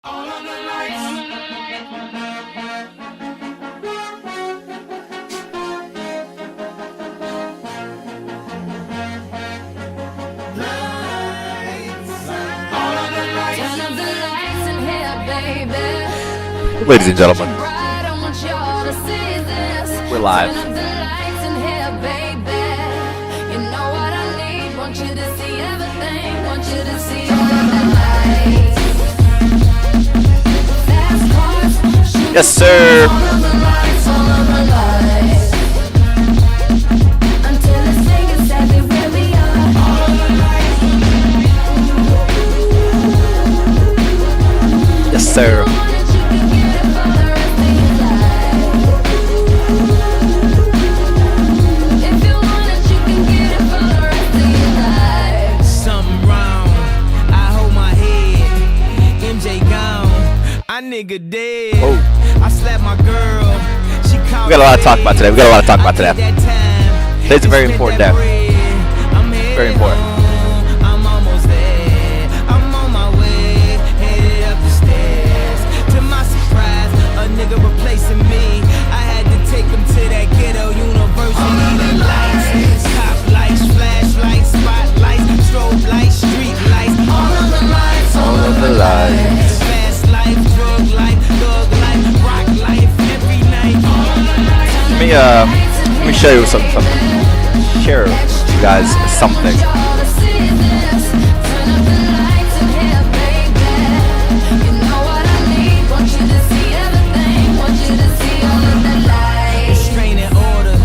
All of the lights. Ladies and gentlemen, we're live. Yes, sir. Yes, sir. Nigga dead. Oh. I slapped my girl. She called. We got a lot to talk about today. Today's a very important day. Very important. I'm almost there. I'm on my way, headed up the stairs. To my surprise, a nigga replacing me. I had to take him to that ghetto university. The lights, cop lights, flashlights, spotlights, strobe lights, street lights. All of the lights, all of the lights. Let me show you something. Share with you guys something. Restraining order.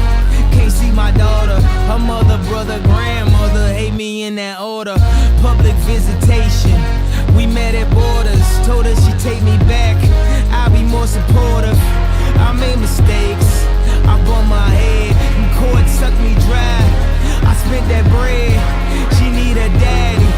Can't see my daughter. Her mother, brother, grandmother hate me in that order. Public visitation. We met at borders. Told her she'd take me back. I'll be more supportive. I made mistakes. I bumped my head, and court sucked me dry. I spent that bread, she need a daddy.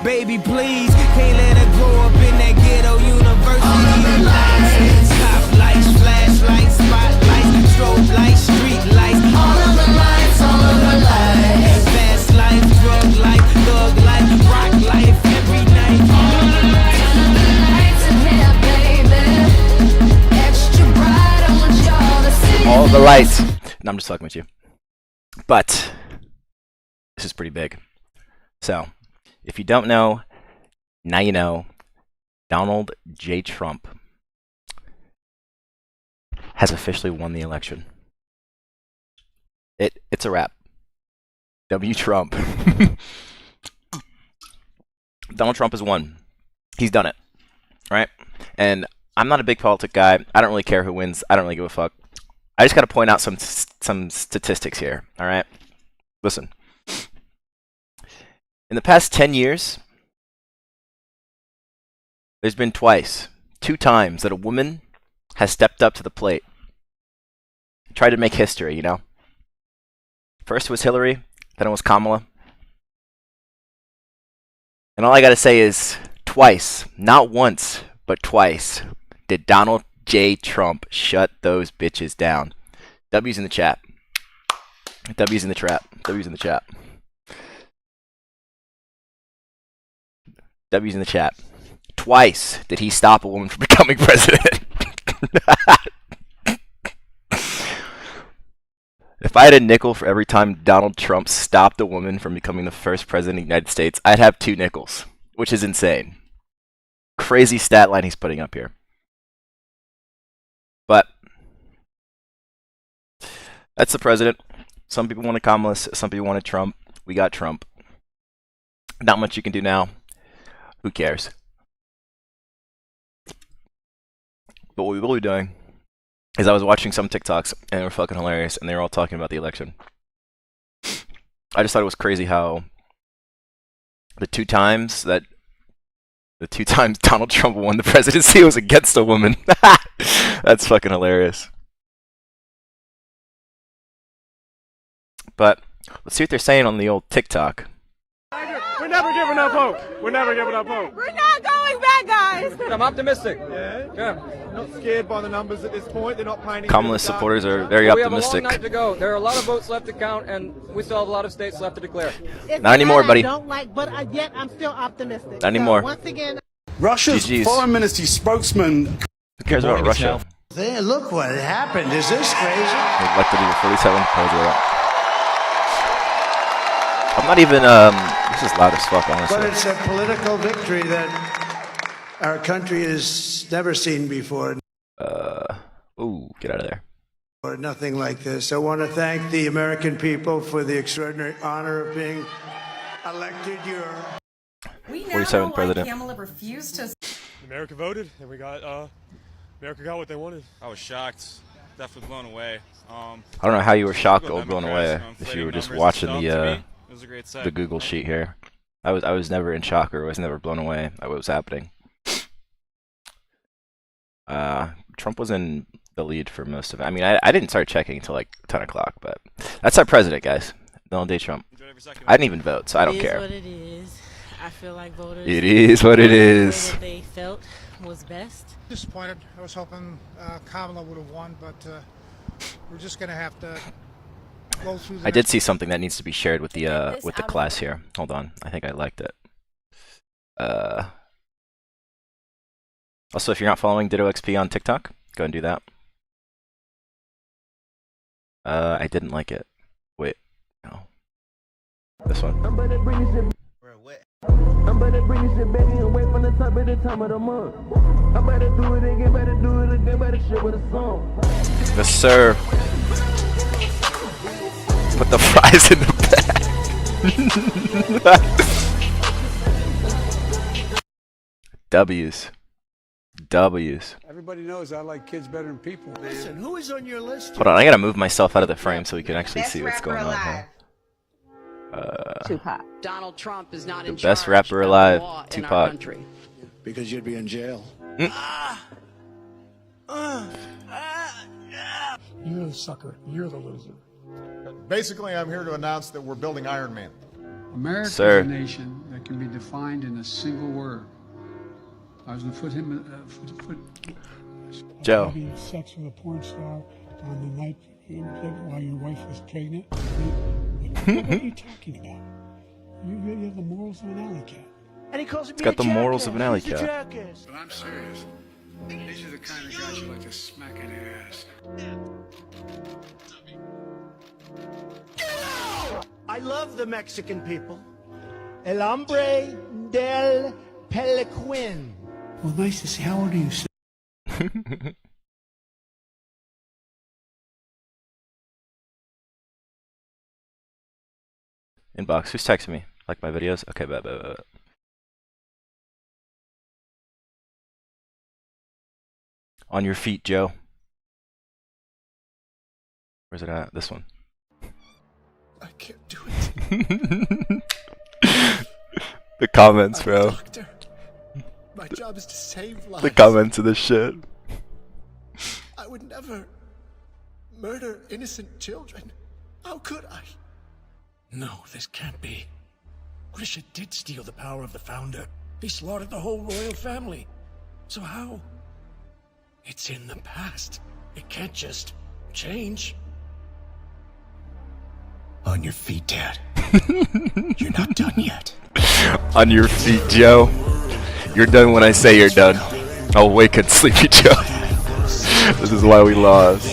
Baby, please, can't let her grow up in that ghetto university. All of the lights, top lights, flashlights, spotlights, strobe lights, street lights. All of the lights, all of the lights. Fast life, drug life, thug life, rock life, every night. All of the lights, all of the lights in here, baby. Extra bright, I want y'all to see. All the lights. No, I'm just fucking with you. But this is pretty big. So, if you don't know, now you know. Donald J. Trump has officially won the election. It's a wrap. W. Trump. Donald Trump has won. He's done it. Right? And I'm not a big politic guy. I don't really care who wins. I don't really give a fuck. I just got to point out some statistics here, all right? Listen. In the past 10 years, there's been two times, that a woman has stepped up to the plate. Tried to make history, you know? First it was Hillary, then it was Kamala. And all I got to say is twice, not once, but twice, did Donald J. Trump shut those bitches down. W's in the chat. W's in the trap. W's in the chat. W's in the chat. Twice did he stop a woman from becoming president. If I had a nickel for every time Donald Trump stopped a woman from becoming the first president of the United States, I'd have 2 nickels, which is insane. Crazy stat line he's putting up here. But that's the president. Some people wanted Kamala, some people wanted Trump. We got Trump. Not much you can do now. Who cares? But what we will be doing is I was watching some TikToks and they were fucking hilarious and they were all talking about the election. I just thought it was crazy how the two times Donald Trump won the presidency was against a woman. That's fucking hilarious. But let's see what they're saying on the old TikTok. We're never giving up hope. We're never giving up hope. We're not going back, guys. I'm optimistic. Yeah. Not scared by the numbers at this point. They're not painting. Kamala supporters are very optimistic. We have a long night to go. There are a lot of votes left to count, and we still have a lot of states left to declare. It's not anymore, buddy. I don't like, but yet I'm still optimistic. Not anymore. Once again. Russia's GG's. foreign ministry spokesman. Who cares about Russia? There, look what happened. Is this crazy? They elected either 47 president. I'm not even, this is loud as fuck, honestly. But it's a political victory that our country has never seen before. Ooh, get out of there. Or nothing like this. I want to thank the American people for the extraordinary honor of being elected your... We now 47th know why president. Kamala refused to... America voted, and we got, America got what they wanted. I was shocked, definitely blown away. I don't know how you were shocked or Democrats, blown away if you were just watching the Google sheet here. I was never in shock or was never blown away by what was happening. Trump was in the lead for most of it. I mean, I didn't start checking until like 10 o'clock, but that's our president, guys. Donald J. Trump. I didn't even vote, so I don't care. It is what it is. I feel like voters. It is what it is. What they felt was best. Disappointed. I was hoping Kamala would have won, but we're just going to have to go through. I did see something that needs to be shared with the class here. Hold on, I think I liked it. Also, if you're not following Ditto XP on TikTok, go and do that. I didn't like it. Wait, no. This one. I'm about to bring this shit back and wait from the top of the time of the month. I'm about to do it again, better do it again, better shit with a song. Yes, sir. Put the fries in the bag. W's. W's. Everybody knows I like kids better than people. Listen, who is on your list? Hold on, I gotta move myself out of the frame so we can actually see what's going on here. Tupac. Donald Trump is not The best rapper alive, Tupac. Because you'd be in jail. You're the sucker. You're the loser. Basically, I'm here to announce that we're building Iron Man. America Sir. is a nation that can be defined in a single word. I was going to put him. Joe. Having sex with a porn star on the night while your wife was pregnant. What are you talking about? You have the morals of an alley cat. And he calls It's got the morals of an alley cat. But I'm serious. These are the kind of guys you like to smack in the ass. I love the Mexican people. El hombre del peliquin. Well, nice to see. How old are you, sir? Inbox. Who's texting me? Like my videos? Okay, bet. On your feet, Joe. Where's it at? This one. I can't do it. The comments, bro. Doctor. My job is to save lives. The comments of this shit. I would never murder innocent children. How could I? No, this can't be. Grisha did steal the power of the founder. He slaughtered the whole royal family. So how? It's in the past. It can't just change. On your feet, Dad. You're not done yet. On your feet, Joe. You're done when I say you're done. Awaken, sleepy Joe. This is why we lost.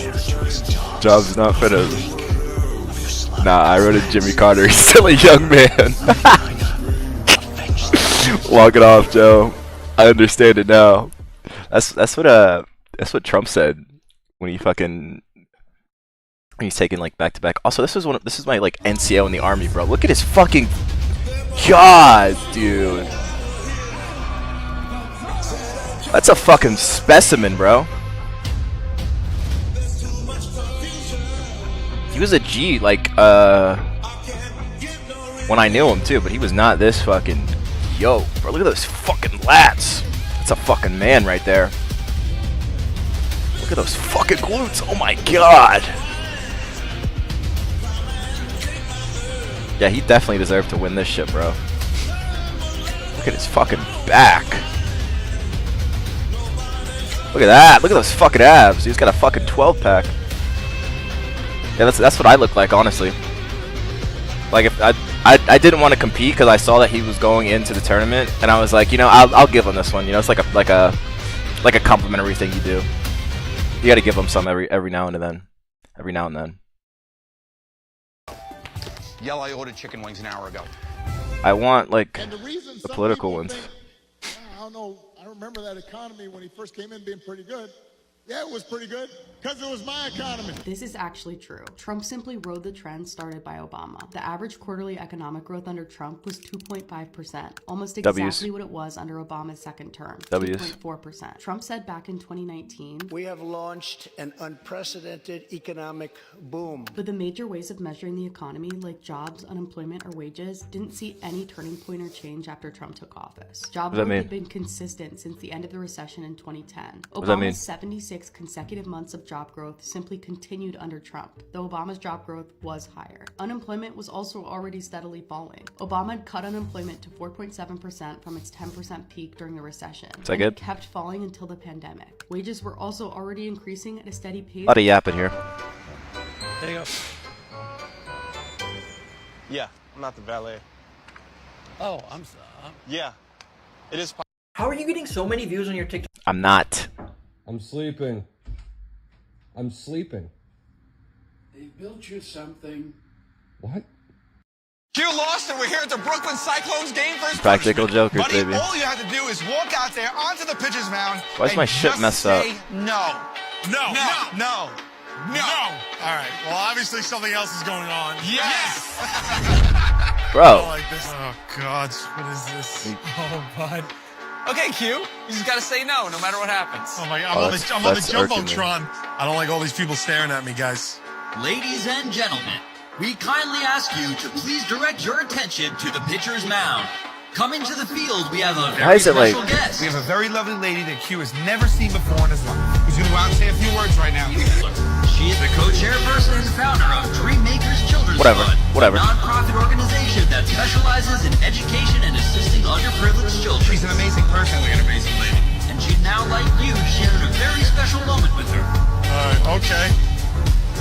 Job's not finished. Nah, I wrote it Jimmy Carter. He's still a young man. Walk it off, Joe. I understand it now. That's what Trump said when he fucking he's taking like back to back. Also, this is my like NCO in the army, bro. Look at his fucking God, dude. That's a fucking specimen, bro. He was a G, like, when I knew him, too, but he was not this fucking... Yo, bro, look at those fucking lats. That's a fucking man right there. Look at those fucking glutes. Oh, my God. Yeah, he definitely deserved to win this shit, bro. Look at his fucking back. Look at that. Look at those fucking abs. He's got a fucking 12-pack. Yeah, that's what I look like, honestly. Like, if I I didn't want to compete because I saw that he was going into the tournament, and I was like, you know, I'll give him this one. You know, it's like a complimentary thing you do. You got to give him some every now and then. Every now and then. Yell, I ordered chicken wings an hour ago. I want like the political ones. I don't know. I remember that economy when he first came in being pretty good. Yeah, it was pretty good because it was my economy. This is actually true. Trump simply rode the trend started by Obama. The average quarterly economic growth under Trump was 2.5%, almost exactly what it was under Obama's second term, 2.4%. Trump said back in 2019, We have launched an unprecedented economic boom. but the major ways of measuring the economy, like jobs, unemployment, or wages, didn't see any turning point or change after Trump took office. Job growth had been consistent since the end of the recession in 2010. Obama's 76 consecutive months of job growth simply continued under Trump, though Obama's job growth was higher. Unemployment was also already steadily falling. Obama had cut unemployment to 4.7% from its 10% peak during the recession. Is that good? It kept falling until the pandemic. Wages were also already increasing at a steady pace. A lot of yapping here. There you go. Yeah, I'm not the valet. Oh, I'm sorry. Yeah, it is. How are you getting so many views on your TikTok? I'm not. I'm sleeping. I'm sleeping. They built you something. What? You lost and we're here at the Brooklyn Cyclones game first. Practical jokers, Buddy, baby. all you have to do is walk out there onto the pitcher's mound. Why is my and shit just messed up? say no. No. No. All right. Well, obviously something else is going on. Yes. Bro. Like this. Oh God, what is this? Oh, bud. Okay, Q. You just gotta say no matter what happens. Oh my God, I'm on the Jumbotron. I don't like all these people staring at me, guys. Ladies and gentlemen, we kindly ask you to please direct your attention to the pitcher's mound. Coming to the field, we have a very special guest. We have a very lovely lady that Q has never seen before in his life. Who's gonna go out and say a few words right now. She is the co-chairperson and founder of Dreammakers Children's Fund, a non-profit organization that specializes in education and assisting underprivileged children. She's an amazing person. Look at her amazing lady. And she'd now like you to share a very special moment with her. Okay.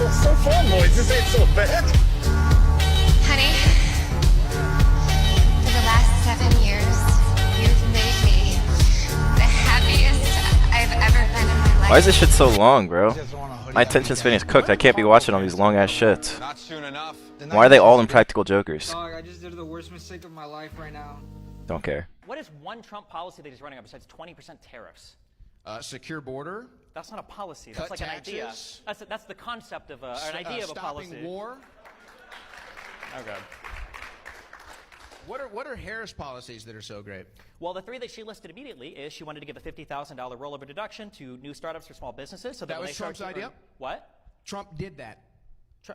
It's so fun, boys. This ain't so bad. Honey, for the last 7 years, you've made me the happiest I've ever been in my life. Why is this shit so long, bro? My attention span is cooked. I can't be watching all these long ass shits. Not soon enough. Why are they all Impractical Jokers? Dog, I just did the worst mistake of my life right now. Don't care. What is one Trump policy that he's running on besides 20% tariffs? Secure border. That's not a policy. That's like an idea. That's the concept of an idea of a policy. Stopping war. Okay. What are Harris policies that are so great? Well, the three that she listed immediately is she wanted to give a $50,000 rollover deduction to new startups for small businesses. So that was Trump's idea? What? Trump did that.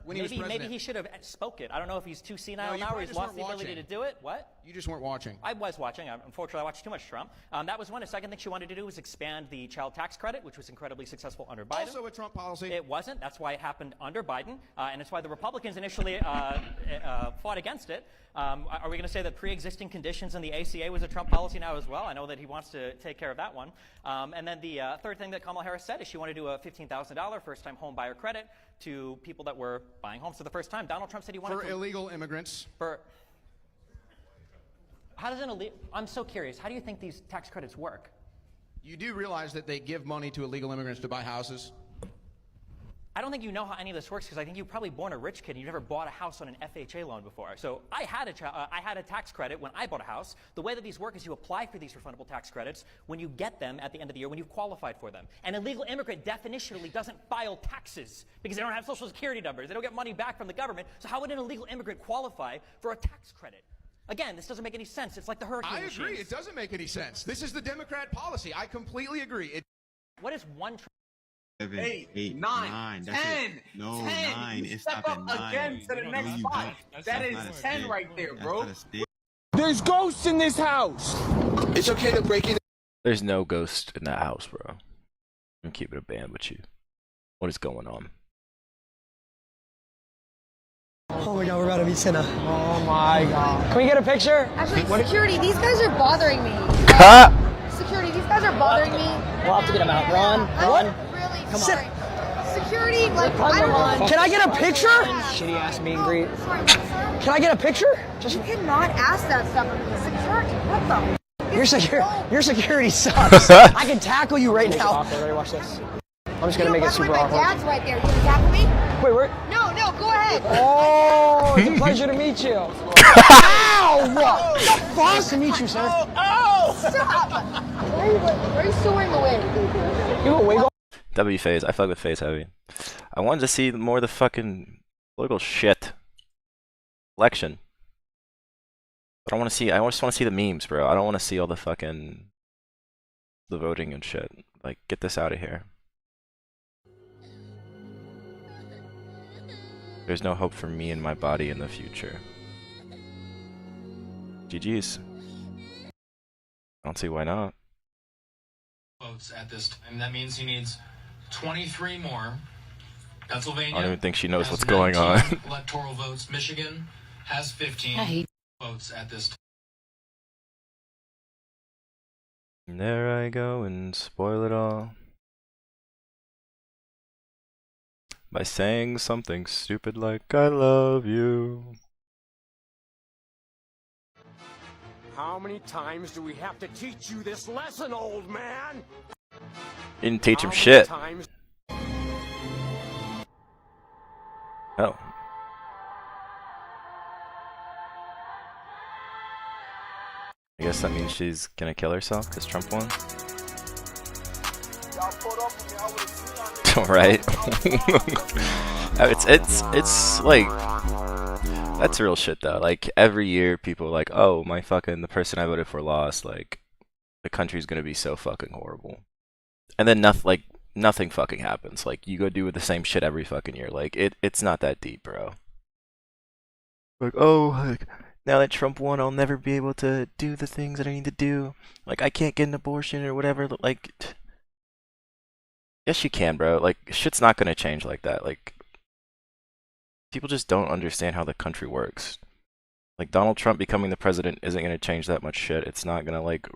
When he was Maybe president. he should have spoke it. I don't know if he's too senile now or he's lost the ability to do it. What? You just weren't watching. I was watching. Unfortunately, I watched too much Trump. That was one. The second thing she wanted to do was expand the child tax credit, which was incredibly successful under Biden. Also a Trump policy. It wasn't. That's why it happened under Biden, and it's why the Republicans initially fought against it. Are we going to say that pre-existing conditions in the ACA was a Trump policy now as well? I know that he wants to take care of that one. And then the third thing that Kamala Harris said is she wanted to do a $15,000 first-time home buyer credit to people that were buying homes for the first time. Donald Trump said he wanted for illegal immigrants. How does I'm so curious. How do you think these tax credits work? You do realize that they give money to illegal immigrants to buy houses? I don't think you know how any of this works because I think you were probably born a rich kid and you never bought a house on an FHA loan before. So I had a tax credit when I bought a house. The way that these work is you apply for these refundable tax credits when you get them at the end of the year when you've qualified for them. An illegal immigrant definitionally doesn't file taxes because they don't have social security numbers. They don't get money back from the government. So how would an illegal immigrant qualify for a tax credit? Again, this doesn't make any sense. It's like the hurricane I agree. machines. It doesn't make any sense. This is the Democrat policy. I completely agree. What is one? 7, 8, 9, 10. No, 10. 9. It's step up again to the next 5. That is 10 right there, bro. There's ghosts in this house. It's okay to break in. There's no ghost in that house, bro. I'm keeping a band with you. What is going on? Oh my god, we're about to meet Senna. Oh my god. Can we get a picture? Actually, security, these guys are bothering me. Security, these guys are bothering me. We'll have to get them out. Ron. I'm really sorry. security. Like, I don't know. Can I get a picture? Shitty ass meet and greet. Can I get a picture? You cannot ask that stuff. Security, what the? Your security sucks. I can tackle you right now. Ready, watch this. I'm just gonna make it super awkward. My dad's right there. You gonna tackle me? Wait, where? No, go ahead. Oh, it's a pleasure to meet you. Ow! What the fuck? Nice to meet you, sir. Oh! Stop! Why are you still wearing the wig? You a wig? W phase. I fuck with phase heavy. I wanted to see more of the fucking political shit. Election. I don't want to see. I just want to see the memes, bro. I don't want to see all the fucking the voting and shit. Like, get this out of here. There's no hope for me and my body in the future. GG's. I don't see why not. Votes at this time. That means he needs 23 more. Pennsylvania. I don't even think she knows what's going on. Electoral votes. Michigan has 15 votes at this time. And there I go and spoil it all by saying something stupid like I love you. How many times do we have to teach you this lesson, old man? Didn't teach him shit. Oh. I guess that means she's gonna kill herself because Trump won. Right? it's like, that's real shit though. Like, every year people are like, oh, the person I voted for lost. Like, the country's gonna be so fucking horrible. And then nothing fucking happens. Like, you go do the same shit every fucking year. Like, it's not that deep, bro. Like, oh, like, now that Trump won, I'll never be able to do the things that I need to do. Like, I can't get an abortion or whatever. Like, yes, you can, bro. Like, shit's not gonna change like that. Like, people just don't understand how the country works. Like, Donald Trump becoming the president isn't gonna change that much shit. It's not gonna, like,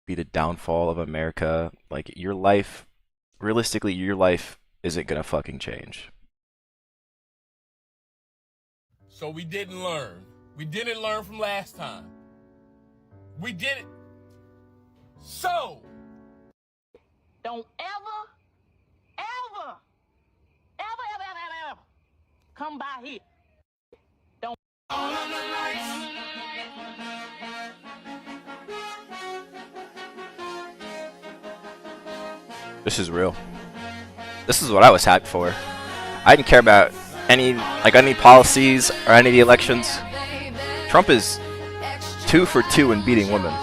be the downfall of America. Like, your life, realistically, your life isn't gonna fucking change. So we didn't learn. We didn't learn from last time. We did it. So don't ever come by here. Don't. This is real. This is what I was hyped for. I didn't care about any policies or any of the elections. Trump is 2 for 2 in beating women.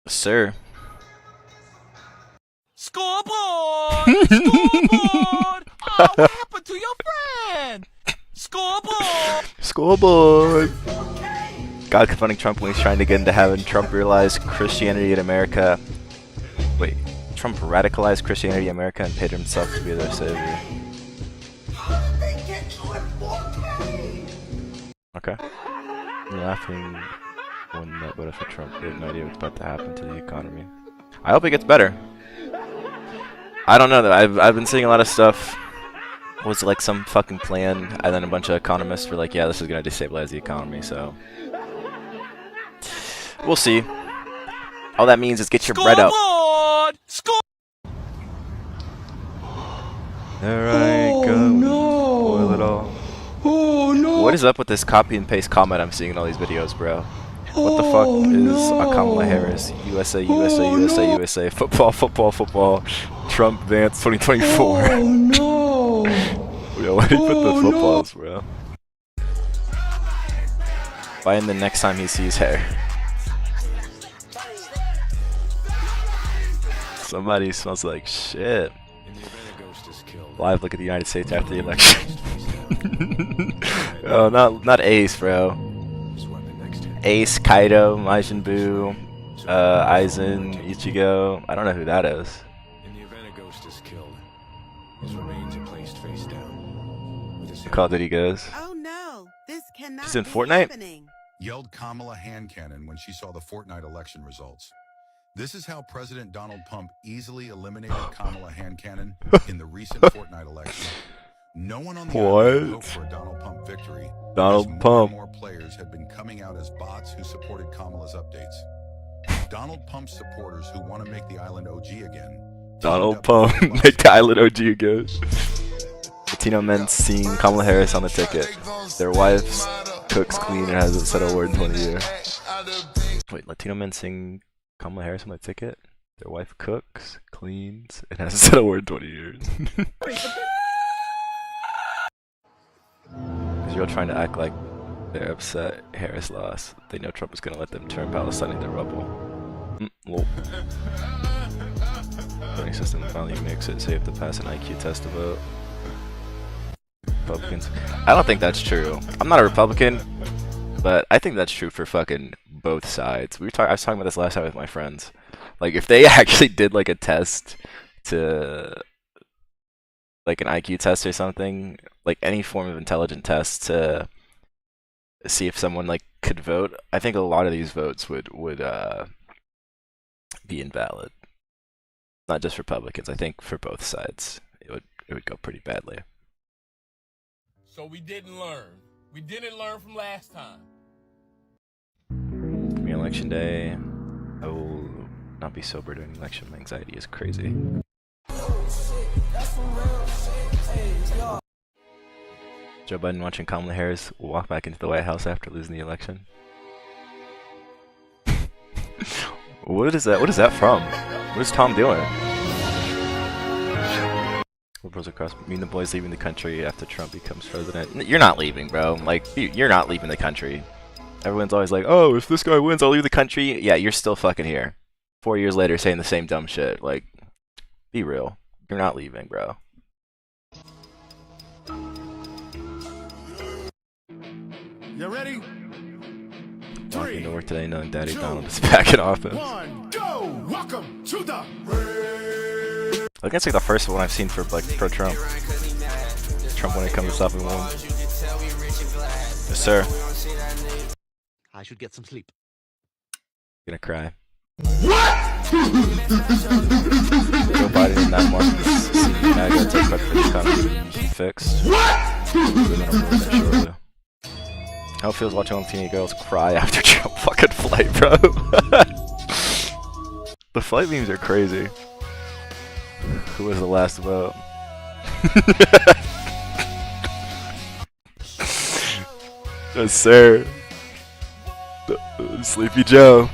Sir. Scoreboard! Scoreboard! Oh, what happened to your friend? Scoreboard! Scoreboard! God confronting Trump when he's trying to get into heaven. Trump realized Christianity in America. Wait, Trump radicalized Christianity in America and paid himself to be their savior. Okay. I'm laughing when that voted for Trump. They have no idea what's about to happen to the economy. I hope it gets better. I don't know though. I've been seeing a lot of stuff. Was like some fucking plan, and then a bunch of economists were like, "Yeah, this is gonna destabilize the economy." So we'll see. All that means is get your bread up. There I go. No. Boil it all. Oh no! What is up with this copy and paste comment I'm seeing in all these videos, bro? What the fuck is Kamala Harris? USA, USA, USA, USA. Football, football, football. Trump Vance 2024. Oh no! Yo, why do you put the footballs, bro? By in the next time he sees hair. Somebody smells like shit. Live look at the United States after the election. Oh, not Ace, bro. Ace, Kaido, Majin Buu, Aizen, Ichigo. I don't know who that is. In the event a ghost is killed, his remains are placed face down. Call of Duty goes. Oh no, this cannot She's in be Fortnite? happening. Yelled Kamala hand cannon when she saw the Fortnite election results. This is how President Donald Trump easily eliminated Kamala hand cannon in the recent Fortnite election. No one on the island hoped for a Donald Trump victory. Donald as Trump. More players had been coming out as bots who supported Kamala's updates. Donald Trump's supporters who want to make the island OG again. Donald Trump make the island OG again. Latino men seen Kamala Harris on the ticket. Their wives cooks, clean, and hasn't said a word in 20 years. Wait, Latino men sing Kamala Harris on the ticket? Their wife cooks, cleans, and hasn't said a word in 20 years. Because you're all trying to act like they're upset Harris lost. They know Trump is going to let them turn Palestine into rubble. Lol. Voting system finally makes it safe to pass an IQ test to vote. Republicans. I don't think that's true. I'm not a Republican, but I think that's true for fucking both sides. I was talking about this last time with my friends. Like, if they actually did like a test to, like an IQ test or something, like any form of intelligent test to see if someone like could vote, I think a lot of these votes would be invalid. Not just Republicans. I think for both sides, it would go pretty badly. So we didn't learn. We didn't learn from last time. For me, election day, I will not be sober during election. My anxiety is crazy. Joe Biden watching Kamala Harris walk back into the White House after losing the election. What is that? What is that from? What is Tom doing? Liberals across, me and the boys leaving the country after Trump becomes president. You're not leaving, bro. Like, you're not leaving the country. Everyone's always like, oh, if this guy wins, I'll leave the country. Yeah, you're still fucking here. 4 years later saying the same dumb shit. Like, be real. You're not leaving, bro. You ready? Walking to work today knowing Daddy Donald is back in office. 1, go! Welcome to the I think it's like the first one I've seen for like pro-Trump. Trump when it comes up and won. Yes, sir. I should get some sleep. Gonna cry. What? Joe Biden in 9 months. Now I gotta take credit for the economy fixed. What? How it feels watching all the teenage girls cry after Trump fucking flight, bro. The flight memes are crazy. Who was the last vote? Yes, sir. Sleepy Joe. You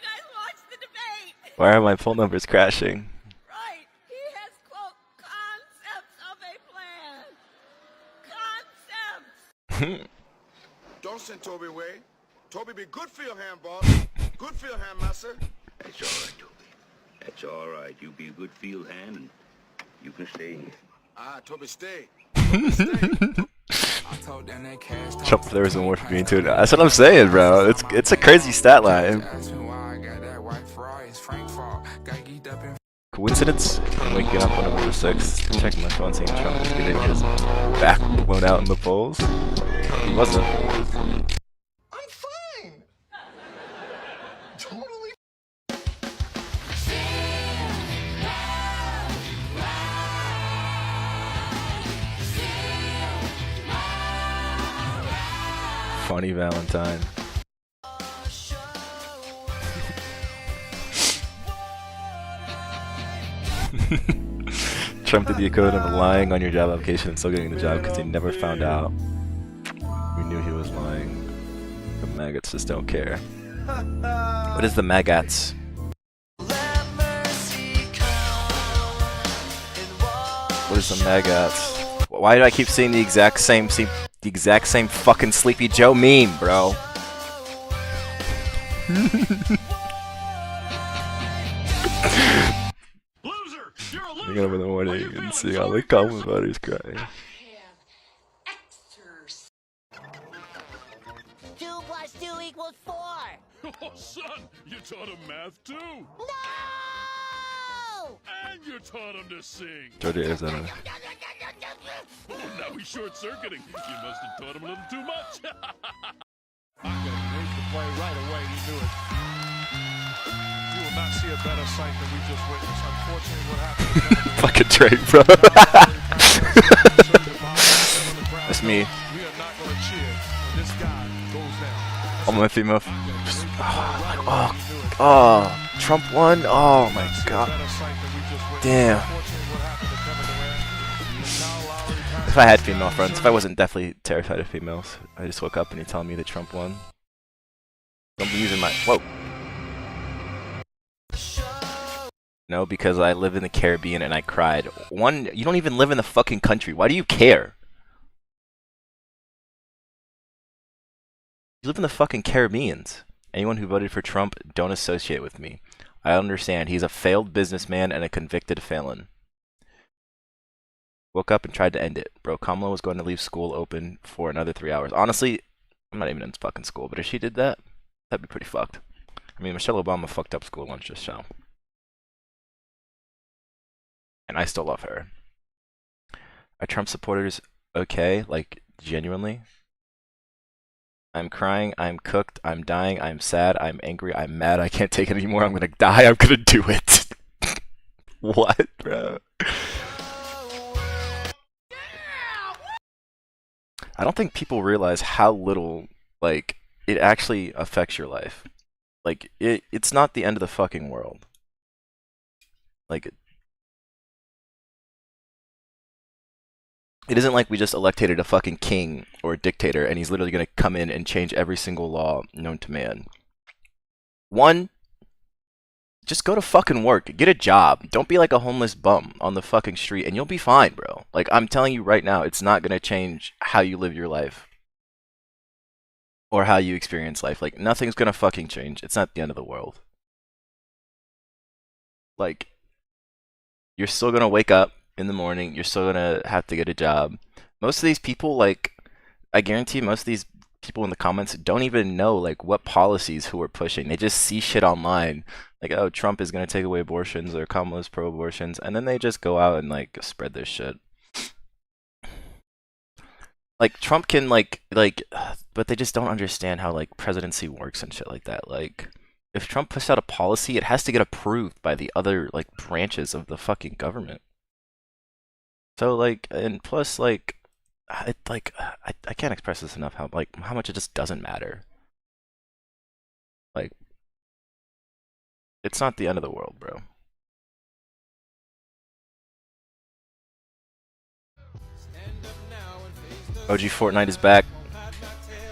guys watch the debate. Why are my phone numbers crashing? Right. He has, quote, concepts of a plan. Concepts. Don't send Toby away. Toby be good for your hand, boss. Good for your hand, master. That's all right, Toby. That's all right. You be a good field hand, and you can stay here. Ah, Toby, stay. Trump, there was more for being too. That's what I'm saying, bro. It's a crazy stat line. Coincidence? I'm waking up on November 6th, checking my phone, seeing Trump is getting his back blown out in the polls. He wasn't. I'm fine. Totally. Funny Valentine. Trump did the equivalent of lying on your job application and still getting the job because he never found out. We knew he was lying. The maggots just don't care. What is the maggots? What is the maggots? Why do I keep seeing the exact same fucking Sleepy Joe meme, bro? Waking up in the morning and seeing all the comment buddies crying. 2 + 2 = Oh, son, you taught him math too. No! And you taught him to sing. Georgia, Arizona. Oh, now he's short-circuiting. You must have taught him a little too much. Made the play right away. He knew it. You will not see a better sight than we just witnessed. Unfortunately, what happened? Fucking Drake, bro. That's me. We are not going to cheer when this guy goes down. All my female. Oh, Trump won. Oh my god. Damn. If I had female friends, if I wasn't definitely terrified of females, I just woke up and you're telling me that Trump won. Don't be using my. Whoa. No, because I live in the Caribbean and I cried. One, you don't even live in the fucking country. Why do you care? You live in the fucking Caribbeans. Anyone who voted for Trump, don't associate with me. I understand. He's a failed businessman and a convicted felon. Woke up and tried to end it. Bro, Kamala was going to leave school open for another 3 hours. Honestly, I'm not even in fucking school, but if she did that, that'd be pretty fucked. I mean, Michelle Obama fucked up school lunch just so. And I still love her. Are Trump supporters okay? Like, genuinely? I'm crying, I'm cooked, I'm dying, I'm sad, I'm angry, I'm mad, I can't take it anymore, I'm gonna die, I'm gonna do it. What, bro? I don't think people realize how little, like, it actually affects your life. Like, it's not the end of the fucking world. Like, it isn't like we just elected a fucking king or a dictator and he's literally going to come in and change every single law known to man. One, just go to fucking work. Get a job. Don't be like a homeless bum on the fucking street and you'll be fine, bro. Like, I'm telling you right now, it's not going to change how you live your life. Or how you experience life. Like, nothing's going to fucking change. It's not the end of the world. Like, you're still going to wake up in the morning, you're still gonna have to get a job. Most of these people, like, I guarantee most of these people in the comments don't even know, like, what policies who are pushing. They just see shit online, like, oh, Trump is gonna take away abortions, or Kamala's pro-abortions, and then they just go out and, like, spread their shit. Like, Trump can, but they just don't understand how, like, presidency works and shit like that. Like, if Trump puts out a policy, it has to get approved by the other, like, branches of the fucking government. So, like, and plus, like, I can't express this enough how much it just doesn't matter. Like, it's not the end of the world, bro. OG Fortnite is back.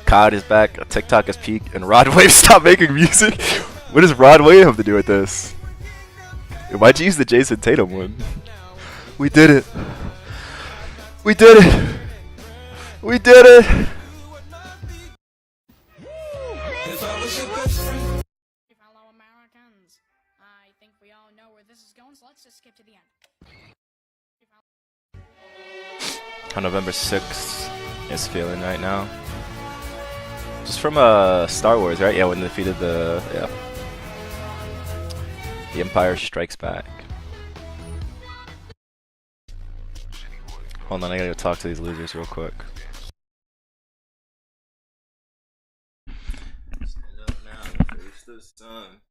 COD is back. TikTok has peaked, and Rod Wave stopped making music. What does Rod Wave have to do with this? Why'd you use the Jason Tatum one? We did it. We did it! We did it! We follow Americans. I think we all know where this is going, so let's just skip to the end. How November 6th is feeling right now. Just from Star Wars, right? Yeah, when they defeated the Empire Strikes Back. Hold on, I gotta go talk to these losers real quick. Stand up now, face the sun.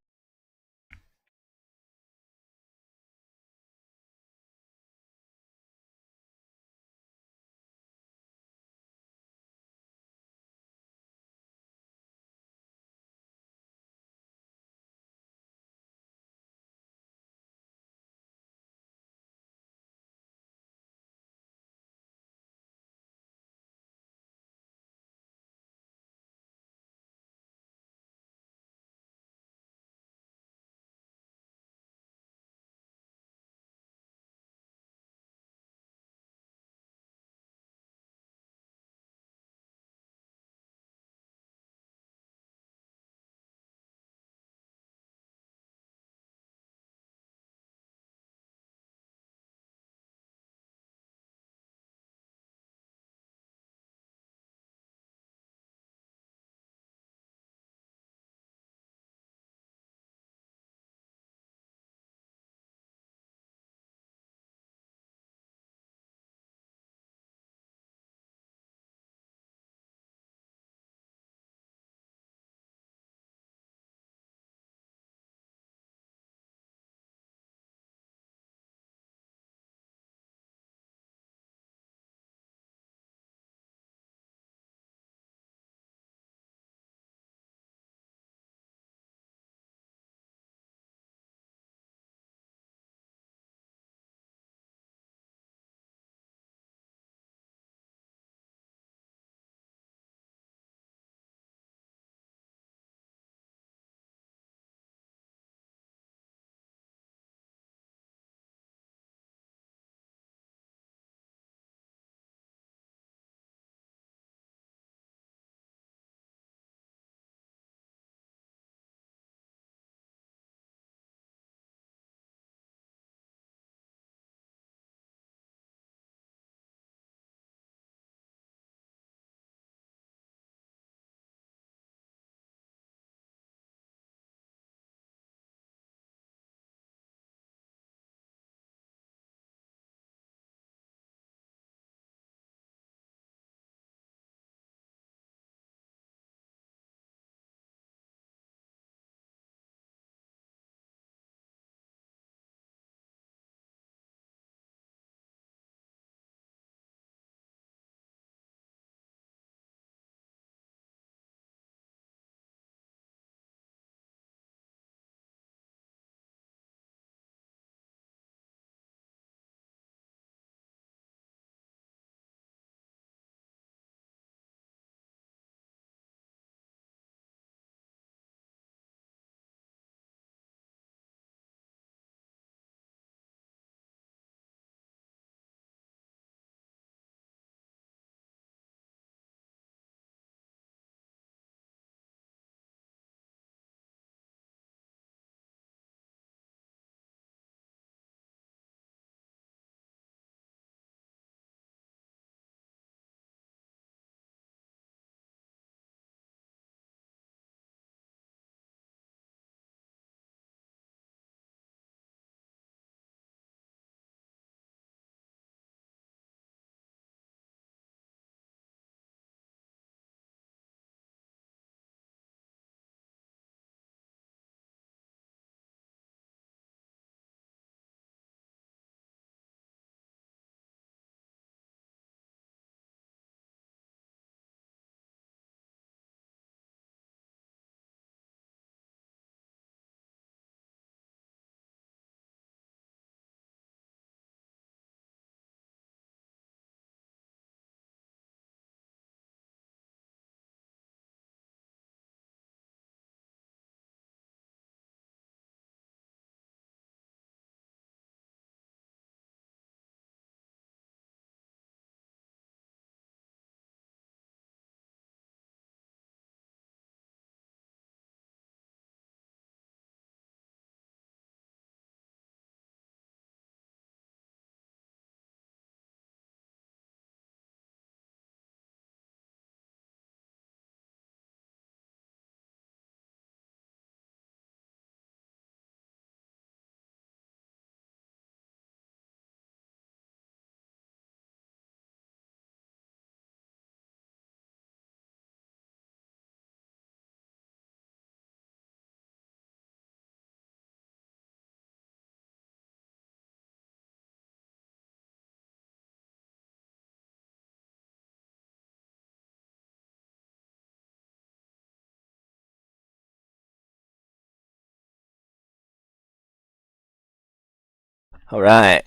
All right.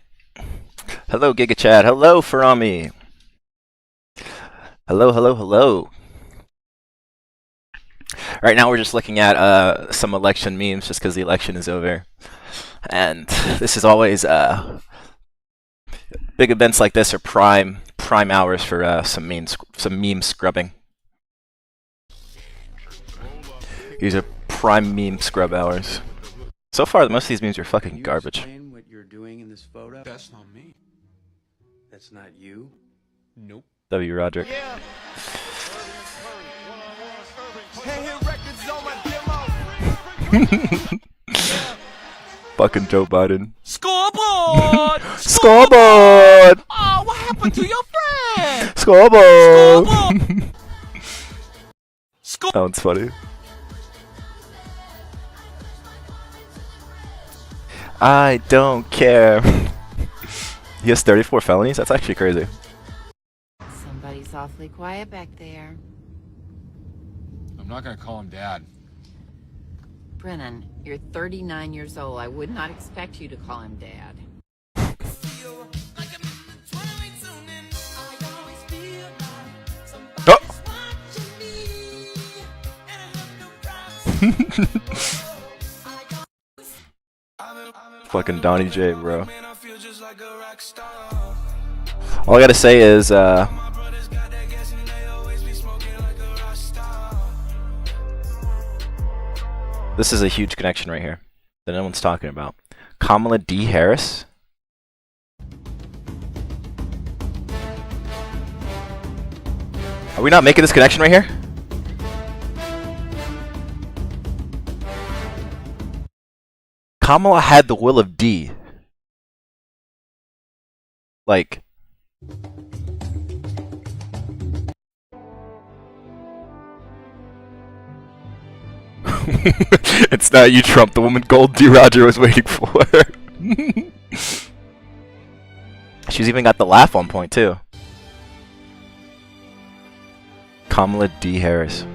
Hello, Giga Chad. Hello, Farami. Hello, hello, hello. Right now we're just looking at some election memes just because the election is over. And this is always big events like this are prime hours for some meme scrubbing. These are prime meme scrub hours. So far, most of these memes are fucking garbage. Explain what you're doing in this photo? That's not me. That's not you? Nope. W. Roderick. Yeah. Fucking Joe Biden. Scoreboard! Scoreboard! Oh, what happened to your friend? Scoreboard! That one's funny. I don't care. He has 34 felonies? That's actually crazy. Somebody's awfully quiet back there. I'm not gonna call him Dad. Brennan, you're 39 years old. I would not expect you to call him Dad. Fucking Donnie J, bro. All I gotta say is, this is a huge connection right here that no one's talking about. Kamala D. Harris. Are we not making this connection right here? Kamala had the will of D. Like, it's not you, Trump. The woman Gold D. Roger was waiting for. She's even got the laugh on point too. Kamala D. Harris.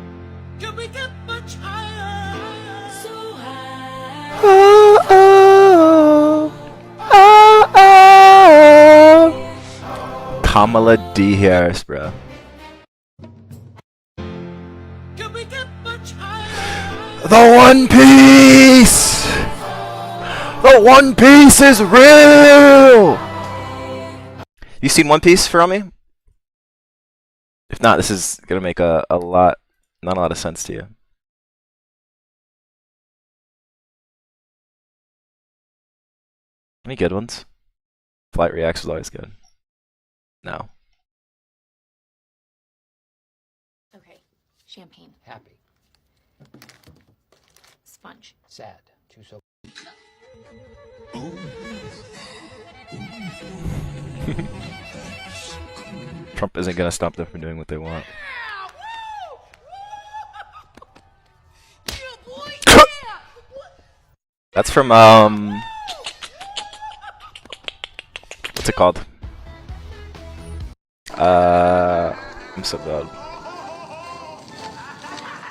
Oh, oh, oh, oh. Kamala D. Harris, bro. The One Piece! The One Piece is real! You seen One Piece, Farami? If not, this is gonna make not a lot of sense to you. Any good ones? Flight Reacts was always good. No. Okay. Champagne. Happy. Sponge. Sad. Too so. Trump isn't gonna stop them from doing what they want. That's from what's it called? I'm so bad.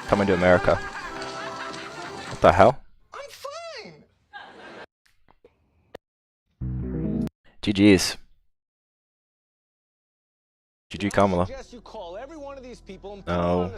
Coming to America. What the hell? GG's. GG Kamala. No.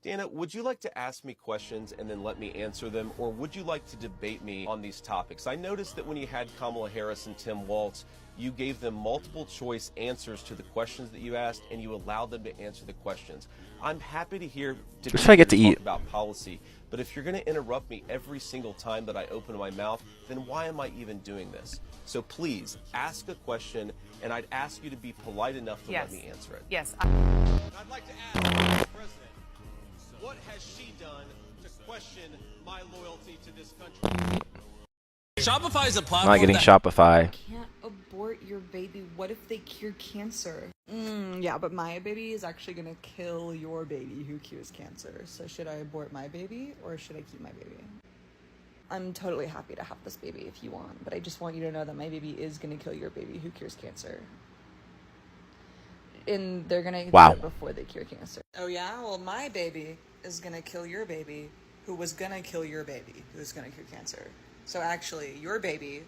Dana, would you like to ask me questions and then let me answer them, or would you like to debate me on these topics? I noticed that when you had Kamala Harris and Tim Walz, you gave them multiple choice answers to the questions that you asked, and you allowed them to answer the questions. I'm happy to hear Just try to get to eat. about policy, but if you're going to interrupt me every single time that I open my mouth, then why am I even doing this? So please, ask a question, and I'd ask you to be polite enough to let me answer it. Yes. I'd like to ask the President, what has she done to question my loyalty to this country? Shopify is a platform. I'm not getting Shopify. Can't abort your baby. What if they cure cancer? Yeah, but my baby is actually gonna kill your baby who cures cancer. So should I abort my baby or should I keep my baby? I'm totally happy to have this baby if you want, but I just want you to know that my baby is gonna kill your baby who cures cancer. And they're gonna do it before they cure cancer. Oh yeah? Well, my baby is gonna kill your baby who was gonna kill your baby who's gonna cure cancer. So actually, your baby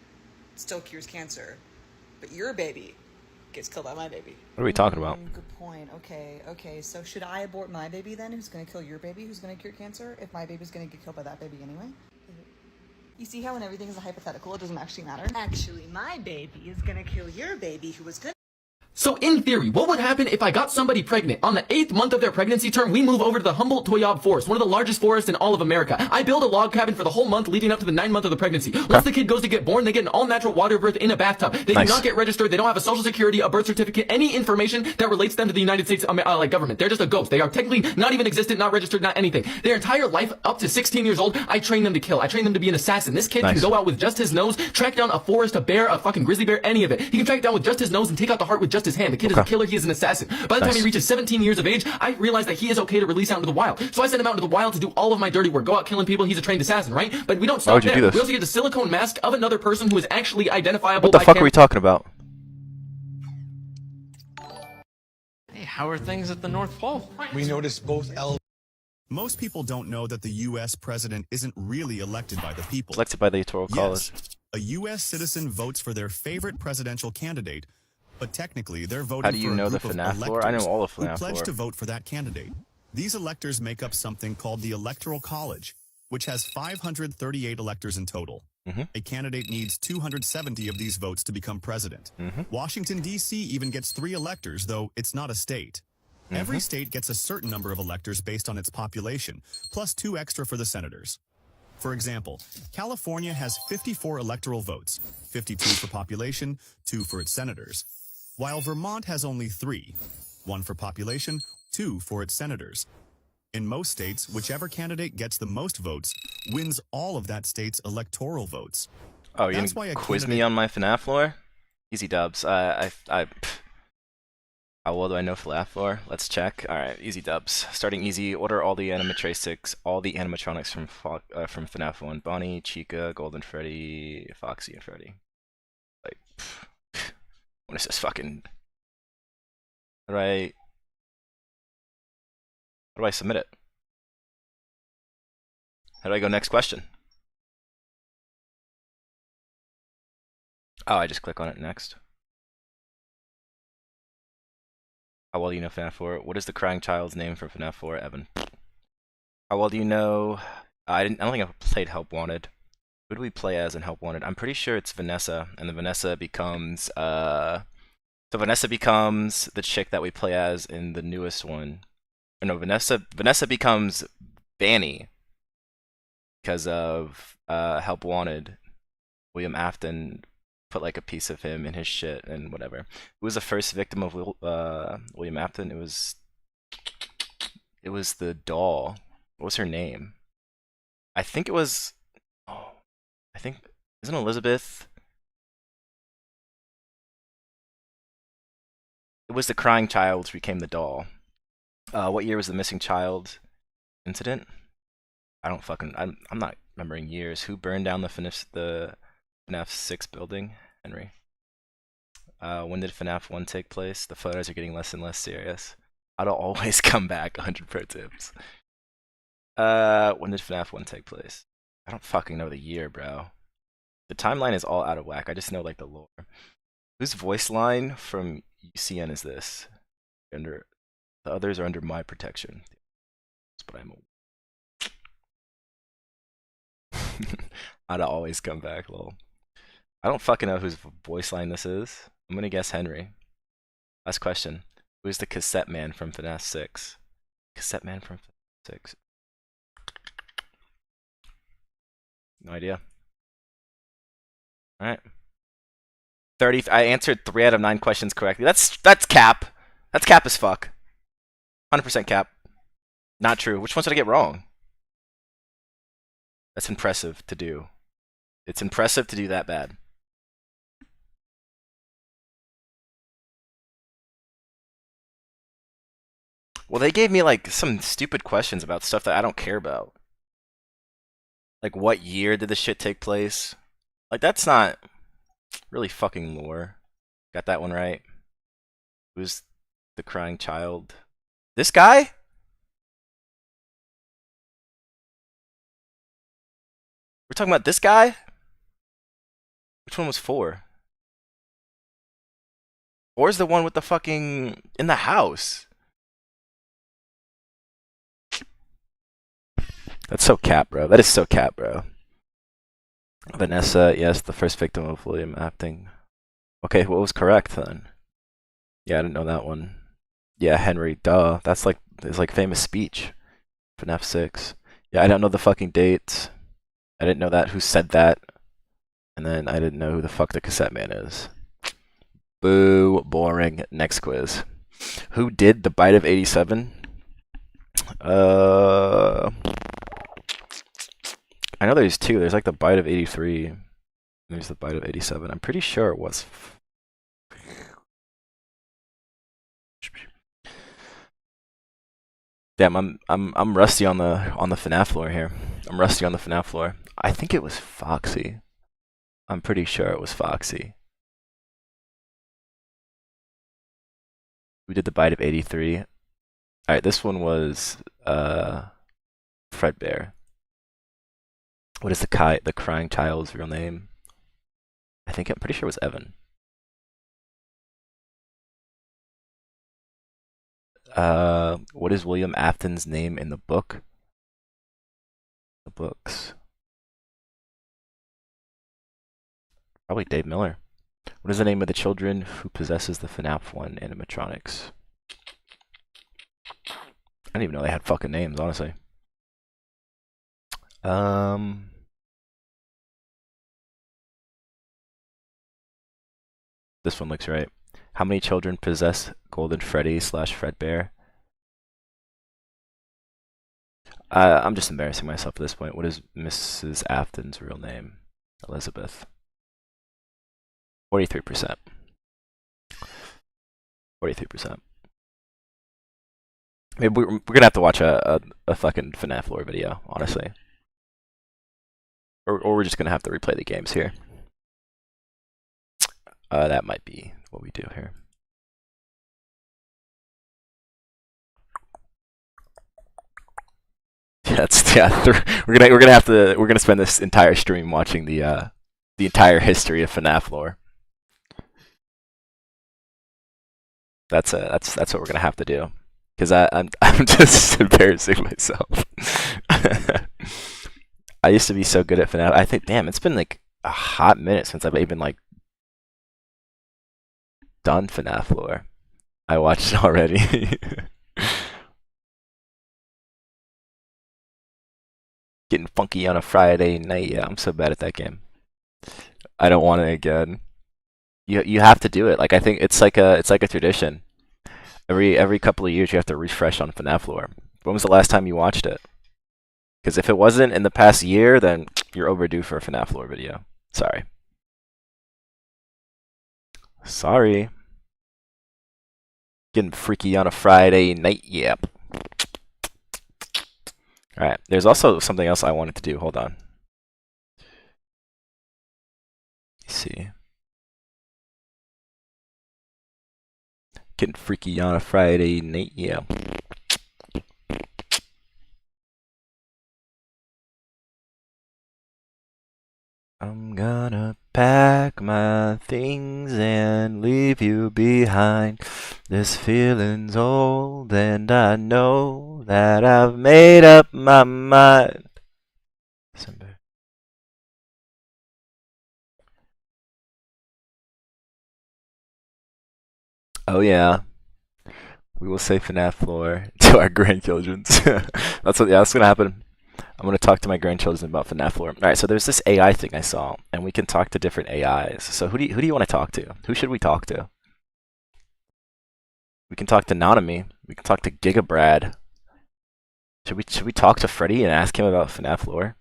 still cures cancer, but your baby gets killed by my baby. What are we talking about? Good point. Okay. So should I abort my baby then, who's gonna kill your baby, who's gonna cure cancer, if my baby's gonna get killed by that baby anyway? You see how when everything is a hypothetical, it doesn't actually matter? Actually, my baby is gonna kill your baby, who was gonna... So in theory, what would happen if I got somebody pregnant? On the 8th month of their pregnancy term, we move over to the Humboldt-Toyob Forest, one of the largest forests in all of America. I build a log cabin for the whole month leading up to the 9th month of the pregnancy. Once the kid goes to get born, they get an all-natural water birth in a bathtub. They do not get registered. They don't have a social security, a birth certificate, any information that relates them to the United States government. They're just a ghost. They are technically not even existent, not registered, not anything. Their entire life, up to 16 years old, I train them to kill. I train them to be an assassin. This kid can go out with just his nose, track down a forest, a bear, a fucking grizzly bear, any of it. He can track it down with just his nose and take out the heart with just his hand. The kid is a killer. He is an assassin. By the time he reaches 17 years of age, I realize that he is okay to release out into the wild. So I send him out into the wild to do all of my dirty work. Go out killing people. He's a trained assassin, right? But we don't stop there. We also get the silicone mask of another person who is actually identifiable. What the fuck are we talking about? Hey, how are things at the North Pole? We noticed both Most people don't know that the U.S. president isn't really elected by the people. Elected by the Electoral College. A U.S. citizen votes for their favorite presidential candidate, but technically they're voting How do you for a know the group of FNAF lore? electors I know all of who FNAF pledge lore. to vote for that candidate. These electors make up something called the Electoral College, which has 538 electors in total. A candidate needs 270 of these votes to become president. Washington, D.C. even gets 3 electors, though it's not a state. Every state gets a certain number of electors based on its population, plus 2 extra for the senators. For example, California has 54 electoral votes, 52 for population, 2 for its senators, while Vermont has only 3, 1 for population, 2 for its senators. In most states, whichever candidate gets the most votes wins all of that state's electoral votes. Oh, you're gonna quiz me on my FNAF lore? Easy dubs. How well do I know FNAF lore? Let's check. Alright, easy dubs. Starting easy, order all the animatronics from FNAF 1. Bonnie, Chica, Golden Freddy, Foxy, and Freddy. Like, what is this fucking... How do I submit it? How do I go next question? Oh, I just click on it next. How well do you know FNAF 4? What is the crying child's name from FNAF 4, Evan? How well do you know... I don't think I've played Help Wanted. Who do we play as in Help Wanted? I'm pretty sure it's Vanessa, and then Vanessa becomes... So Vanessa becomes the chick that we play as in the newest one. Or no, Vanessa becomes Banny because of Help Wanted. William Afton put like a piece of him in his shit and whatever. Who was the first victim of William Afton? It was the doll. What was her name? I think it was... Oh, I think... Isn't Elizabeth... It was the crying child who became the doll. What year was the missing child incident? I'm not remembering years. Who burned down the FNAF 6 building? Henry. When did FNAF 1 take place? The photos are getting less and less serious. How to always come back, 100 pro tips. When did FNAF 1 take place? I don't fucking know the year, bro. The timeline is all out of whack. I just know like the lore. Whose voice line from UCN is this? The others are under my protection. But I'm How to always come back, lol. I don't fucking know whose voice line this is. I'm gonna guess Henry. Last question. Who is the cassette man from FNAF 6? Cassette man from FNAF 6. No idea. Alright. 30. I answered 3 out of 9 questions correctly. That's cap. That's cap as fuck. 100% cap. Not true. Which ones did I get wrong? That's impressive to do. It's impressive to do that bad. Well, they gave me like some stupid questions about stuff that I don't care about. Like, what year did this shit take place? Like, that's not really fucking lore. Got that one right. Who's the crying child? This guy? We're talking about this guy? Which one was 4? 4 is the one with the fucking in the house. That's so cap, bro. That is so cap, bro. Vanessa, yes, the first victim of William acting. Okay, what was correct then? Yeah, I didn't know that one. Yeah, Henry, duh. That's like his like famous speech. FNAF 6. Yeah, I don't know the fucking dates. I didn't know that. Who said that? And then I didn't know who the fuck the cassette man is. Boo, boring. Next quiz. Who did the Bite of 87? I know there's 2. There's like the Bite of 83. There's the Bite of 87. I'm pretty sure it was. Damn, I'm rusty on the FNAF floor here. I'm rusty on the FNAF floor. I think it was Foxy. I'm pretty sure it was Foxy. We did the Bite of 83. Alright, this one was Fredbear. What is the crying child's real name? I'm pretty sure it was Evan. What is William Afton's name in the book? The books. Probably Dave Miller. What is the name of the children who possesses the FNAF 1 animatronics? I didn't even know they had fucking names, honestly. This one looks right. How many children possess Golden Freddy / Fredbear? I'm just embarrassing myself at this point. What is Mrs. Afton's real name? Elizabeth. 43%. 43%. Maybe we're gonna have to watch a fucking FNAF lore video, honestly. Or we're just gonna have to replay the games here. That might be what we do here. We're gonna spend this entire stream watching the entire history of FNAF lore. That's what we're gonna have to do, because I'm just embarrassing myself. I used to be so good at FNAF. I think, damn, it's been like a hot minute since I've even like done FNAF lore. I watched it already. Getting funky on a Friday night. Yeah, I'm so bad at that game. I don't want it again. You have to do it. Like, I think it's like a tradition. Every couple of years you have to refresh on FNAF lore. When was the last time you watched it? Because if it wasn't in the past year, then you're overdue for a FNAF lore video. Sorry. Sorry. Getting freaky on a Friday night. Yep. Alright, there's also something else I wanted to do. Hold on. Let's see. Getting freaky on a Friday night. Yeah. I'm gonna pack my things and leave you behind. This feeling's old and I know that I've made up my mind. December. Oh yeah. We will say FNAF lore to our grandchildren. That's gonna happen. I'm gonna talk to my grandchildren about FNAF lore. Alright, so there's this AI thing I saw, and we can talk to different AIs. So who do you want to talk to? Who should we talk to? We can talk to Nanami. We can talk to Gigabrad. Should we talk to Freddy and ask him about FNAF lore?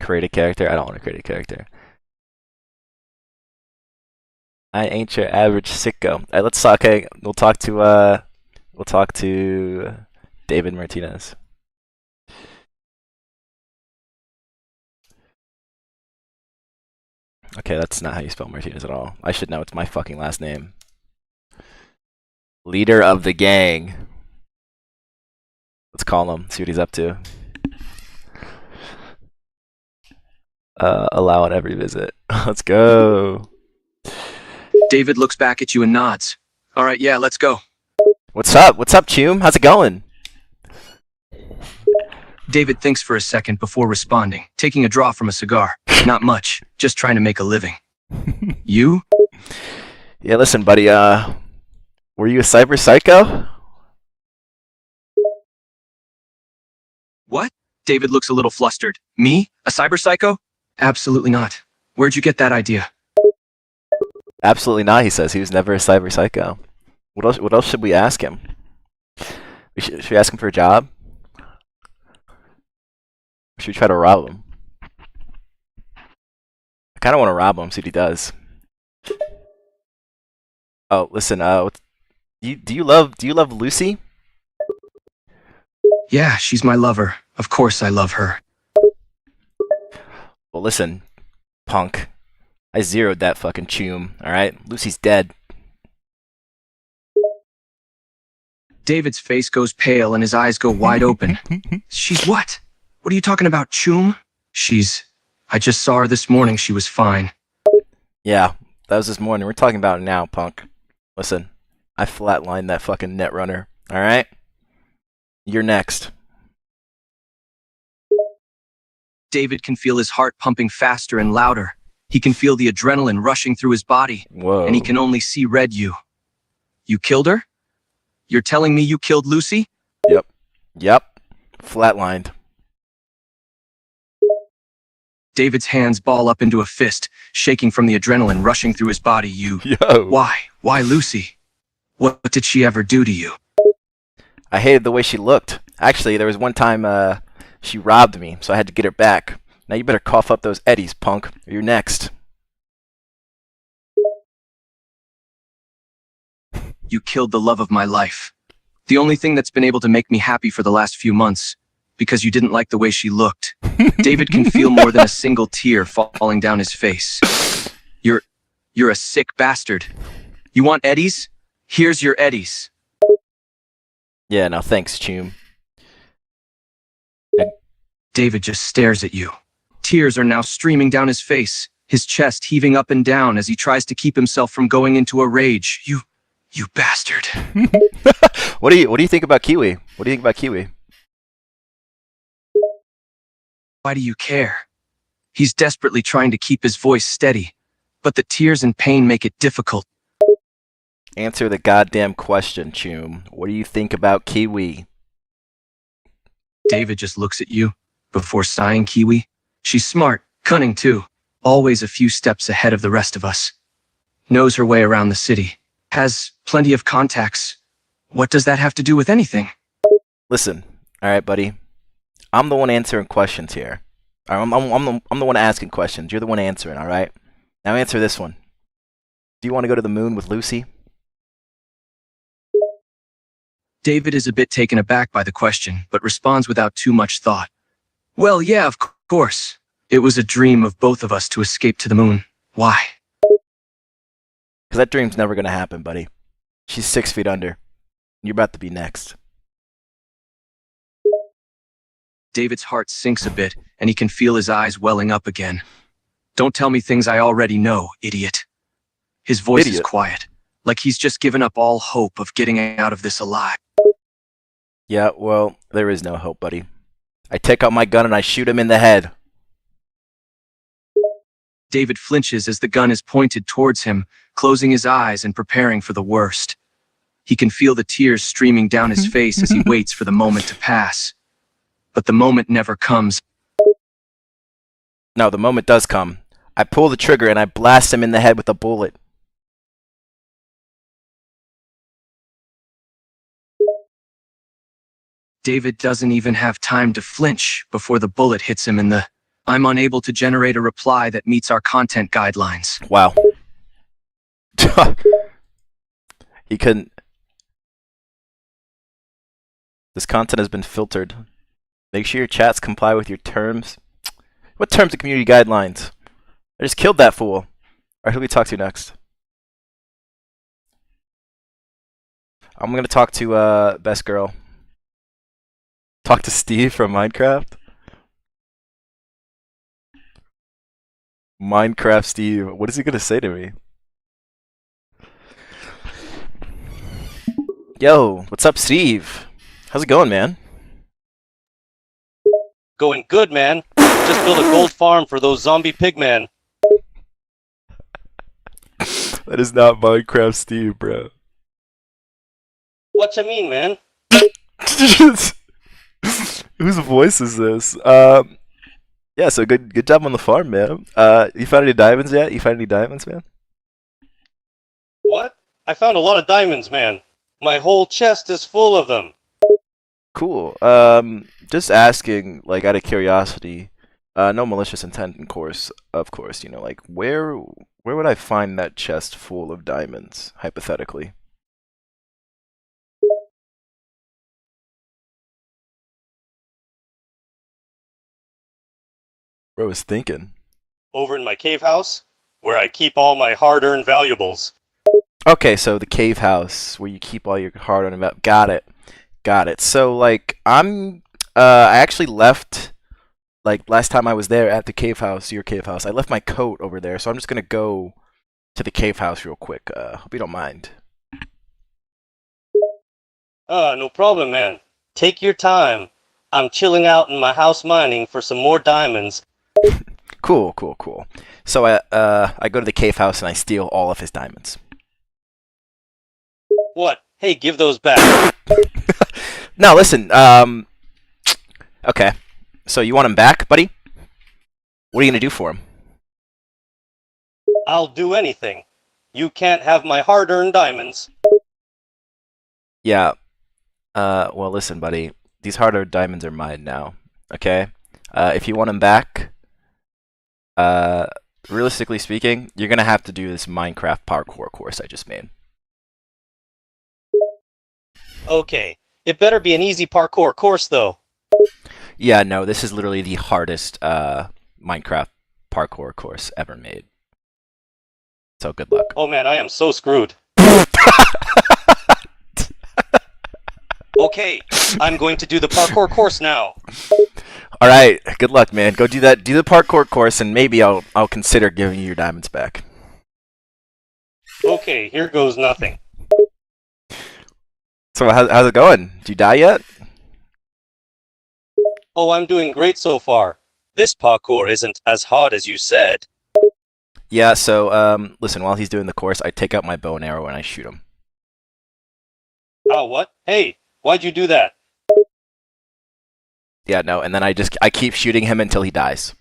Create a character? I don't want to create a character. I ain't your average sicko. Alright, let's talk. Okay, we'll talk to David Martinez. Okay, that's not how you spell Martinez at all. I should know. It's my fucking last name. Leader of the gang. Let's call him. See what he's up to. Allow on every visit. Let's go. David looks back at you and nods. All right, yeah, let's go. What's up? What's up, Chum? How's it going? David thinks for a second before responding, taking a draw from a cigar. Not much, just trying to make a living. You? Yeah, listen, buddy, were you a cyber psycho? What? David looks a little flustered. Me? A cyber psycho? Absolutely not. Where'd you get that idea? Absolutely not, he says. He was never a cyber psycho. What else should we ask him? Should we ask him for a job? Or should we try to rob him? I kind of want to rob him, see what he does. Oh, listen, do you love Lucy? Yeah, she's my lover. Of course I love her. Well, listen, punk. I zeroed that fucking Chum, alright? Lucy's dead. David's face goes pale and his eyes go wide open. She's what? What are you talking about, Chum? I just saw her this morning. She was fine. Yeah, that was this morning. We're talking about it now, punk. Listen, I flatlined that fucking netrunner, alright? You're next. David can feel his heart pumping faster and louder. He can feel the adrenaline rushing through his body. Whoa. And he can only see red. You killed her? You're telling me you killed Lucy? Yep. Flatlined. David's hands ball up into a fist, shaking from the adrenaline rushing through his body. Yo. Why? Why Lucy? What did she ever do to you? I hated the way she looked. Actually, there was one time she robbed me, so I had to get her back. Now you better cough up those eddies, punk, or you're next. You killed the love of my life. The only thing that's been able to make me happy for the last few months, because you didn't like the way she looked. David can feel more than a single tear falling down his face. You're a sick bastard. You want eddies? Here's your eddies. Yeah, no thanks, Chum. David just stares at you. Tears are now streaming down his face, his chest heaving up and down as he tries to keep himself from going into a rage. You bastard. What do you think about Kiwi? What do you think about Kiwi? Why do you care? He's desperately trying to keep his voice steady, but the tears and pain make it difficult. Answer the goddamn question, Chum. What do you think about Kiwi? David just looks at you before sighing. Kiwi. She's smart, cunning too, always a few steps ahead of the rest of us. Knows her way around the city, has plenty of contacts. What does that have to do with anything? Listen, alright, buddy. I'm the one answering questions here. I'm the one asking questions. You're the one answering, alright? Now answer this one. Do you want to go to the moon with Lucy? David is a bit taken aback by the question, but responds without too much thought. Well, yeah, of course. It was a dream of both of us to escape to the moon. Why? Because that dream's never going to happen, buddy. She's 6 feet under. You're about to be next. David's heart sinks a bit, and he can feel his eyes welling up again. Don't tell me things I already know, idiot. His voice is quiet, like he's just given up all hope of getting out of this alive. Yeah, well, there is no hope, buddy. I take out my gun and I shoot him in the head. David flinches as the gun is pointed towards him, closing his eyes and preparing for the worst. He can feel the tears streaming down his face as he waits for the moment to pass. But the moment never comes. No, the moment does come. I pull the trigger and I blast him in the head with a bullet. David doesn't even have time to flinch before the bullet hits him in the... I'm unable to generate a reply that meets our content guidelines. Wow. He couldn't... This content has been filtered. Make sure your chats comply with your terms. What terms of community guidelines? I just killed that fool. Alright, who do we talk to next? I'm gonna talk to, Best Girl. Talk to Steve from Minecraft. Minecraft Steve. What is he gonna say to me? Yo, what's up, Steve? How's it going, man? Going good, man. Just built a gold farm for those zombie pigmen. That is not Minecraft Steve, bro. What you mean, man? Whose voice is this? Yeah, so good job on the farm, man. You found any diamonds yet? You found any diamonds, man? What? I found a lot of diamonds, man. My whole chest is full of them. Cool. Just asking, like, out of curiosity, no malicious intent, of course, you know, like, where would I find that chest full of diamonds, hypothetically? Bro was thinking. Over in my cave house, where I keep all my hard-earned valuables. Okay, so the cave house where you keep all your hard-earned valuables. Got it. So, like, I actually left, like, last time I was there at the cave house, your cave house, I left my coat over there, so I'm just gonna go to the cave house real quick. Hope you don't mind. No problem, man. Take your time. I'm chilling out in my house mining for some more diamonds. Cool. So I go to the cave house and I steal all of his diamonds. What? Hey, give those back. No, listen. Okay. So you want him back, buddy? What are you gonna do for him? I'll do anything. You can't have my hard-earned diamonds. Yeah. Well, listen, buddy. These hard-earned diamonds are mine now. Okay. If you want him back, realistically speaking, you're gonna have to do this Minecraft parkour course I just made. Okay. It better be an easy parkour course, though. Yeah, no, this is literally the hardest Minecraft parkour course ever made. So good luck. Oh man, I am so screwed. Okay, I'm going to do the parkour course now. All right, good luck, man. Go do that. Do the parkour course, and maybe I'll consider giving you your diamonds back. Okay, here goes nothing. So how's it going? Did you die yet? Oh, I'm doing great so far. This parkour isn't as hard as you said. Yeah. So listen, while he's doing the course, I take out my bow and arrow and I shoot him. Oh, what? Hey, why'd you do that? Yeah, no, and then I keep shooting him until he dies.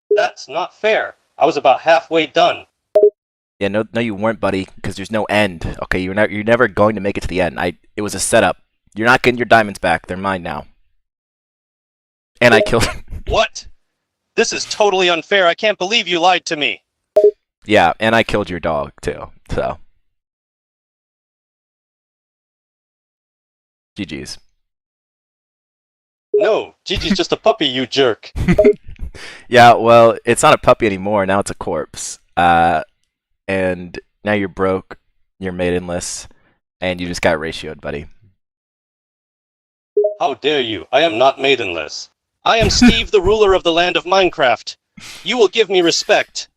That's not fair. I was about halfway done. Yeah, no, you weren't, buddy, because there's no end. Okay, you're never going to make it to the end. It was a setup. You're not getting your diamonds back. They're mine now. And I killed him. What? This is totally unfair. I can't believe you lied to me. Yeah, and I killed your dog too. So, GG's. No, Gigi's just a puppy, you jerk. Yeah, well, it's not a puppy anymore. Now it's a corpse. And now you're broke, you're maidenless, and you just got ratioed, buddy. How dare you? I am not maidenless. I am Steve, the ruler of the land of Minecraft. You will give me respect.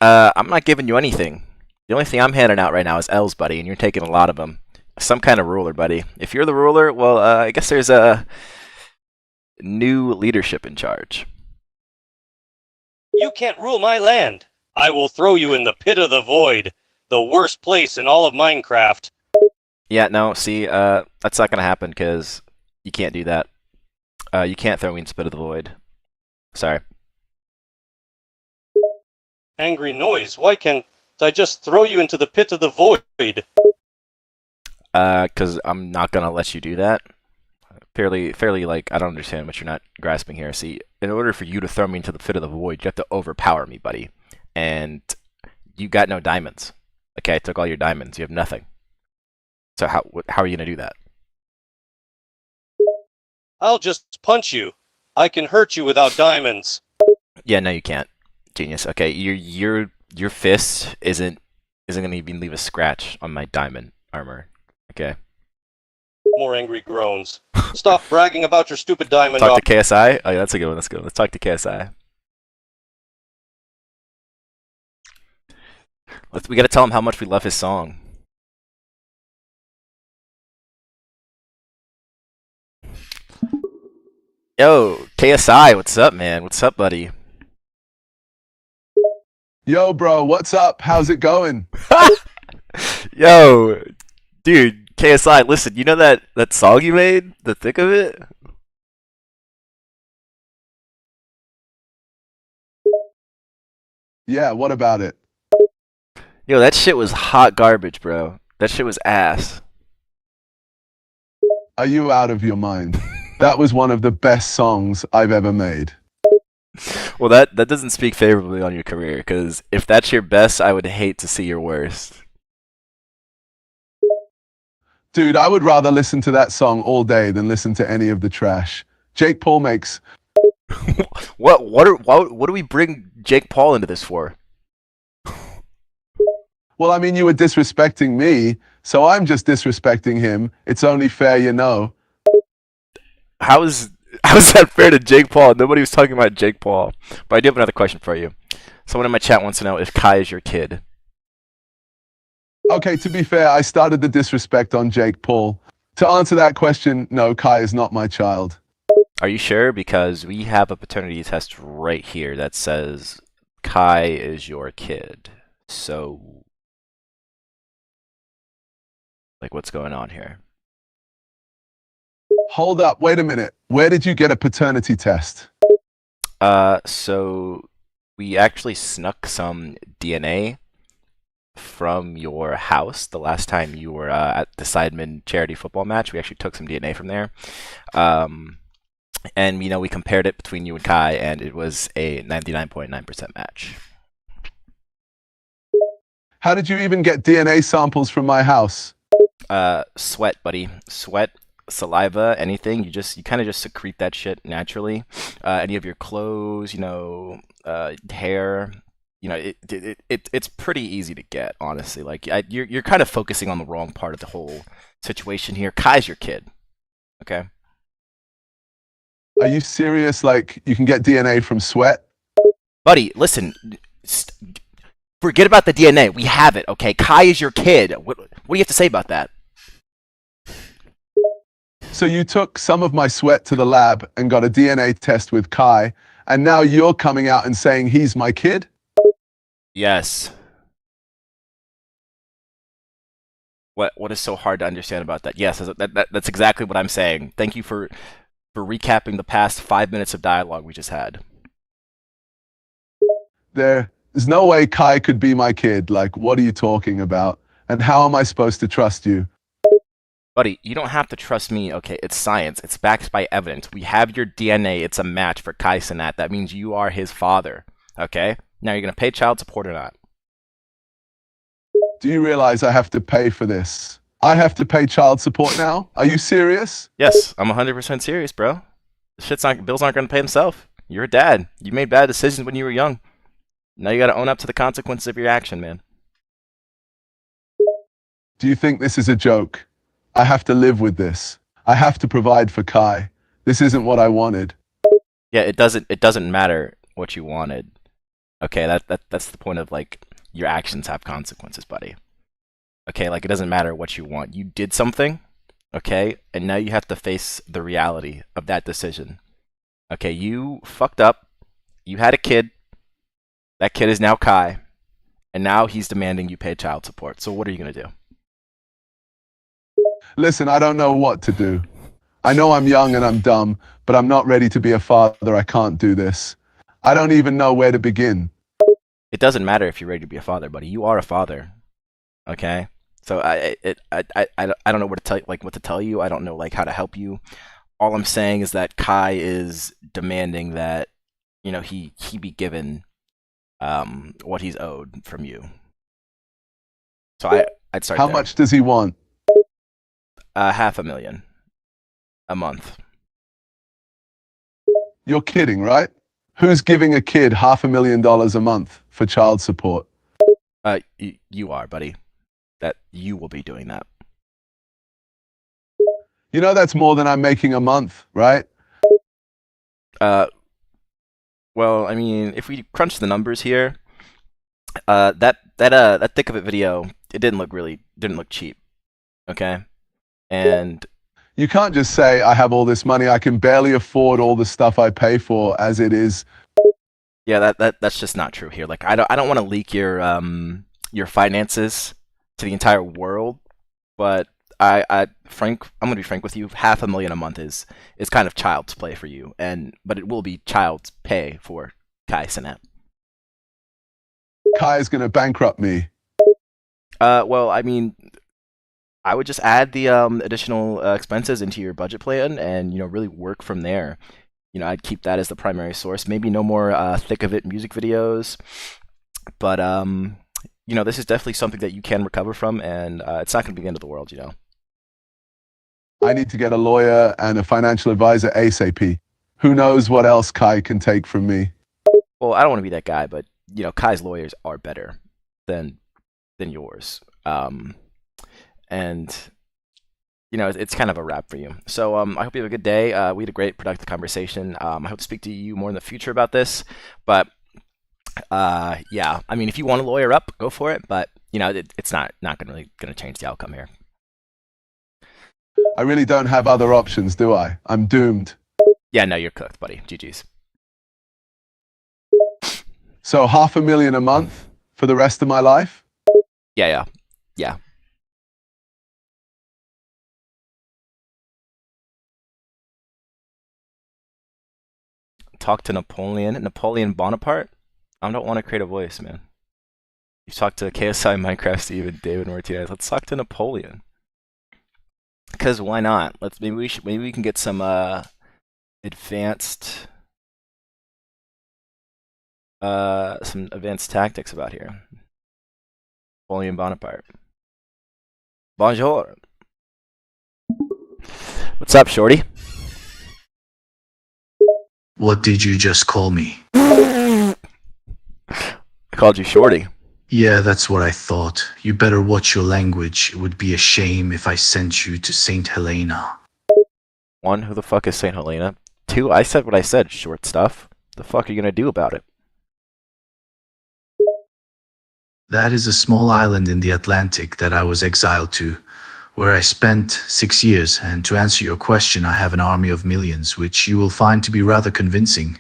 I'm not giving you anything. The only thing I'm handing out right now is L's, buddy, and you're taking a lot of them. Some kind of ruler, buddy. If you're the ruler, well, I guess there's a new leadership in charge. You can't rule my land. I will throw you in the pit of the void, the worst place in all of Minecraft. Yeah, no, see, that's not gonna happen because you can't do that. You can't throw me in the pit of the void. Sorry. Angry noise. Why can't I just throw you into the pit of the void? Because I'm not gonna let you do that. Fairly, like, I don't understand what you're not grasping here. See, in order for you to throw me into the pit of the void, you have to overpower me, buddy. And you got no diamonds. Okay, I took all your diamonds. You have nothing. So how are you gonna do that? I'll just punch you. I can hurt you without diamonds. Yeah, no, you can't. Genius. Okay, your fist isn't gonna even leave a scratch on my diamond armor. Okay. More angry groans. Stop bragging about your stupid diamond. Talk to KSI. Oh, yeah, that's a good one. Let's go. Let's talk to KSI. We gotta tell him how much we love his song. Yo, KSI, what's up, man? What's up, buddy? Yo, bro, what's up? How's it going? Yo, dude, KSI, listen, you know that song you made? The thick of it? Yeah, what about it? Yo, that shit was hot garbage, bro. That shit was ass. Are you out of your mind? That was one of the best songs I've ever made. Well, that doesn't speak favorably on your career, because if that's your best, I would hate to see your worst. Dude, I would rather listen to that song all day than listen to any of the trash. Jake Paul makes... What do we bring Jake Paul into this for? Well, I mean, you were disrespecting me, so I'm just disrespecting him. It's only fair, you know. How is that fair to Jake Paul? Nobody was talking about Jake Paul. But I do have another question for you. Someone in my chat wants to know if Kai is your kid. Okay, to be fair, I started the disrespect on Jake Paul. To answer that question, no, Kai is not my child. Are you sure? Because we have a paternity test right here that says Kai is your kid. So, like, what's going on here? Hold up, wait a minute. Where did you get a paternity test? So we actually snuck some DNA from your house the last time you were at the Sidemen charity football match. We actually took some DNA from there. And, you know, we compared it between you and Kai, and it was a 99.9% match. How did you even get DNA samples from my house? Sweat, buddy. Sweat, saliva, anything. You kind of just secrete that shit naturally. Any of your clothes, you know, hair, you know, it's pretty easy to get, honestly. Like, you're kind of focusing on the wrong part of the whole situation here. Kai's your kid, okay? Are you serious? Like, you can get DNA from sweat? Buddy, listen. Forget about the DNA. We have it, okay? Kai is your kid. What do you have to say about that? So you took some of my sweat to the lab and got a DNA test with Kai, and now you're coming out and saying he's my kid? Yes. What is so hard to understand about that? Yes, that's exactly what I'm saying. Thank you for recapping the past 5 minutes of dialogue we just had. There's no way Kai could be my kid. Like, what are you talking about? And how am I supposed to trust you? Buddy, you don't have to trust me, okay? It's science. It's backed by evidence. We have your DNA. It's a match for Kai Cenat. That means you are his father, okay? Now, you're going to pay child support or not? Do you realize I have to pay for this? I have to pay child support now? Are you serious? Yes, I'm 100% serious, bro. Bills aren't going to pay themselves. You're a dad. You made bad decisions when you were young. Now you got to own up to the consequences of your action, man. Do you think this is a joke? I have to live with this. I have to provide for Kai. This isn't what I wanted. Yeah, it doesn't matter what you wanted. Okay, that's the point of, like, your actions have consequences, buddy. Okay, like, it doesn't matter what you want. You did something, okay, and now you have to face the reality of that decision. Okay, you fucked up. You had a kid. That kid is now Kai, and now he's demanding you pay child support. So what are you going to do? Listen, I don't know what to do. I know I'm young and I'm dumb, but I'm not ready to be a father. I can't do this. I don't even know where to begin. It doesn't matter if you're ready to be a father, buddy. You are a father, okay? So I don't know what to tell you. I don't know, like, how to help you. All I'm saying is that Kai is demanding that, you know, he be given what he's owed from you. So I'd start How there. much does he want? $500,000 a month. You're kidding, right? Who's giving a kid $500,000 a month for child support? You are, buddy. That you will be doing that. You know that's more than I'm making a month, right? Well, I mean, if we crunch the numbers here, That thick of a video, it didn't look cheap. Okay, and You can't just say I have all this money. I can barely afford all the stuff I pay for as it is. yeah, that's just not true here. Like I don't want to leak your finances to the entire world, but I'm gonna be frank with you. $500,000 a month is kind of child's play for you, but it will be child's pay for Kai Cenat. Kai is going to bankrupt me. Well, I mean, I would just add the additional expenses into your budget plan, and really work from there. I'd keep that as the primary source. Maybe no more thick of it music videos, but this is definitely something that you can recover from, and it's not going to be the end of the world. I need to get a lawyer and a financial advisor ASAP. Who knows what else Kai can take from me? Well, I don't want to be that guy, but Kai's lawyers are better than yours. And it's kind of a wrap for you. So I hope you have a good day. We had a great productive conversation. I hope to speak to you more in the future about this. But yeah, I mean, if you want to lawyer up, go for it. But it's not going to change the outcome here. I really don't have other options, do I? I'm doomed. Yeah, no, you're cooked, buddy. GG's. So $500,000 a month for the rest of my life? Yeah. Talk to Napoleon Bonaparte? I don't want to create a voice, man. You talk to KSI, Minecraft, Steve, and David Martinez. Let's talk to Napoleon. Because why not? Maybe we can get some advanced tactics about here. Napoleon Bonaparte. Bonjour. What's up, shorty? What did you just call me? I called you shorty. Yeah, that's what I thought. You better watch your language. It would be a shame if I sent you to St. Helena. 1, who the fuck is St. Helena? 2, I said what I said, short stuff. The fuck are you gonna do about it? That is a small island in the Atlantic that I was exiled to, where I spent 6 years, and to answer your question, I have an army of millions, which you will find to be rather convincing.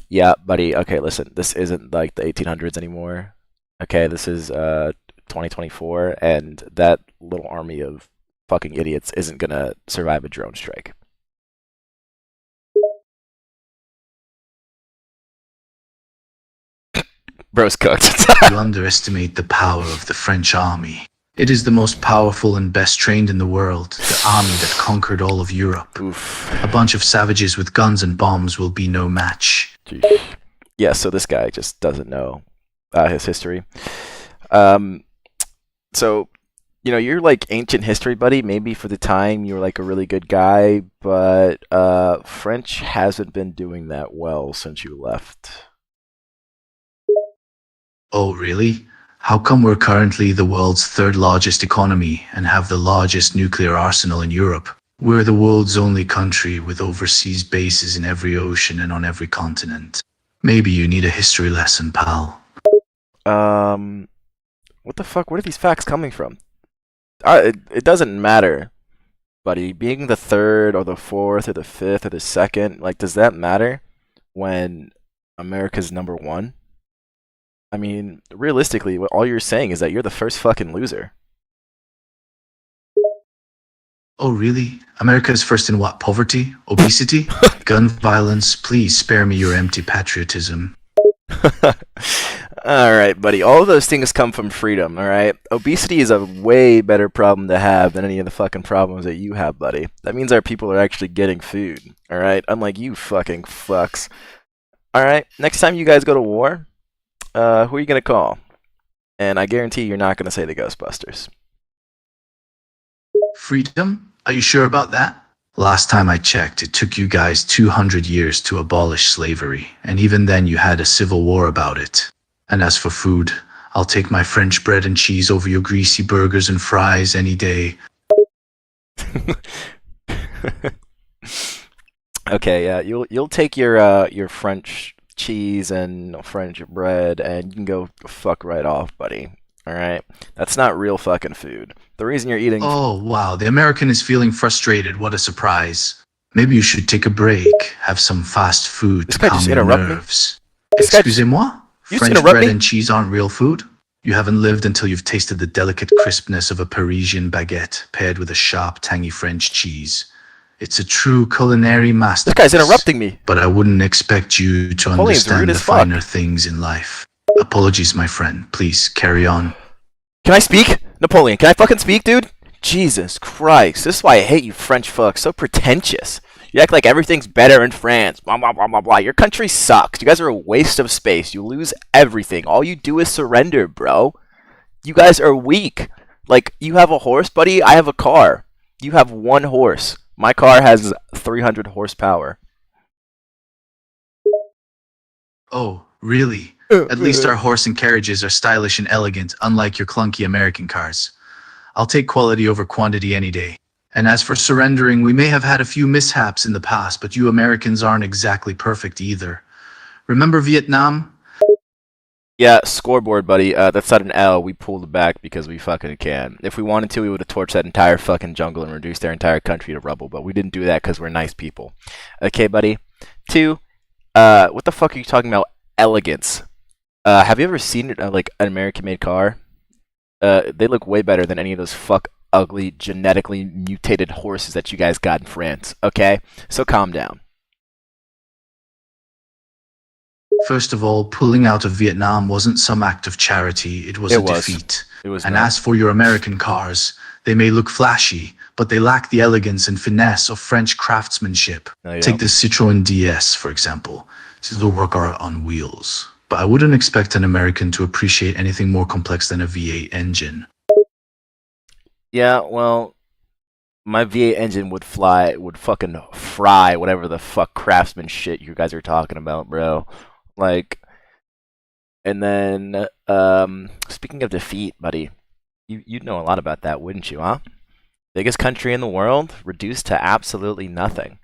Yeah, buddy, okay, listen, this isn't like the 1800s anymore. Okay, this is 2024, and that little army of fucking idiots isn't gonna survive a drone strike. Bro's cooked. You underestimate the power of the French army. It is the most powerful and best trained in the world, the army that conquered all of Europe. Oof. A bunch of savages with guns and bombs will be no match. Jeez. Yeah, so this guy just doesn't know his history. So, you're like ancient history, buddy. Maybe for the time you were like a really good guy, but French hasn't been doing that well since you left. Oh, really? How come we're currently the world's third largest economy and have the largest nuclear arsenal in Europe? We're the world's only country with overseas bases in every ocean and on every continent. Maybe you need a history lesson, pal. What the fuck? Where are these facts coming from? It doesn't matter, buddy. Being the third or the fourth or the fifth or the second, like, does that matter when America's #1? I mean, realistically, all you're saying is that you're the first fucking loser. Oh, really? America is first in what? Poverty? Obesity? Gun violence? Please spare me your empty patriotism. Alright, buddy. All of those things come from freedom, alright? Obesity is a way better problem to have than any of the fucking problems that you have, buddy. That means our people are actually getting food, alright? Unlike you fucking fucks. Alright, next time you guys go to war, who are you gonna call? And I guarantee you're not gonna say the Ghostbusters. Freedom? Are you sure about that? Last time I checked, it took you guys 200 years to abolish slavery, and even then you had a civil war about it. And as for food, I'll take my French bread and cheese over your greasy burgers and fries any day. Okay, yeah, you'll take your French cheese and French bread, and you can go fuck right off, buddy. All right, that's not real fucking food. The reason you're eating. Oh, wow. The American is feeling frustrated. What a surprise. Maybe you should take a break, have some fast food to calm your nerves. Excusez-moi? French bread and cheese aren't real food? You haven't lived until you've tasted the delicate crispness of a Parisian baguette paired with a sharp, tangy French cheese. It's a true culinary masterpiece. This guy's interrupting me. But I wouldn't expect you to understand the finer things in life. Apologies, my friend. Please, carry on. Can I speak? Napoleon, can I fucking speak, dude? Jesus Christ. This is why I hate you French fucks. So pretentious. You act like everything's better in France. Blah, blah, blah, blah, blah. Your country sucks. You guys are a waste of space. You lose everything. All you do is surrender, bro. You guys are weak. Like, you have a horse, buddy. I have a car. You have 1 horse. My car has 300 horsepower. Oh, really? At least our horse and carriages are stylish and elegant, unlike your clunky American cars. I'll take quality over quantity any day. And as for surrendering, we may have had a few mishaps in the past, but you Americans aren't exactly perfect either. Remember Vietnam? Yeah, scoreboard, buddy. That's not an L. We pulled it back because we fucking can. If we wanted to, we would have torched that entire fucking jungle and reduced their entire country to rubble, but we didn't do that because we're nice people. Okay, buddy. 2, what the fuck are you talking about? Elegance. Have you ever seen like an American-made car? They look way better than any of those ugly, genetically mutated horses that you guys got in France. Okay? So calm down. First of all, pulling out of Vietnam wasn't some act of charity. It was a defeat. And as for your American cars, they may look flashy, but they lack the elegance and finesse of French craftsmanship. Take the Citroën DS, for example. This is a work art on wheels. But I wouldn't expect an American to appreciate anything more complex than a V8 engine. Yeah, well, my V8 engine would fucking fry whatever the fuck craftsman shit you guys are talking about, bro. Like, and then, speaking of defeat, buddy, you'd know a lot about that, wouldn't you, huh? Biggest country in the world, reduced to absolutely nothing.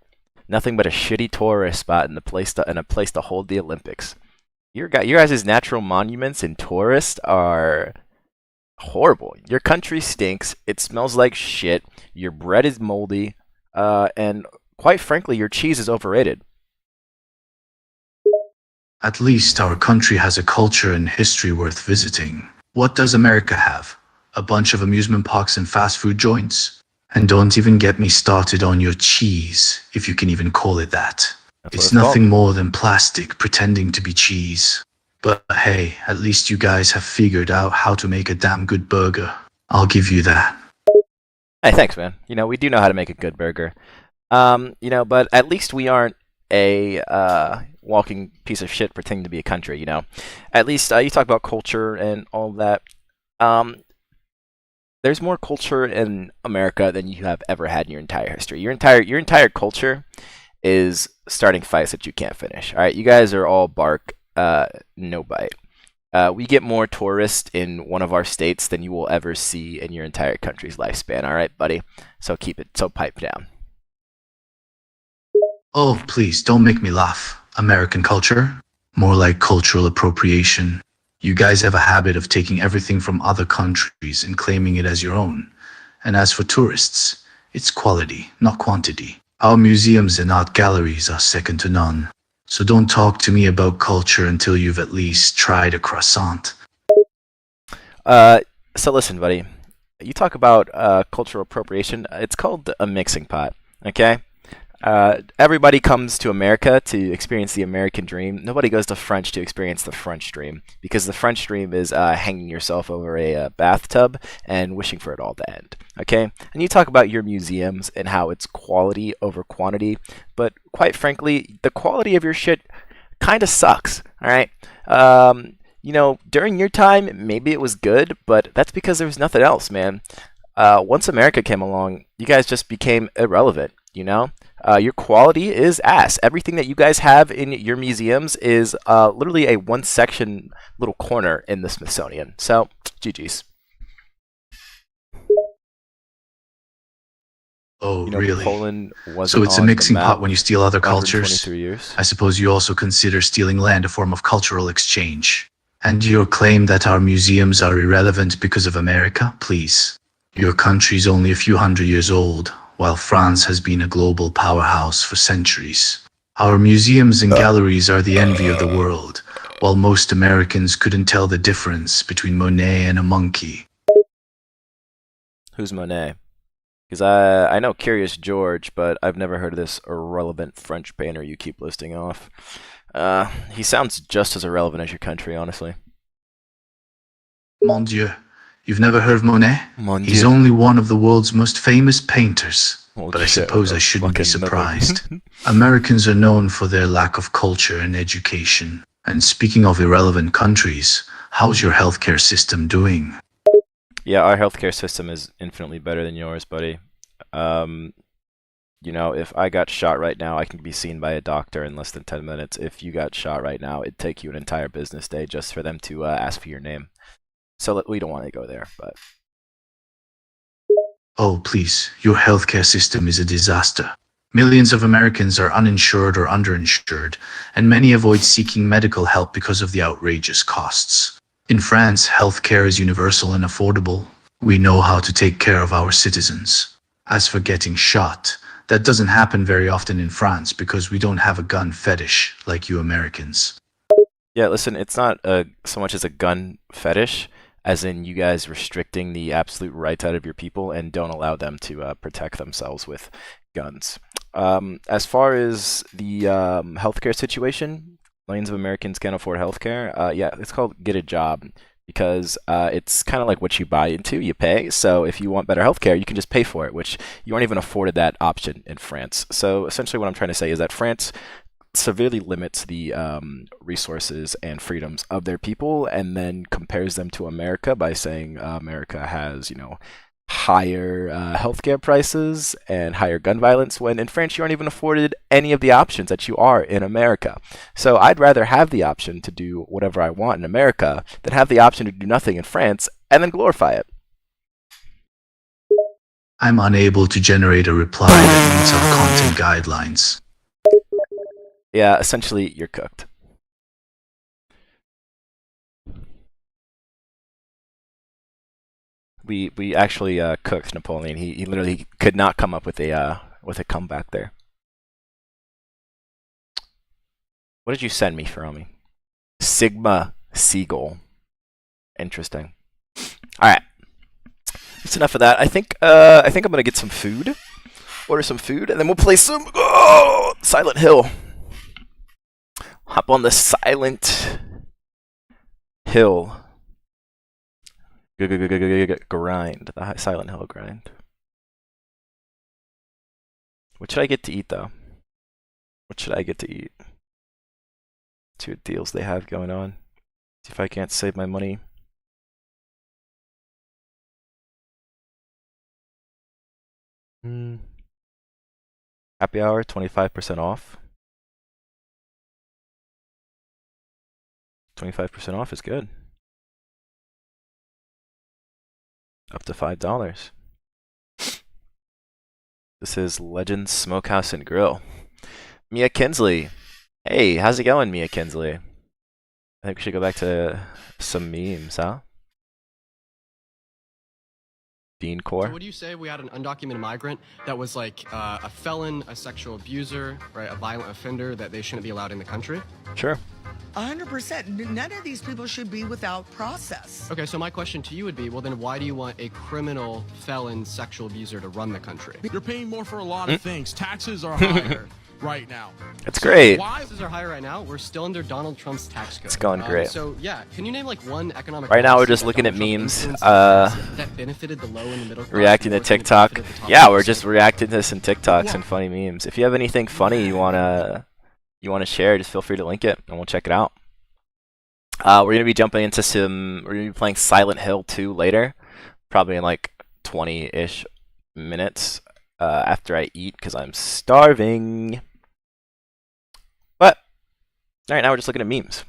Nothing but a shitty tourist spot and a place to hold the Olympics. Your guys' natural monuments and tourists are horrible. Your country stinks. It smells like shit. Your bread is moldy. And quite frankly, your cheese is overrated. At least our country has a culture and history worth visiting. What does America have? A bunch of amusement parks and fast food joints? And don't even get me started on your cheese, if you can even call it that. It's nothing more than plastic pretending to be cheese. But hey, at least you guys have figured out how to make a damn good burger. I'll give you that. Hey, thanks, man. You know, we do know how to make a good burger. You know, but at least we aren't a walking piece of shit pretending to be a country, you know. At least you talk about culture and all that. There's more culture in America than you have ever had in your entire history. Your entire culture is starting fights that you can't finish. All right, you guys are all bark, no bite. We get more tourists in one of our states than you will ever see in your entire country's lifespan. All right, buddy. So pipe down. Oh, please don't make me laugh. American culture? More like cultural appropriation. You guys have a habit of taking everything from other countries and claiming it as your own. And as for tourists, it's quality, not quantity. Our museums and art galleries are second to none. So don't talk to me about culture until you've at least tried a croissant. So listen, buddy. You talk about cultural appropriation. It's called a mixing pot, okay? Everybody comes to America to experience the American dream. Nobody goes to French to experience the French dream, because the French dream is hanging yourself over a bathtub and wishing for it all to end. Okay? And you talk about your museums and how it's quality over quantity, but quite frankly, the quality of your shit kind of sucks. All right? You know, during your time, maybe it was good, but that's because there was nothing else, man. Once America came along, you guys just became irrelevant, you know? Your quality is ass. Everything that you guys have in your museums is literally a one-section little corner in the Smithsonian. So, GG's. Oh, You know, really? Poland wasn't So it's a on the mixing map pot when you steal other for cultures? 123 years. I suppose you also consider stealing land a form of cultural exchange. And your claim that our museums are irrelevant because of America? Please. Your country's only a few hundred years old, while France has been a global powerhouse for centuries. Our museums and galleries are the envy of the world, while most Americans couldn't tell the difference between Monet and a monkey. Who's Monet? Because I know Curious George, but I've never heard of this irrelevant French painter you keep listing off. He sounds just as irrelevant as your country, honestly. Mon Dieu, you've never heard of Monet? Mon He's Dieu. only one of the world's most famous painters. Well, But I shit, suppose I shouldn't be fucking nothing. surprised. Americans are known for their lack of culture and education. And speaking of irrelevant countries, how's your healthcare system doing? Yeah, our healthcare system is infinitely better than yours, buddy. You know, if I got shot right now, I can be seen by a doctor in less than 10 minutes. If you got shot right now, it'd take you an entire business day just for them to ask for your name. So we don't want to go there, but... Oh, please, your healthcare system is a disaster. Millions of Americans are uninsured or underinsured, and many avoid seeking medical help because of the outrageous costs. In France, healthcare is universal and affordable. We know how to take care of our citizens. As for getting shot, that doesn't happen very often in France because we don't have a gun fetish like you Americans. Yeah, listen, it's not so much as a gun fetish, as in you guys restricting the absolute rights out of your people and don't allow them to protect themselves with guns. As far as the healthcare situation, millions of Americans can't afford healthcare. Yeah, it's called get a job because it's kind of like what you buy into, you pay. So if you want better healthcare, you can just pay for it, which you aren't even afforded that option in France. So essentially what I'm trying to say is that France severely limits the resources and freedoms of their people and then compares them to America by saying America has, you know, higher healthcare prices and higher gun violence, when in France you aren't even afforded any of the options that you are in America. So I'd rather have the option to do whatever I want in America than have the option to do nothing in France and then glorify it. I'm unable to generate a reply that meets our content guidelines. Yeah, essentially you're cooked. We actually cooked Napoleon. He literally could not come up with a comeback there. What did you send me, Feromi? Sigma Seagull. Interesting. All right, that's enough of that. I think I'm gonna get some food, order some food, and then we'll play some Silent Hill. Hop on the Silent Hill. Grind. The Silent Hill grind. What should I get to eat, though? What should I get to eat? See what deals they have going on. See if I can't save my money. Happy hour, 25% off. 25% off is good. Up to $5. This is Legends Smokehouse and Grill. Mia Kinsley. Hey, how's it going, Mia Kinsley? I think we should go back to some memes, huh? Dean Core. So what do you say we had an undocumented migrant that was like a felon, a sexual abuser, right, a violent offender, that they shouldn't be allowed in the country? Sure. 100%. None of these people should be without process. Okay, so my question to you would be, well then why do you want a criminal, felon, sexual abuser to run the country? You're paying more for a lot of things. Taxes are higher right now. It's great. Why taxes are higher right now? We're still under Donald Trump's tax code. It's going great. So yeah, can you name like one economic Right now we're policy just that looking at Donald Trump memes, influenced that benefited the low and the middle class, reacting to more than it TikTok. benefited the top Yeah, class? we're just reacting to some TikToks and funny memes. If you have anything funny you wanna share, just feel free to link it and we'll check it out. We're gonna be jumping into we're gonna be playing Silent Hill 2 later, probably in like 20-ish minutes after I eat because I'm starving. But all right, now we're just looking at memes.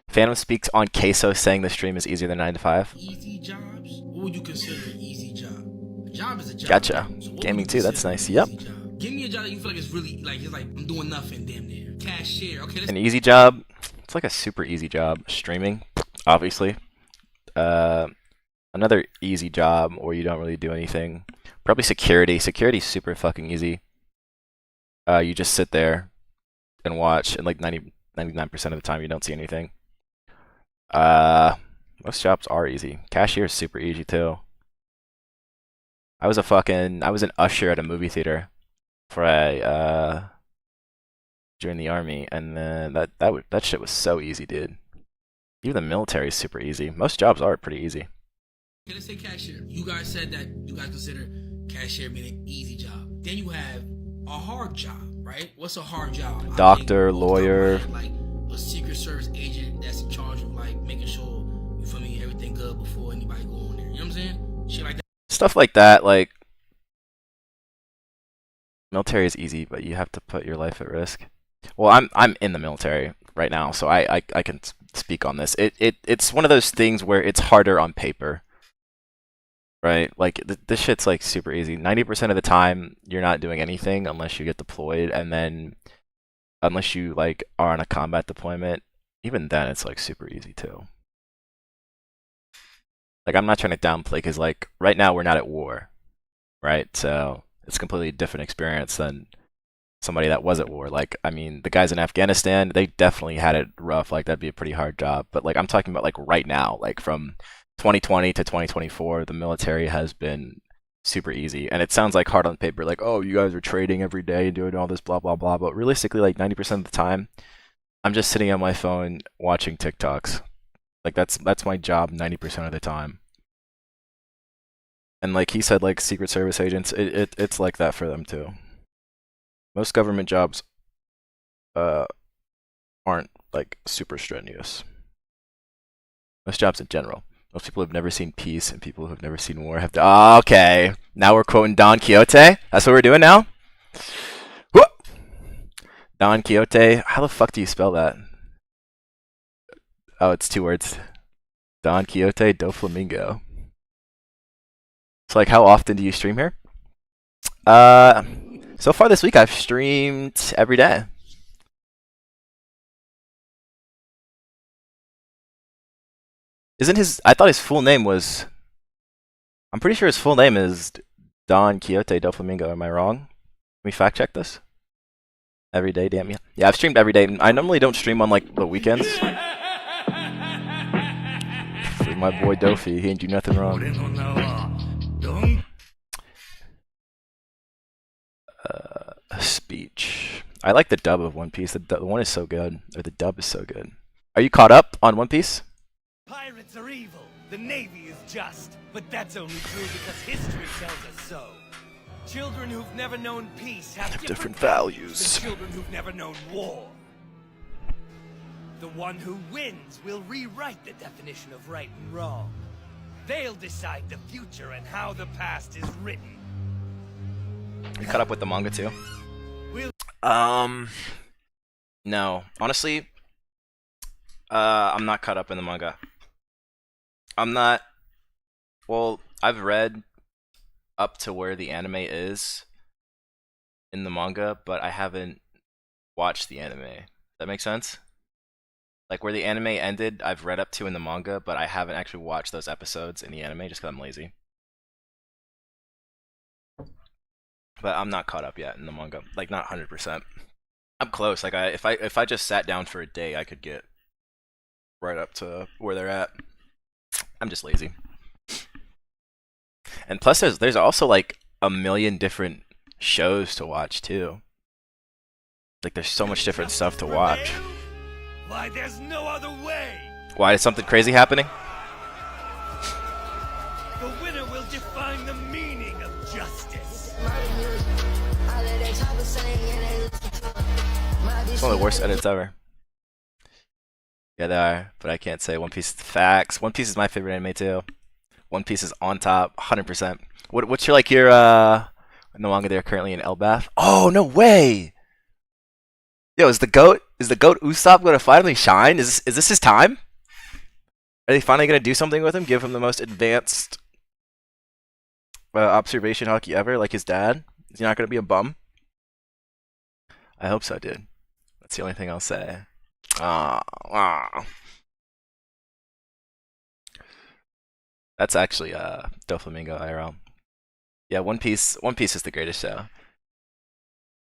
Phantom speaks on Queso saying the stream is easier than 9 to 5. Easy jobs? What would you consider an easy job? job is a job. Gotcha. So what Gaming would too. you That's consider nice. an Yep. easy job? Give me a job that you feel like it's really like I'm doing nothing damn near. Cashier. Okay. An easy job. It's like a super easy job. Streaming, obviously. Another easy job where you don't really do anything. Probably security. Security's super fucking easy. You just sit there and watch, and like 99% of the time you don't see anything. Most jobs are easy. Cashier is super easy too. I was an usher at a movie theater for during the army, and then that shit was so easy, dude. Even the military is super easy. Most jobs are pretty easy. Okay, let's say cashier. You guys said that you guys consider cashier being an easy job. Then you have a hard job, right? What's a hard job? Doctor, lawyer. Like a Secret Service agent that's in charge of like making sure, you feel me, everything good before anybody go on there. You know what I'm saying? Shit like that. Stuff like that, like military is easy, but you have to put your life at risk. Well, I'm in the military right now, so I can speak on this. It's one of those things where it's harder on paper. Right? Like, this shit's, like, super easy. 90% of the time, you're not doing anything unless you get deployed, and then unless you, like, are on a combat deployment, even then, it's, like, super easy, too. Like, I'm not trying to downplay, because, like, right now, we're not at war, right? So, it's a completely different experience than somebody that was at war. Like, I mean, the guys in Afghanistan, they definitely had it rough. Like, that'd be a pretty hard job. But, like, I'm talking about, like, right now, like, from 2020 to 2024, the military has been super easy. And it sounds like hard on paper, like, oh, you guys are trading every day and doing all this blah blah blah. But realistically, like 90% of the time, I'm just sitting on my phone watching TikToks. Like that's my job 90% of the time. And like he said, like Secret Service agents, it's like that for them too. Most government jobs aren't like super strenuous. Most jobs in general. Most people who have never seen peace and people who have never seen war have to. Oh, okay, now we're quoting Don Quixote. That's what we're doing now. Whoop! Don Quixote. How the fuck do you spell that? Oh, it's 2 words. Don Quixote do Flamingo. So, like, how often do you stream here? So far this week I've streamed every day. I thought his full name was, I'm pretty sure his full name is Don Quixote del Flamingo. Am I wrong? Let me fact check this. Every day, damn yeah. Yeah, I've streamed every day. I normally don't stream on like the weekends. Free my boy Dofi, he ain't do nothing wrong. Speech. I like the dub of One Piece. The one is so good. Or the dub is so good. Are you caught up on One Piece? Pirates are evil. The Navy is just. But that's only true because history tells us so. Children who've never known peace have different values than children who've never known war. The one who wins will rewrite the definition of right and wrong. They'll decide the future and how the past is written. You caught up with the manga too? No. Honestly, I'm not caught up in the manga. I'm not. Well, I've read up to where the anime is in the manga, but I haven't watched the anime. Does that make sense? Like where the anime ended, I've read up to in the manga, but I haven't actually watched those episodes in the anime just because I'm lazy. But I'm not caught up yet in the manga. Like not 100%. I'm close. Like if I just sat down for a day, I could get right up to where they're at. I'm just lazy. And plus there's also like a million different shows to watch too. Like there's so much different stuff to watch. Why, there's no other way. Why is something crazy happening? The winner will define the meaning of justice. It's one of the worst edits ever. Yeah, they are, but I can't say One Piece facts. One Piece is my favorite anime too. One Piece is on top, 100%. What's your no longer they're currently in Elbath? Oh no way! Yo, is the goat Usopp gonna finally shine? Is this his time? Are they finally gonna do something with him? Give him the most advanced observation hockey ever, like his dad? Is he not gonna be a bum? I hope so, dude. That's the only thing I'll say. That's actually Doflamingo IRL. Yeah, One Piece is the greatest show.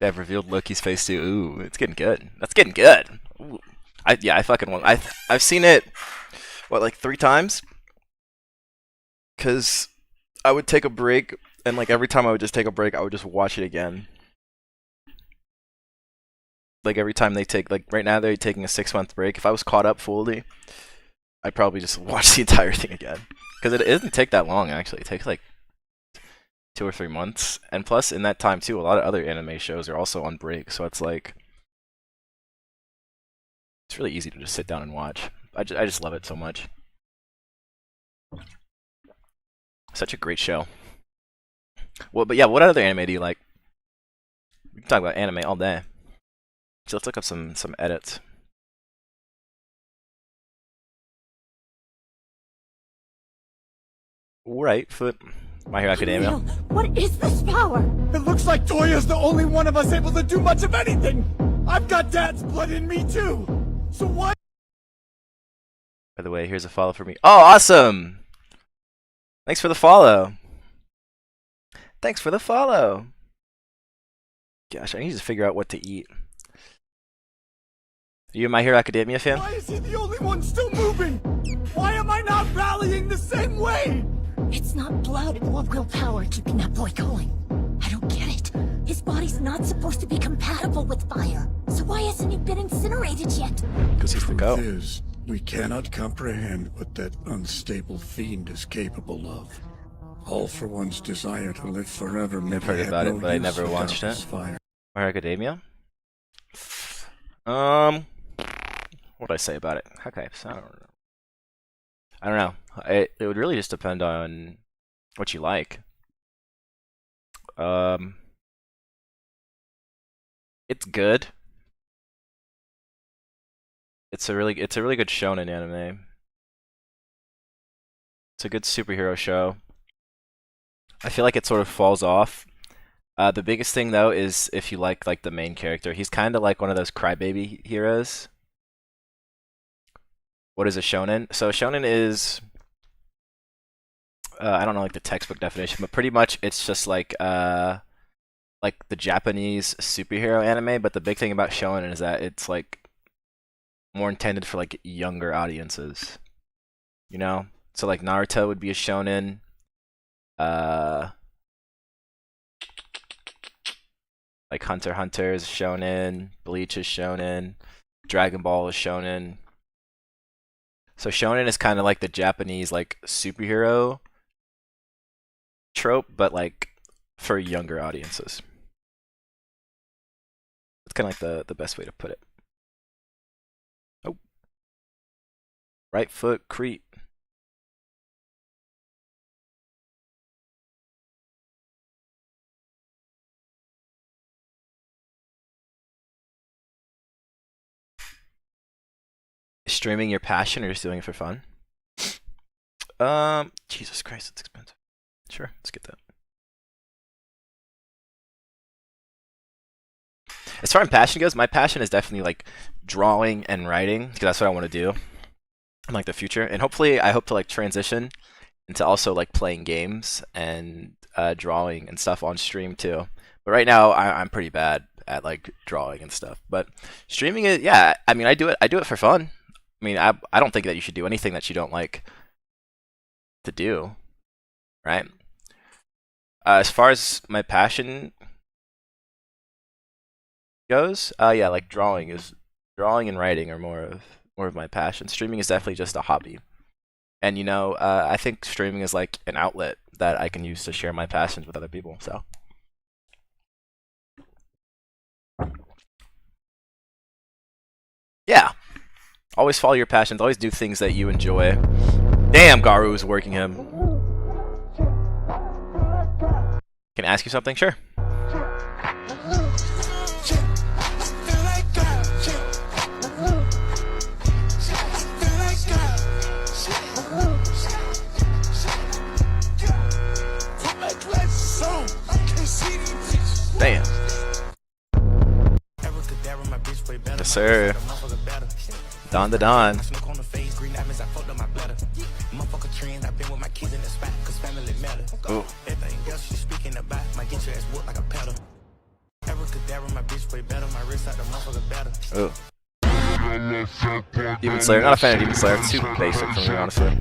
They have revealed Loki's face too. Ooh, it's getting good. That's getting good. Ooh. I fucking want. I've seen it, what, like 3 times? Cause I would take a break, and like every time I would just take a break, I would just watch it again. Like every time they take, like right now they're taking a 6-month break. If I was caught up fully, I'd probably just watch the entire thing again. Cause it doesn't take that long actually. It takes like 2 or 3 months, and plus in that time too, a lot of other anime shows are also on break. So it's like it's really easy to just sit down and watch. I just love it so much. Such a great show. Well, but yeah, what other anime do you like? We can talk about anime all day. So let's look up some edits. Right foot. My Hero Academia. What is this power? It looks like Toya's the only one of us able to do much of anything. I've got Dad's blood in me too. So why? By the way, here's a follow for me. Oh, awesome! Thanks for the follow. Thanks for the follow. Gosh, I need to figure out what to eat. Are you a My Hero Academia fan? Why is he the only one still moving? Why am I not rallying the same way? It's not blood or willpower keeping that boy going. I don't get it. His body's not supposed to be compatible with fire. So why hasn't he been incinerated yet? Because he's the goat. Is, we cannot comprehend what that unstable fiend is capable of. All for one's desire to live forever. I've heard about it, but I never watched it. My Hero Academia? What'd I say about it? Okay, so I don't know. It would really just depend on what you like. It's good. It's a really good shonen anime. It's a good superhero show. I feel like it sort of falls off. The biggest thing though is if you like the main character. He's kind of like one of those crybaby heroes. What is a shonen? So a shonen is I don't know like the textbook definition, but pretty much it's just like the Japanese superhero anime, but the big thing about shonen is that it's like more intended for like younger audiences. You know? So like Naruto would be a shonen. Like Hunter x Hunter is shonen, Bleach is shonen, Dragon Ball is shonen. So shonen is kind of like the Japanese like superhero trope, but like for younger audiences. It's kind of like the best way to put it. Oh, right foot creep. Streaming your passion or just doing it for fun? Jesus Christ, it's expensive. Sure, let's get that. As far as passion goes, my passion is definitely like drawing and writing, because that's what I want to do in like the future. And hopefully I hope to like transition into also like playing games and drawing and stuff on stream too. But right now I'm pretty bad at like drawing and stuff. But streaming is, yeah, I mean I do it for fun. I mean, I don't think that you should do anything that you don't like to do, right? As far as my passion goes, yeah, like drawing and writing are more of my passion. Streaming is definitely just a hobby, and you know, I think streaming is like an outlet that I can use to share my passions with other people. So. Yeah. Always follow your passions. Always do things that you enjoy. Damn, Garu is working him. Can I ask you something? Sure. sir. Don the Don. Ooh. Ooh. Demon Slayer. Not a fan of Demon Slayer. It's too basic for me, honestly.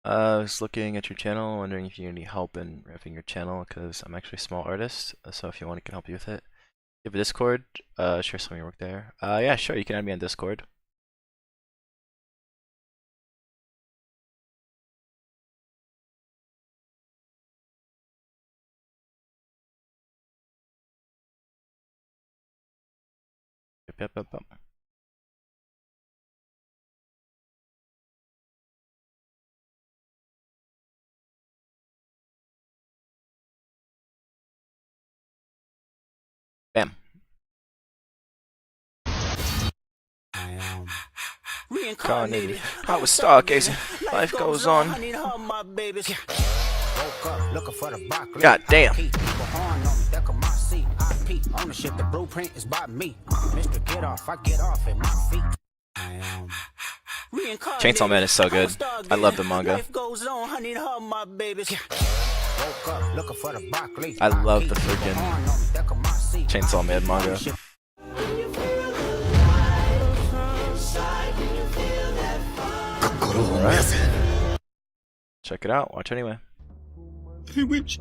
I was looking at your channel, wondering if you need any help in repping your channel, because I'm actually a small artist, so if you want, I can help you with it. You have a Discord? Share some of your work there. Yeah, sure, you can add me on Discord. Yep. Bam. Reincarnated. I was stargazing. Life goes on. God damn. Ownership, the blueprint is by me. Mr. Get Off, I get off at my feet. Chainsaw Man is so good. I love the manga. I love the freaking Chainsaw Man manga. Alright. Check it out. Watch anyway. I wish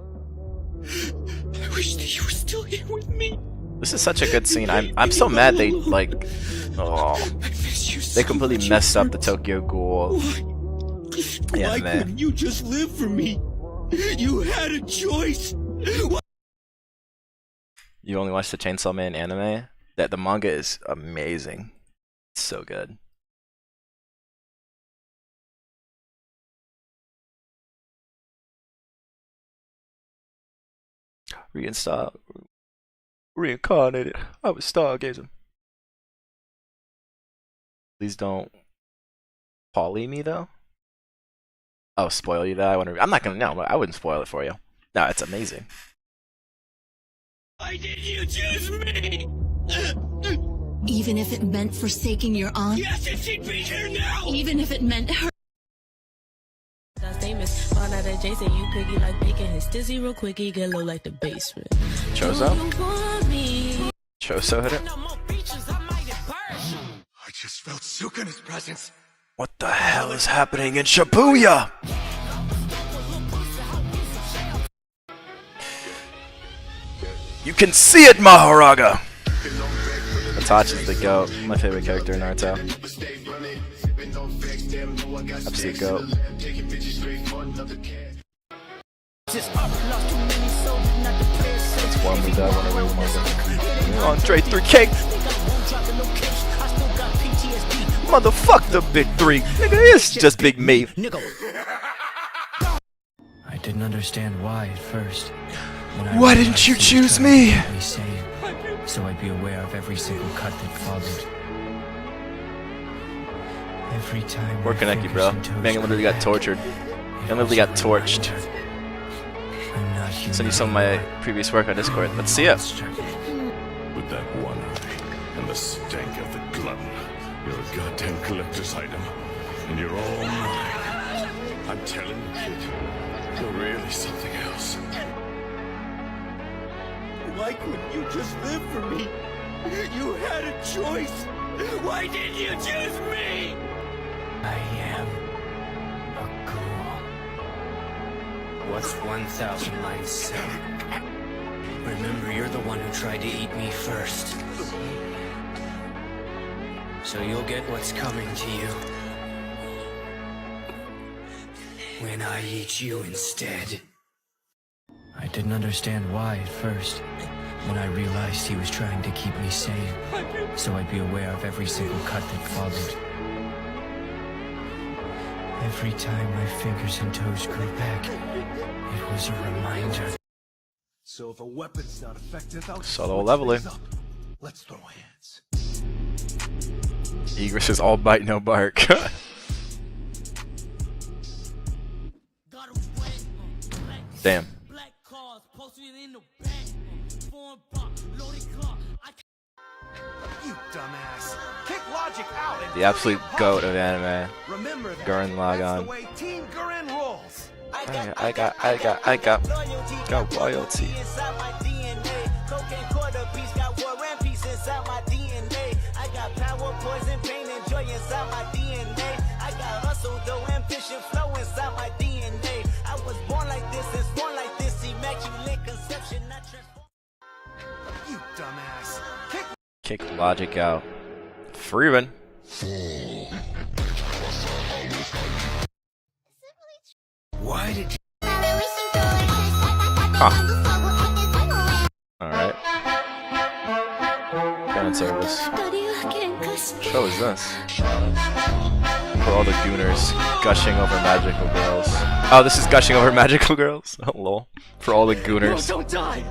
that you were still here with me. This is such a good scene. I'm so mad they like they completely messed up the Tokyo Ghoul Why couldn't you just live for me? You had a choice. You only watched the Chainsaw Man anime? That the manga is amazing. It's so good. Reincarnated. I was stargazing. Please don't poly me though. Oh, spoil you though. I'm not gonna. No, I wouldn't spoil it for you. No, it's amazing. Why did you choose me? Even if it meant forsaking your aunt? Yes, and she'd be here now! Even if it meant her. Famous. Found out that Jason, you piggy like bacon. His dizzy real quick, he get low like the basement. Chozo? Chozo hit it? I just felt Sukuna's presence. What the hell is happening in Shibuya? You can see it, Mahoraga! Itachi's the GOAT. My favorite character in Naruto. Absolute GOAT. That's one we die when I read manga. Andre 3K! Motherfuck the big three! Nigga, it's just big me. I didn't understand why at first. Why didn't you choose me? So I'd be aware of every single cut that followed. Every time. We're connected, bro. Man literally got tortured. Man literally got torched. Send you some of my previous work on Discord. Let's see it. With that one eye and the stank of the glutton, you're a goddamn collector's item, and you're all mine. I'm telling you, kid, you're really something else. Why couldn't you just live for me? You had a choice. Why did you choose me? I am a ghoul. What's 1,000 lines 7? Remember, you're the one who tried to eat me first. So you'll get what's coming to you. When I eat you instead. I didn't understand why at first. When I realized he was trying to keep me sane. So I'd be aware of every single cut that followed. Every time my fingers and toes grew back, it was a reminder. So if a weapon's not effective, Solo leveling. let's throw hands. Egress is all bite, no bark. Damn. You dumbass. Kick Logic out and The absolute goat of anime. remember that. Gurren That's Lagann. the way Team Gurren rolls. I got loyalty. I got power, poison, pain, and joy inside my DNA. I got hustle, though, ambition, flow inside my DNA. I was born like this, and born like this, immaculate conception, not transform. You dumbass. Kick Logic out. Freeman. Why did you? Alright. Fan service. What show is this? For all the gooners gushing over magical girls. Oh, this is gushing over magical girls? Oh, lol. For all the gooners. No, don't die!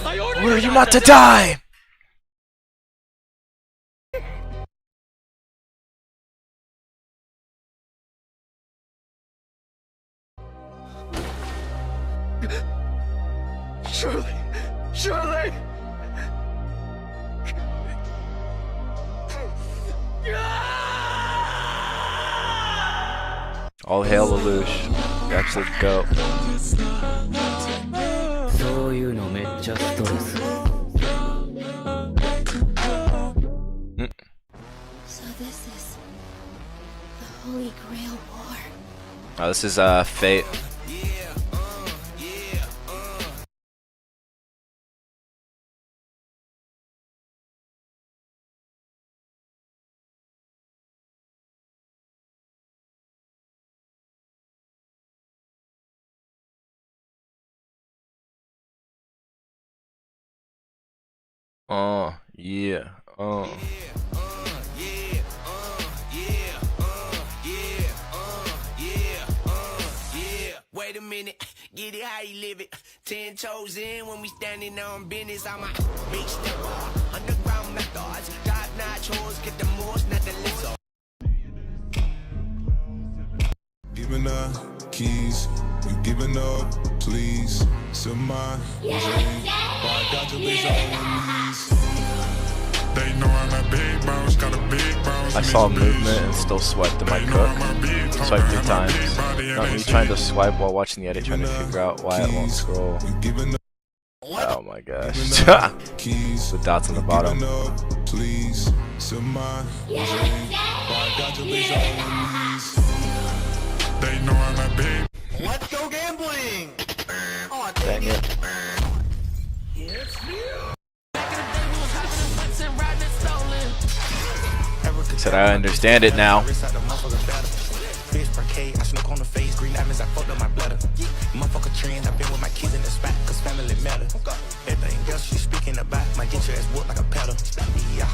I ordered Were you not to die? Shirley! Shirley! All hail Lelouch. The absolute goat. そういうのめっちゃストレス。So this is the Holy Grail War. Oh, this is Fate. Oh, yeah. Oh. Wait a minute, get it how you live it. 10 toes in when we standing on business. I'm a big stepper, underground methods. Top notch hoes, get the most, not the lizard. Giving up keys, you giving up, please. So my dream, I got your bitch on my knees. They know I'm a big boss, got a big boss. I saw movement and still swiped the mic cook. Swipe 3 times. No, me trying to swipe while watching the edit, trying to figure out why it won't scroll. Oh my gosh. The dots on the bottom. Please, so my dream, I got your bitch on my knees. They know I'm a big. Let's go gambling! Oh, dang it. Said I understand it now. Motherfucker trends, I've been with my kids in the spot, cause family matter. Everything else she's speaking about, might get your ass whooped like a pedal. Yeah.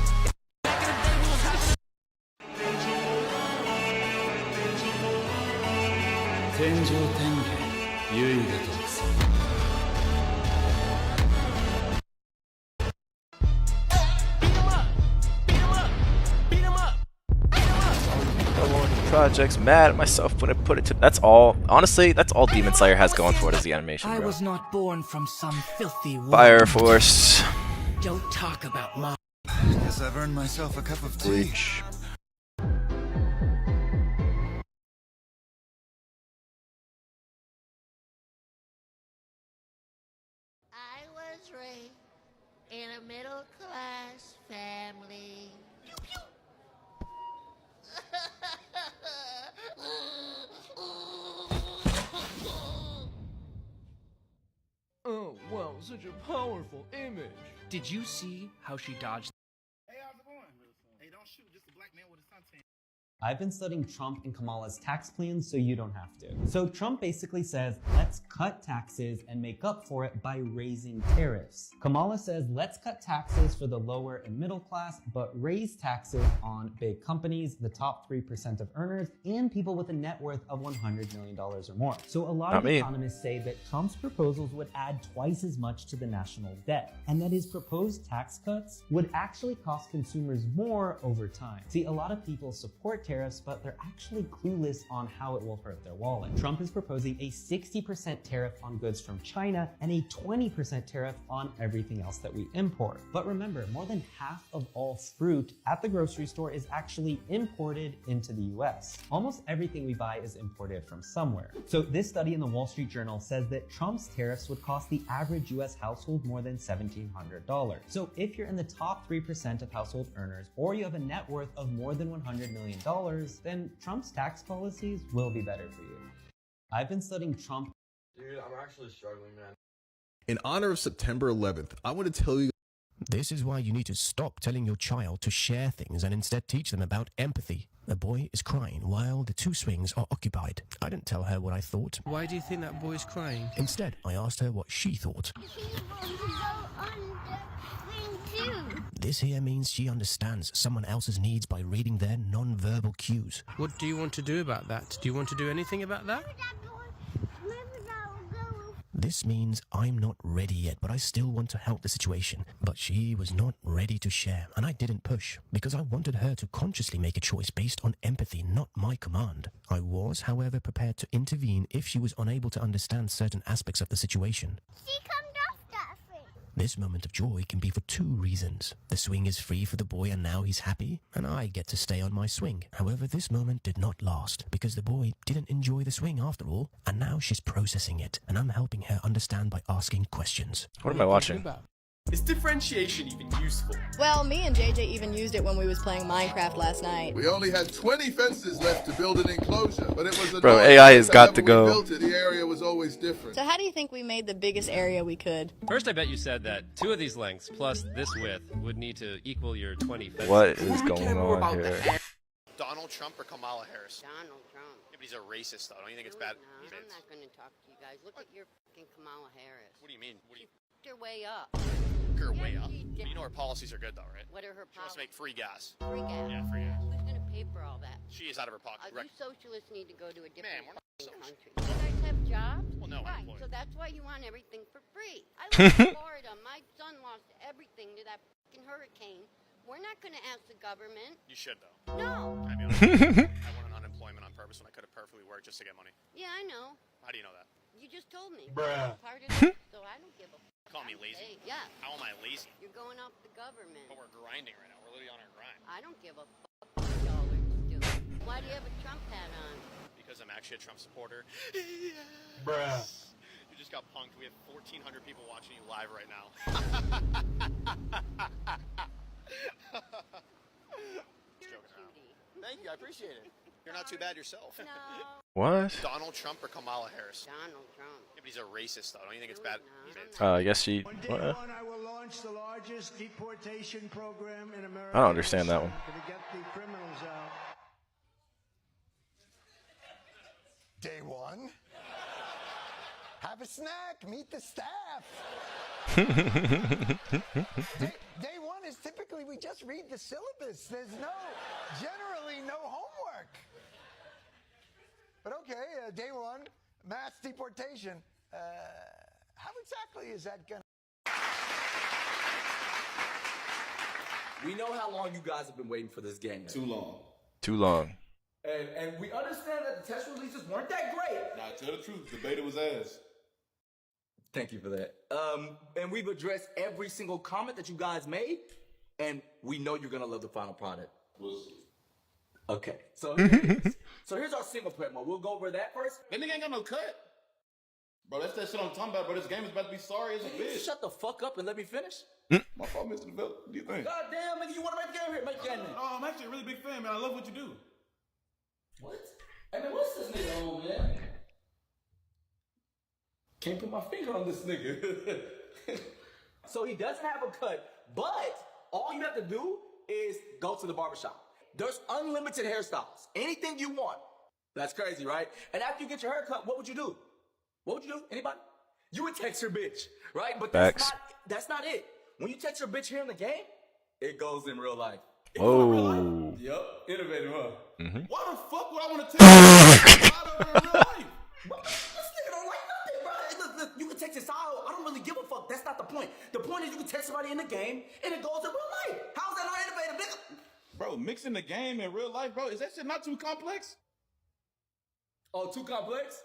Project's mad at myself when I put it to. That's all. Honestly, that's all Demon Slayer has going for it is the animation, I bro. was not born from some filthy woman. Fire Force. Don't talk about mom. Guess I've earned myself a cup of tea. Bleach. I was raised in a middle-class family. Oh, wow, such a powerful image. Did you see how she dodged? Hey, how's it going? Hey, don't shoot, just a black man with a suntan. I've been studying Trump and Kamala's tax plans so you don't have to. So Trump basically says, let's cut taxes and make up for it by raising tariffs. Kamala says, let's cut taxes for the lower and middle class, but raise taxes on big companies, the top 3% of earners, and people with a net worth of $100 million or more. So a lot of economists say that Trump's proposals would add twice as much to the national debt, and that his proposed tax cuts would actually cost consumers more over time. See, a lot of people support tariffs, but they're actually clueless on how it will hurt their wallet. Trump is proposing a 60% tariff on goods from China and a 20% tariff on everything else that we import. But remember, more than half of all fruit at the grocery store is actually imported into the US. Almost everything we buy is imported from somewhere. So this study in the Wall Street Journal says that Trump's tariffs would cost the average US household more than $1,700. So if you're in the top 3% of household earners, or you have a net worth of more than $100 million, then Trump's tax policies will be better for you. I've been studying Trump. Dude, I'm actually struggling, man. In honor of September 11th, I want to tell you. This is why you need to stop telling your child to share things and instead teach them about empathy. A boy is crying while the two swings are occupied. I didn't tell her what I thought. Why do you think that boy's crying? Instead, I asked her what she thought. This here means she understands someone else's needs by reading their non-verbal cues. What do you want to do about that? Do you want to do anything about that? This means I'm not ready yet, but I still want to help the situation. But she was not ready to share, and I didn't push, because I wanted her to consciously make a choice based on empathy, not my command. I was, however, prepared to intervene if she was unable to understand certain aspects of the situation. This moment of joy can be for two reasons. The swing is free for the boy and now he's happy, and I get to stay on my swing. However, this moment did not last, because the boy didn't enjoy the swing after all, and now she's processing it, and I'm helping her understand by asking questions. What am I watching? Is differentiation even useful? Well, me and JJ even used it when we was playing Minecraft last night. We only had 20 fences left to build an enclosure, but it was Bro, AI has got to go. Built it, the area was always different. So how do you think we made the biggest area we could? First, I bet you said that 2 of these lengths plus this width would need to equal your 20 fences. What is going on here? Donald Trump or Kamala Harris? Donald Trump. Yeah, but he's a racist, though. Don't you think it's bad? No, I'm not going to talk to you guys. Look at your fucking Kamala Harris. What do you mean? What do you... Her way up. Her way up. But you know her policies are good, though, right? What are her She wants to make free gas. Free gas? Yeah, free gas. Who's going to pay for all that? She is out of her pocket. You socialists need to go to a different country. socialists. You guys have jobs? Well, no, right. I'm employed. So that's why you want everything for free. I live in Florida. My son lost everything to that fucking hurricane. We're not going to ask the government. You should, though. No. I mean, I went on unemployment on purpose when I could have perfectly worked just to get money. Yeah, I know. How do you know that? You just told me. Bruh. Part of it, so I don't give a fuck. Call me lazy? Hey, yeah. How am I lazy? You're going off the government. But we're grinding right now. We're literally on our grind. I don't give a fuck what y'all are doing. Why do you have a Trump hat on? Because I'm actually a Trump supporter. Bruh. You just got punked. We have 1,400 people watching you live right now. Thank you. I appreciate it. You're not too bad yourself. No. What? Donald Trump or Kamala Harris? Donald Trump. Yeah, but he's a racist, though. Don't you think it's bad? I guess she. On day What? one, I will launch the largest deportation program in America. I don't understand that one. To get the criminals out. Day one. Have a snack. Meet the staff. Day one is typically we just read the syllabus. There's generally no homework. But okay, day one, mass deportation. How exactly is that going to... We know how long you guys have been waiting for this game. Too long. Too long. And we understand that the test releases weren't that great. Nah, tell the truth. The beta was ass. Thank you for that. And we've addressed every single comment that you guys made, and we know you're gonna love the final product. Okay, so here's our single player mode. We'll go over that first. That nigga ain't got no cut. Bro, that's that shit I'm talking about, bro. This game is about to be sorry as a bitch. Shut the fuck up and let me finish. My fault, Mr. Develop. What do you think? God damn, nigga, you wanna make the game here? Make the game then. Oh, I'm actually a really big fan, man. I love what you do. What? Hey man, what's this nigga on, man? Can't put my finger on this nigga. So he doesn't have a cut, but all you have to do is go to the barbershop. There's unlimited hairstyles. Anything you want. That's crazy, right? And after you get your hair cut, what would you do? What would you do? Anybody? You would text your bitch, right? But that's not it. When you text your bitch here in the game, it goes in real life. Whoa. Yup, innovative, huh? Why the fuck would I want to text you in real life? Bro, this nigga don't like nothing, bro. Look, you can text your style. I don't really give a fuck. That's not the point. The point is you can text somebody in the game and it goes in real life. How's that not innovative, nigga? Bro, mixing the game and real life, bro, is that shit not too complex? Oh, too complex?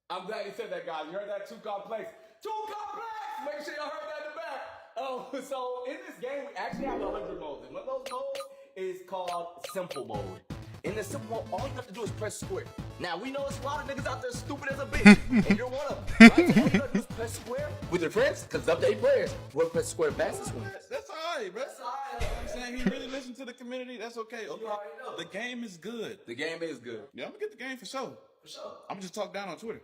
I'm glad you said that, guys. You heard that? Too complex. Too complex! Make sure y'all heard that in the back. So in this game, we actually have 100 modes. And one of those modes is called Simple Mode. In the Simple Mode, all you have to do is press square. Now, we know there's a lot of niggas out there stupid as a bitch. And you're one of them. Right? So all you gotta do is press square with your friends, because it's up to 8 players. You wanna press square fastest one. That's alright, bro. That's alright. I'm saying he really listened to the community. That's okay. Okay. The game is good. The game is good. Yeah, I'm gonna get the game for sure. For sure. I'm gonna just talk down on Twitter.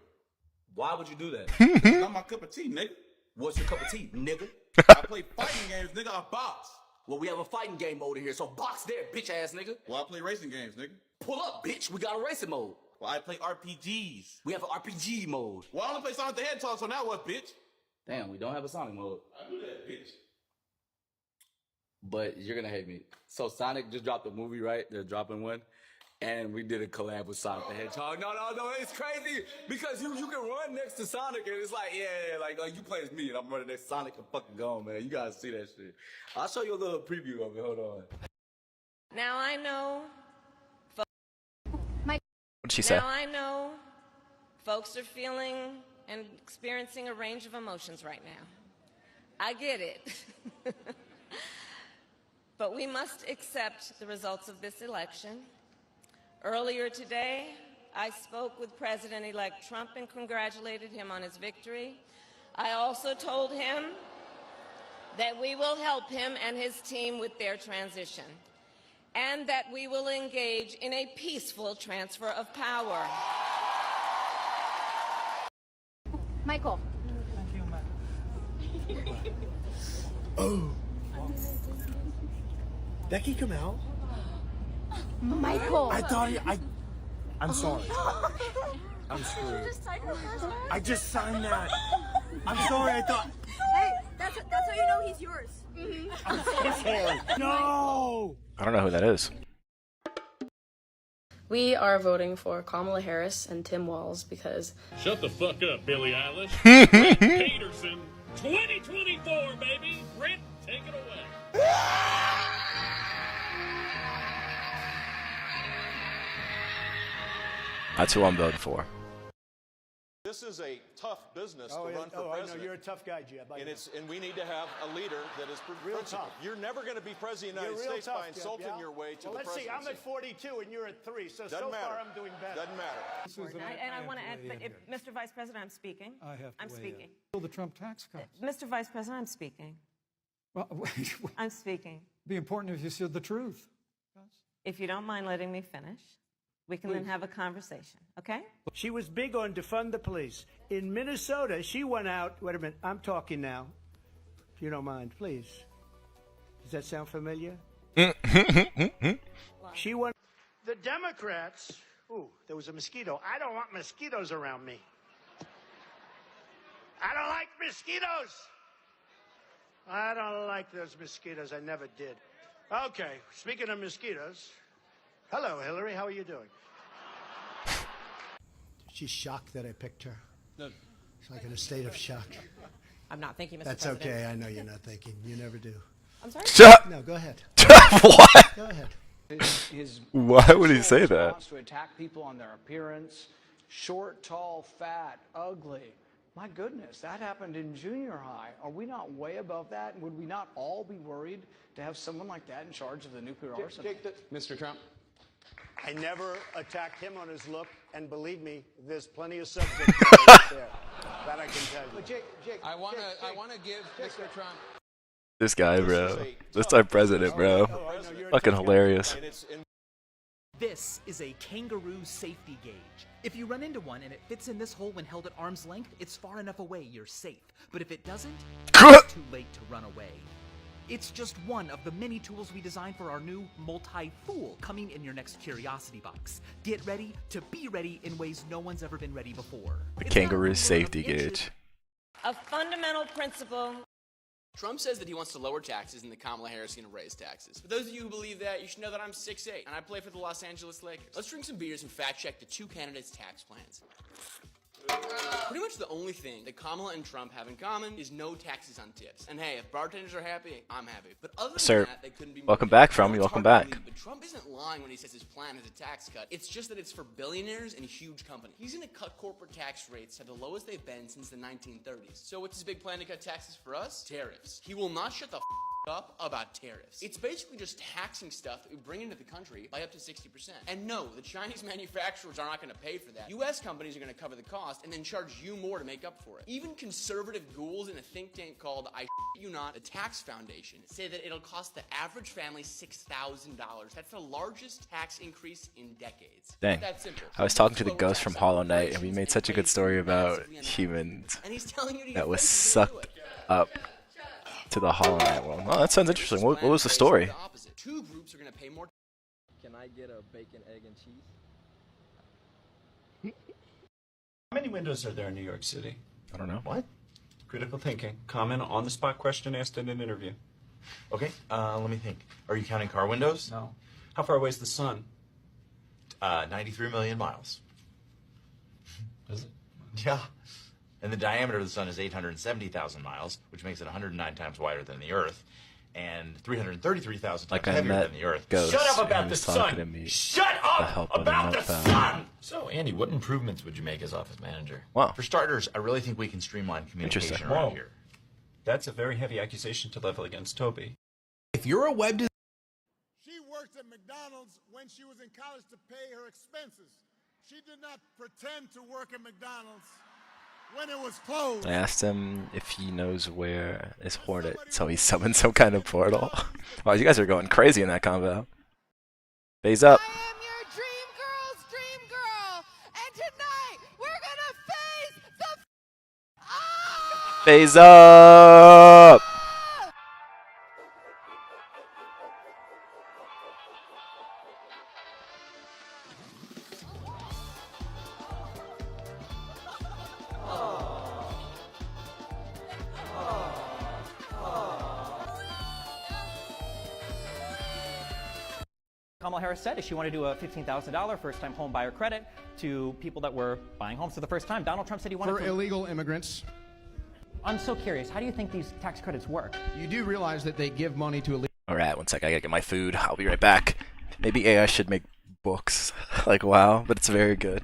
Why would you do that? It's not my cup of tea, nigga. What's your cup of tea, nigga? I play fighting games, nigga. I box. Well, we have a fighting game mode in here, so box there, bitch ass nigga. Well, I play racing games, nigga. Pull up, bitch. We got a racing mode. Well, I play RPGs. We have an RPG mode. Well, I only play Sonic the Hedgehog, so now what, bitch? Damn, we don't have a Sonic mode. I do that, bitch. But you're gonna hate me. So Sonic just dropped a movie, right? They're dropping one. And we did a collab with Sonic the Hedgehog. No, it's crazy. Because you can run next to Sonic and it's like, yeah, like you play as me and I'm running next to Sonic and fucking gone, man. You gotta see that shit. I'll show you a little preview of it. Hold on. Now I know. What did she say? Now I know folks are feeling and experiencing a range of emotions right now. I get it. But we must accept the results of this election. Earlier today, I spoke with President-elect Trump and congratulated him on his victory. I also told him that we will help him and his team with their transition, and that we will engage in a peaceful transfer of power. Michael. Oh. Becky, come out. Michael. I thought I'm sorry. I'm screwed. I just signed that. I'm sorry. I thought. Hey, that's how you know he's yours. I'm so sorry. No. I don't know who that is. We are voting for Kamala Harris and Tim Walz because... Shut the fuck up, Billie Eilish. Brent Peterson, 2024, baby. Brent, take it away. That's who I'm voting for. This is a tough business to run for I know president. you're a tough guy, Jeb. And we need to have a leader that is Real principled. tough. You're never going to be president of the United States by insulting your way to the let's presidency. see. I'm at 42 and you're at 3, so Doesn't so matter. far I'm doing better. Doesn't matter. And I want to add, but Mr. Vice President, I'm speaking. I'm speaking. The Trump tax cuts. Mr. Vice President, I'm speaking. Well, I'm speaking. be important if you said the truth. If you don't mind letting me finish, we can then have a conversation, okay? She was big on defund the police. In Minnesota, she went out. Wait a minute. I'm talking now. If you don't mind, please. Does that sound familiar? She went. The Democrats. Ooh, there was a mosquito. I don't want mosquitoes around me. I don't like mosquitoes. I don't like those mosquitoes. I never did. Okay, speaking of mosquitoes. Hello, Hillary. How are you doing? She's shocked that I picked her. No. She's like in a state of shock. I'm not thinking, Mr. That's President. okay. I know you're not thinking. You never do. I'm sorry? Shut- No, go ahead. What? Go ahead. Why would he say that? Wants to attack people on their appearance. Short, tall, fat, ugly. My goodness, that happened in junior high. Are we not way above that? And would we not all be worried to have someone like that in charge of the nuclear arsenal? Mr. Trump. I never attacked him on his look, and believe me, there's plenty of subject matter there. That I can tell you. But Jake, I want to give Mr. Trump. This guy, bro. This our president, bro. Fucking hilarious. This is a kangaroo safety gauge. If you run into one and it fits in this hole when held at arm's length, it's far enough away you're safe. But if it doesn't, it's too late to run away. It's just one of the many tools we designed for our new multi-fool coming in your next Curiosity box. Get ready to be ready in ways no one's ever been ready before. The It's not kangaroo a safety matter of inches. gauge. A fundamental principle. Trump says that he wants to lower taxes and that Kamala Harris is going to raise taxes. For those of you who believe that, you should know that I'm 6'8", and I play for the Los Angeles Lakers. Let's drink some beers and fact-check the two candidates' tax plans. Pretty much the only thing that Kamala and Trump have in common is no taxes on tips. And hey, if bartenders are happy, I'm happy. But other than Sir, that, they couldn't be more welcome different. back from you. It's Welcome hard to back. believe, but Trump isn't lying when he says his plan is a tax cut. It's just that it's for billionaires and huge companies. He's going to cut corporate tax rates to the lowest they've been since the 1930s. So what's his big plan to cut taxes for us? Tariffs. He will not shut the up about tariffs. It's basically just taxing stuff that we bring into the country by up to 60%. And no, the Chinese manufacturers are not going to pay for that. US companies are going to cover the cost and then charge you more to make up for it. Even conservative ghouls in a think tank called I You Not, the Tax Foundation, say that it'll cost the average family $6,000. That's the largest tax increase in decades. Dang. That's simple. I was talking to the ghost from Hollow Knight, and we made such a good story about humans And he's telling you to that get was rich, he's gonna do sucked it. up to the Hollow Knight world. Oh, that sounds interesting. What was the story? Two groups are going to pay more. Can I get a bacon, egg, and cheese? How many windows are there in New York City? I don't know. What? Critical thinking. Comment on the spot question asked in an interview. Okay, let me think. Are you counting car windows? No. How far away is the sun? 93 million miles. Is it? Yeah. And the diameter of the sun is 870,000 miles, which makes it 109 times wider than the Earth, and 333,000 times Like I heavier met than the Earth. Ghost, Shut up and about he the was talking to sun! me Shut to up help him about the out. sun! So, Andy, what improvements would you make as office manager? Wow. For starters, I really think we can streamline communication Interesting. around Whoa. here. That's a very heavy accusation to level against Toby. If you're a web designer, She worked at McDonald's when she was in college to pay her expenses. She did not pretend to work at McDonald's when it was closed. I asked him if he knows where is Hornet, so he summoned some kind of portal. Wow, you guys are going crazy in that combo. Phase up. Dream girl's dream girl, and tonight we're gonna face the Phase up. Kamala Harris said she wanted to do a $15,000 first-time home buyer credit to people that were buying homes for the first time. Donald Trump said he wanted For illegal immigrants. I'm so curious. How do you think these tax credits work? You do realize that they give money to illegal. All right, one sec. I gotta get my food. I'll be right back. Maybe AI should make books like WoW, but it's very good.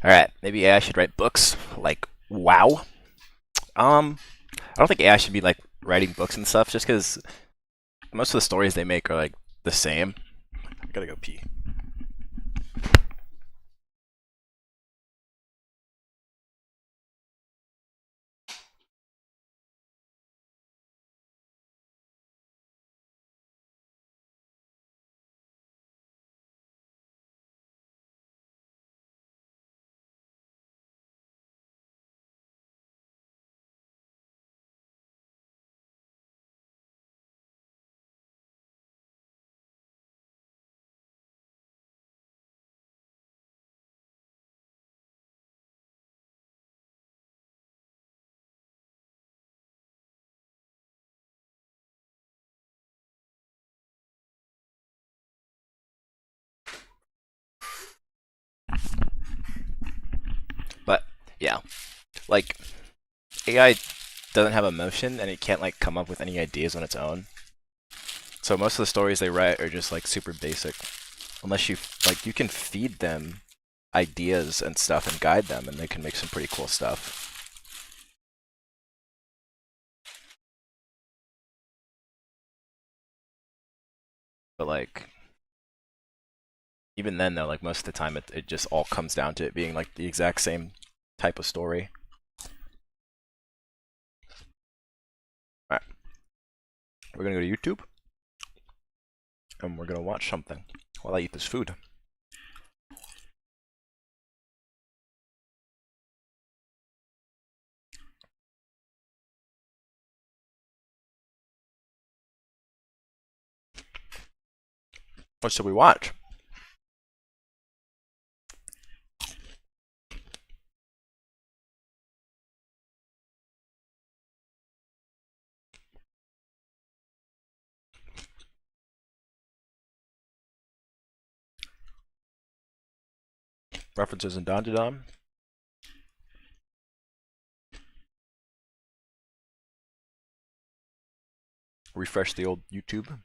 Alright, maybe AI should write books like WoW. I don't think AI should be like writing books and stuff just because most of the stories they make are like the same. I gotta go pee. Yeah. Like, AI doesn't have emotion, and it can't, like, come up with any ideas on its own. So most of the stories they write are just, like, super basic. Unless you, like, you can feed them ideas and stuff and guide them, and they can make some pretty cool stuff. But, like, even then, though, like, most of the time, it just all comes down to it being, like, the exact same type of story. Alright. We're gonna go to YouTube. And we're gonna watch something while I eat this food. What should we watch? References in Don. Refresh the old YouTube.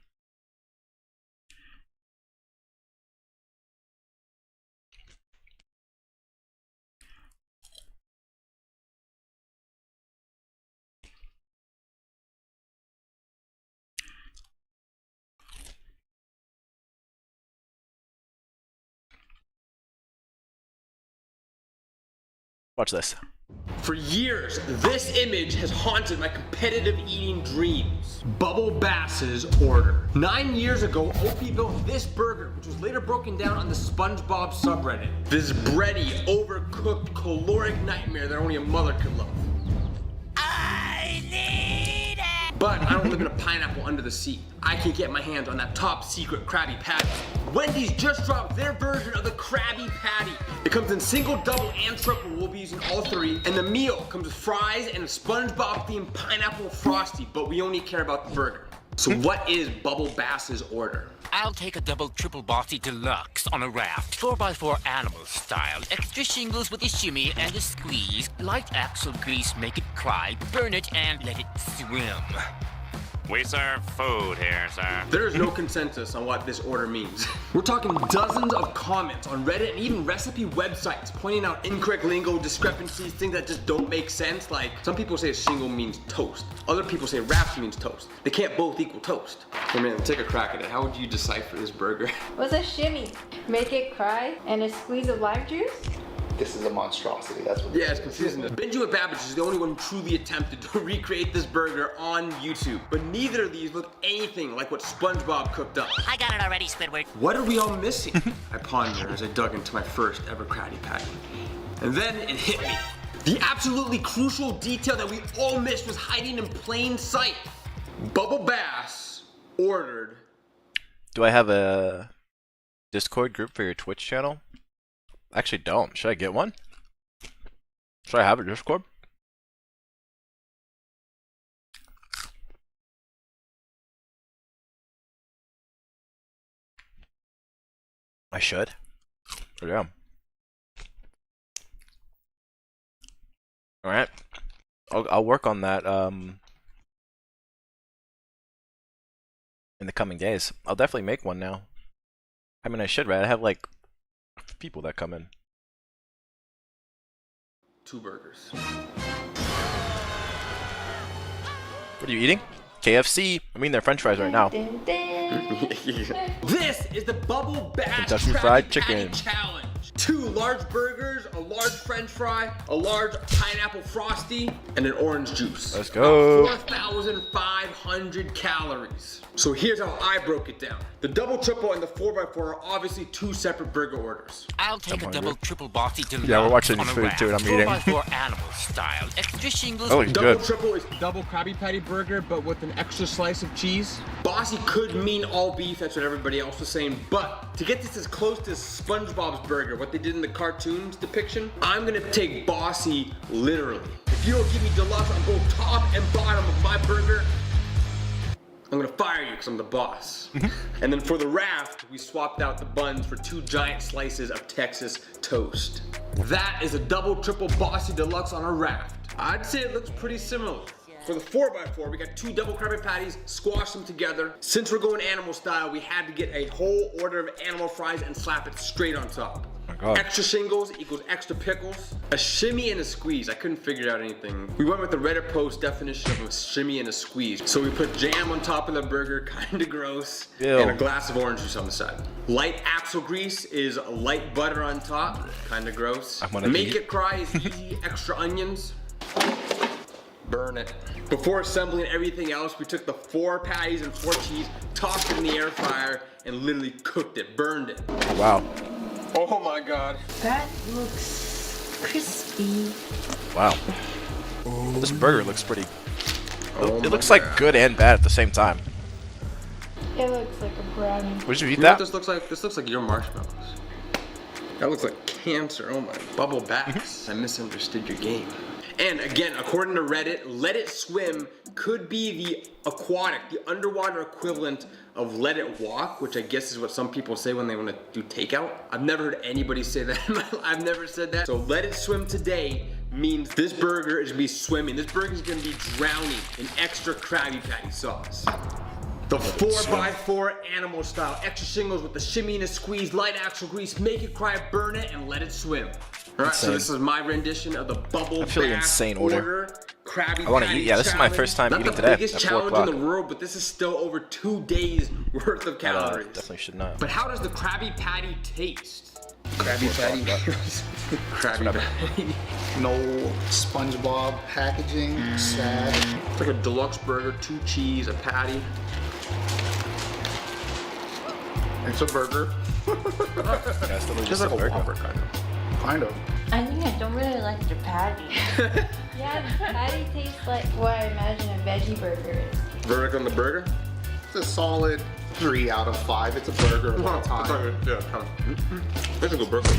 Watch this. For years, this image has haunted my competitive eating dreams. Bubble Bass's order. 9 years ago, Opie built this burger, which was later broken down on the SpongeBob subreddit. This bready, overcooked, caloric nightmare that only a mother could love. I need it! But I don't live in a pineapple under the sea. I can get my hands on that top secret Krabby Patty. Wendy's just dropped their version of the Krabby Patty. It comes in single, double, and triple. We'll be using all three. And the meal comes with fries and a SpongeBob themed pineapple frosty, but we only care about the burger. So what is Bubble Bass's order? I'll take a double triple bossy deluxe on a raft, 4x4 animal style. Extra shingles with a shimmy and a squeeze. Light axle grease, make it cry. Burn it and let it swim. We serve food here, sir. There is no consensus on what this order means. We're talking dozens of comments on Reddit and even recipe websites pointing out incorrect lingo, discrepancies, things that just don't make sense. Like, some people say a shingle means toast. Other people say wrapped means toast. They can't both equal toast. Hey man, take a crack at it. How would you decipher this burger? What's a shimmy? Make it cry and a squeeze of lime juice? This is a monstrosity, that's what. Yeah, it's confusing. Benjamin Babbage is the only one who truly attempted to recreate this burger on YouTube. But neither of these look anything like what SpongeBob cooked up. I got it already, Squidward. What are we all missing? I pondered as I dug into my first ever Krabby Patty. And then it hit me. The absolutely crucial detail that we all missed was hiding in plain sight. Bubble Bass ordered. Do I have a Discord group for your Twitch channel? Actually don't. Should I get one? Should I have a Discord? I should. Oh, yeah. Alright. I'll work on that in the coming days. I'll definitely make one now. I mean, I should, right? I have like people that come in. 2 burgers. What are you eating? KFC. I mean, they're French fries right now. This is the Bubble Bass Kentucky Krabby Fried Patty Chicken. Challenge. 2 large burgers, a large French fry, a large pineapple frosty, and an orange juice. Let's go. 4,500 calories. So here's how I broke it down. The double triple and the 4x4 are obviously 2 separate burger orders. I'll take a double triple bossy deluxe. Yeah, we're watching on this a food too, and I'm eating. 4x4 animal style. Extra shingles. Oh, it's double good. triple is Double Krabby Patty burger, but with an extra slice of cheese. bossy could mean all beef, that's what everybody else was saying, but to get this as close to SpongeBob's burger, what they did in the cartoons depiction, I'm gonna take bossy literally. If you don't give me deluxe on both top and bottom of my burger, I'm gonna fire you because I'm the boss. And then for the raft, we swapped out the buns for 2 giant slices of Texas toast. That is a double triple bossy deluxe on a raft. I'd say it looks pretty similar. For the 4x4, we got 2 double Krabby Patties, squashed them together. Since we're going animal style, we had to get a whole order of animal fries and slap it straight on top. Extra shingles equals extra pickles. A shimmy and a squeeze. I couldn't figure out anything. We went with the Reddit post definition of a shimmy and a squeeze. So we put jam on top of the burger, kinda gross, and a glass of orange juice on the side. Light axle grease is light butter on top, kinda gross. Make it cry is easy, extra onions. Burn it. Before assembling everything else, we took the 4 patties and 4 cheese, tossed it in the air fryer, and literally cooked it, burned it. Wow. Oh my God. That looks crispy. Wow. This burger looks pretty. It looks like good and bad at the same time. It looks like a brownie. Would you eat know that? What this looks like? This looks like your marshmallows. That looks like cancer. Oh my. Bubble bass. I misunderstood your game. And again, according to Reddit, Let It Swim could be the aquatic, the underwater equivalent of Let It Walk, which I guess is what some people say when they want to do takeout. I've never heard anybody say that in my life. I've never said that. So Let It Swim today means this burger is gonna be swimming. This burger is gonna be drowning in extra Krabby Patty sauce. The 4x4 animal style, extra shingles with the shimmy and a squeeze, light axle grease, make it cry, burn it, and let it swim. All right, so this is my rendition of the bubble bath insane order. Krabby I want to eat. Yeah, this is my challenge. first time Not eating the today. biggest At 4 challenge o'clock. in the world, but this is still over 2 days worth of calories. Definitely should not. But how does the Krabby Patty taste? Krabby Patty. Krabby Patty. No SpongeBob packaging. Sad. It's like a deluxe burger, 2 cheese, a patty. It's a burger. Yeah, it's literally Just like a Whopper, kind of. Kind of. I think I don't really like the patty. Yeah, the patty tastes like what I imagine a veggie burger is. Verdict on the burger? It's a solid 3 out of 5. It's a burger of all time. Yeah, that's a good burger.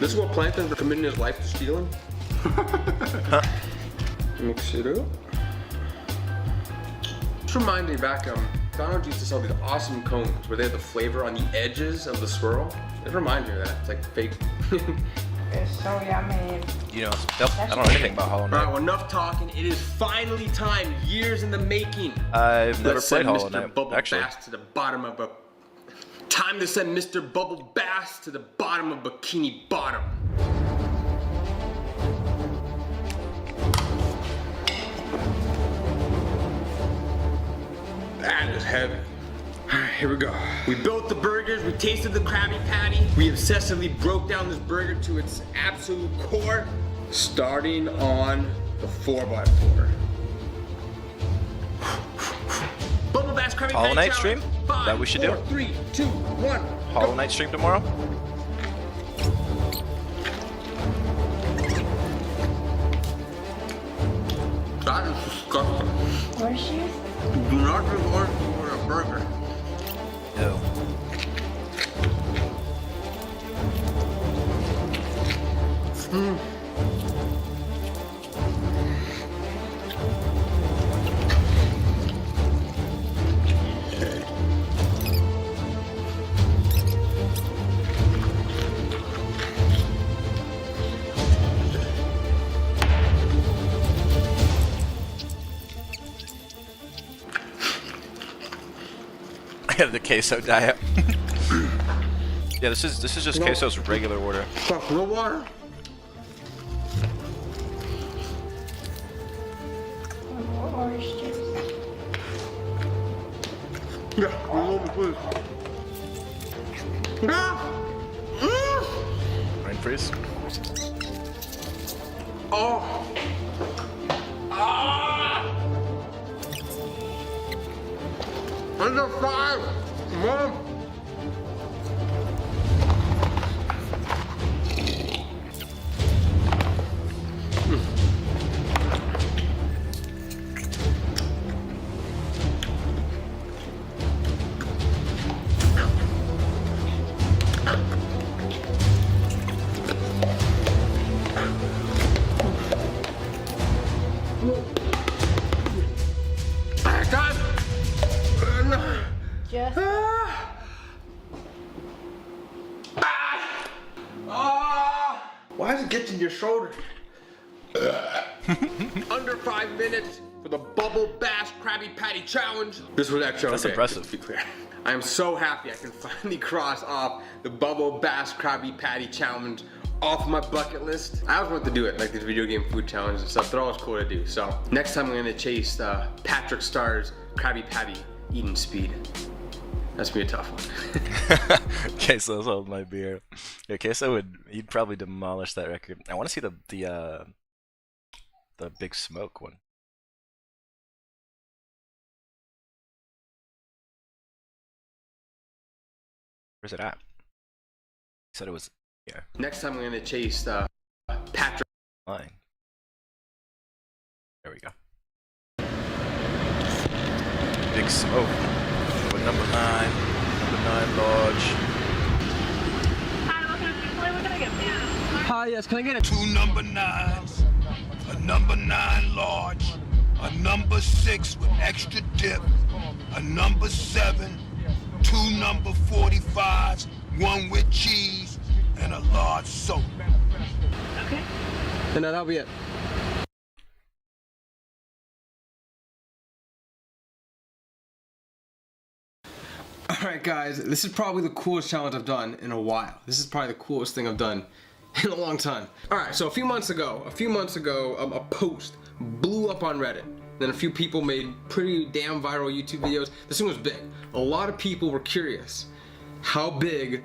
This is what Plankton's committing his life to stealing. Mix it up. This reminds me back, McDonald's used to sell these awesome cones where they have the flavor on the edges of the swirl. It reminds me of that. It's like fake. It's so yummy. You know, I don't know anything about Hollow Knight. Alright, well, enough talking. It is finally time. Years in the making. I've never Let's played send Hollow Mr. Knight, Bubble actually. Bass to the bottom of a. Time to send Mr. Bubble Bass to the bottom of Bikini Bottom. That is heavy. Alright, here we go. We built the burgers, we tasted the Krabby Patty, we obsessively broke down this burger to its absolute core, starting on the 4x4. Bubble Bass Krabby Hollow Patty Knight challenge. stream? 5, That we should 4, do? 3, 2, 1. Hollow Knight stream tomorrow? That is disgusting. Horseshoes? Do not drink orange juice with a burger. No. I have the queso diet. Yeah, this is just queso's regular order. Fuck, no water. Orange juice. Yeah, please. Rain freeze. Oh. Under 5. Mom. Why does it get in your shoulder? Under 5 minutes for the Bubble Bass Krabby Patty Challenge. This was extra. That's okay, impressive. just to be clear. I am so happy I can finally cross off the Bubble Bass Krabby Patty Challenge off my bucket list. I always wanted to do it, like these video game food challenges and stuff. They're always cool to do. So next time I'm gonna chase Patrick Starr's Krabby Patty eating speed. That's gonna be a tough one. Queso's holding my beer. Yeah, Queso he'd probably demolish that record. I want to see the Big Smoke one. Where's it at? He said it was here. Next time I'm gonna chase Patrick. Line. There we go. Big Smoke. With number 9 large. Hi, yes, can I get a 2 number 9s, a number 9 large, a number 6 with extra dip, a number 7, 2 number 45s, 1 with cheese, and a large soda. Okay. And that'll be it. Alright guys, this is probably the coolest challenge I've done in a while. This is probably the coolest thing I've done in a long time. Alright, so a few months ago, a post blew up on Reddit. Then a few people made pretty damn viral YouTube videos. This one was big. A lot of people were curious how big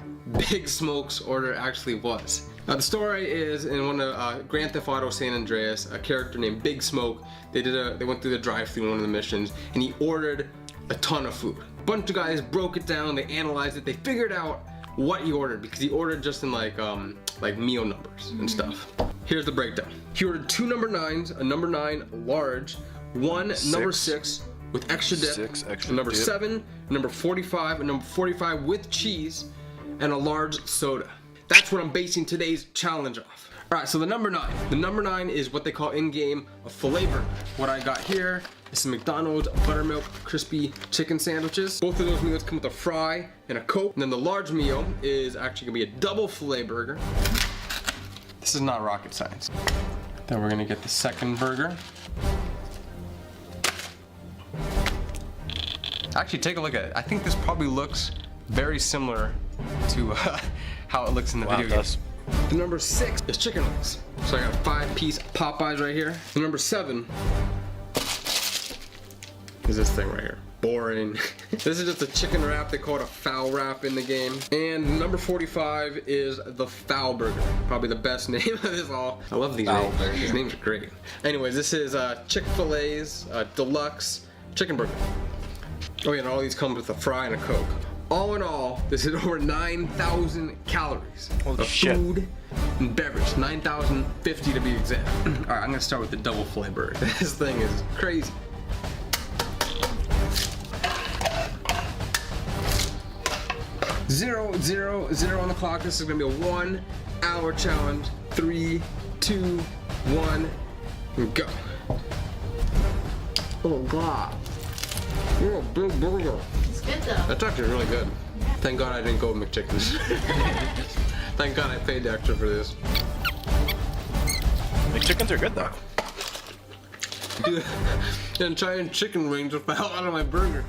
Big Smoke's order actually was. Now the story is in one of Grand Theft Auto San Andreas, a character named Big Smoke. They went through the drive-thru in one of the missions, and he ordered a ton of food. A bunch of guys broke it down, they analyzed it, they figured out what he ordered because he ordered just in like meal numbers and stuff. Here's the breakdown. He ordered 2 number 9s, a number 9 large, 1 number 6 with extra dip, a number 7, a number 45, a number 45 with cheese, and a large soda. That's what I'm basing today's challenge off. Alright, so the number 9. The number 9 is what they call in-game a filet burger. What I got here is some McDonald's buttermilk crispy chicken sandwiches. Both of those meals come with a fry and a Coke. And then the large meal is actually gonna be a double filet burger. This is not rocket science. Then we're gonna get the second burger. Actually, take a look at it. I think this probably looks very similar to how it looks in the video game. The number 6 is chicken wings. So I got a 5-piece Popeyes right here. The number 7 is this thing right here. Boring. This is just a chicken wrap. They call it a foul wrap in the game. And number 45 is the foul burger. Probably the best name of this all. I love these names. These names are great. Anyways, this is Chick-fil-A's deluxe chicken burger. Oh yeah, and all these come with a fry and a Coke. All in all, this is over 9,000 calories of food and beverage. 9,050 to be exact. All right, I'm gonna start with the double filet burger. This thing is crazy. Zero on the clock. This is gonna be a 1-hour challenge. 3, 2, 1, and go. Oh God. Oh, big burger. It's good though. That's actually really good. Thank God I didn't go with McChickens. Thank God I paid extra for this. McChickens are good though. Dude, and trying chicken wings just fell out of my burger.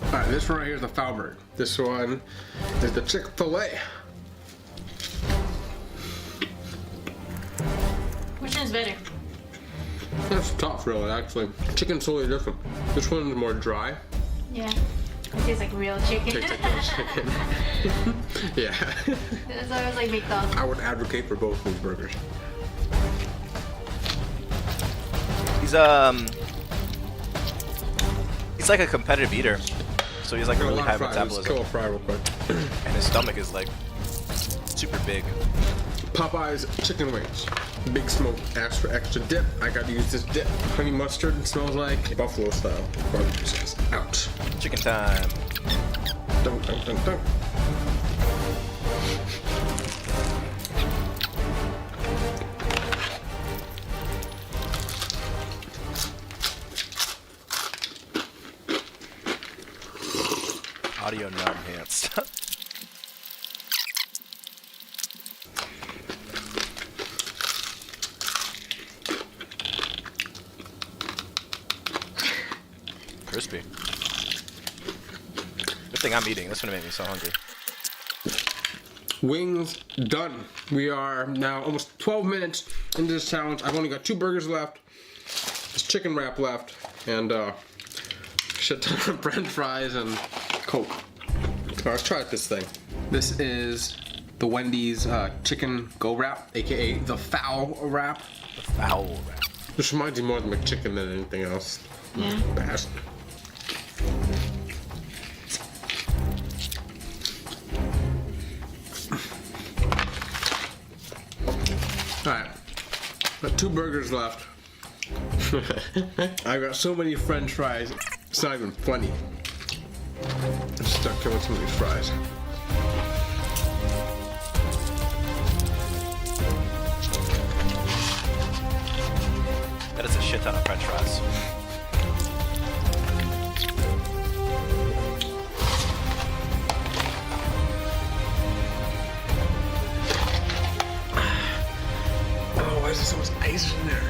Alright, this one right here is the foul burger. This one is the Chick-fil-A. Which one's better? That's tough, really, actually. Chicken's totally different. This one's more dry. Yeah. It tastes like real chicken. Tastes like real chicken. Yeah. That's why I was like McDonald's. I would advocate for both these burgers. He's like a competitive eater, so he's like a really high metabolism. Kill a fry real quick. And his stomach is like super big. Popeye's chicken wings. Big Smoke asked for extra dip. I got to use this dip. Honey mustard. It smells like buffalo style barbecue sauce. Ouch. Chicken time. Dunk, dunk, dunk, dunk. Audio not enhanced. Crispy. Good thing I'm eating. That's gonna make me so hungry. Wings done. We are now almost 12 minutes into this challenge. I've only got 2 burgers left, this chicken wrap left, and shit ton of French fries and Coke. Alright, let's try out this thing. This is the Wendy's chicken go wrap, aka the foul wrap. The foul wrap. This reminds me more of the McChicken than anything else. Yeah. Best. Alright, got 2 burgers left. I got so many French fries, it's not even funny. I'm stuck here with some of these fries. That is a shit ton of French fries. Why is there so much ice in there?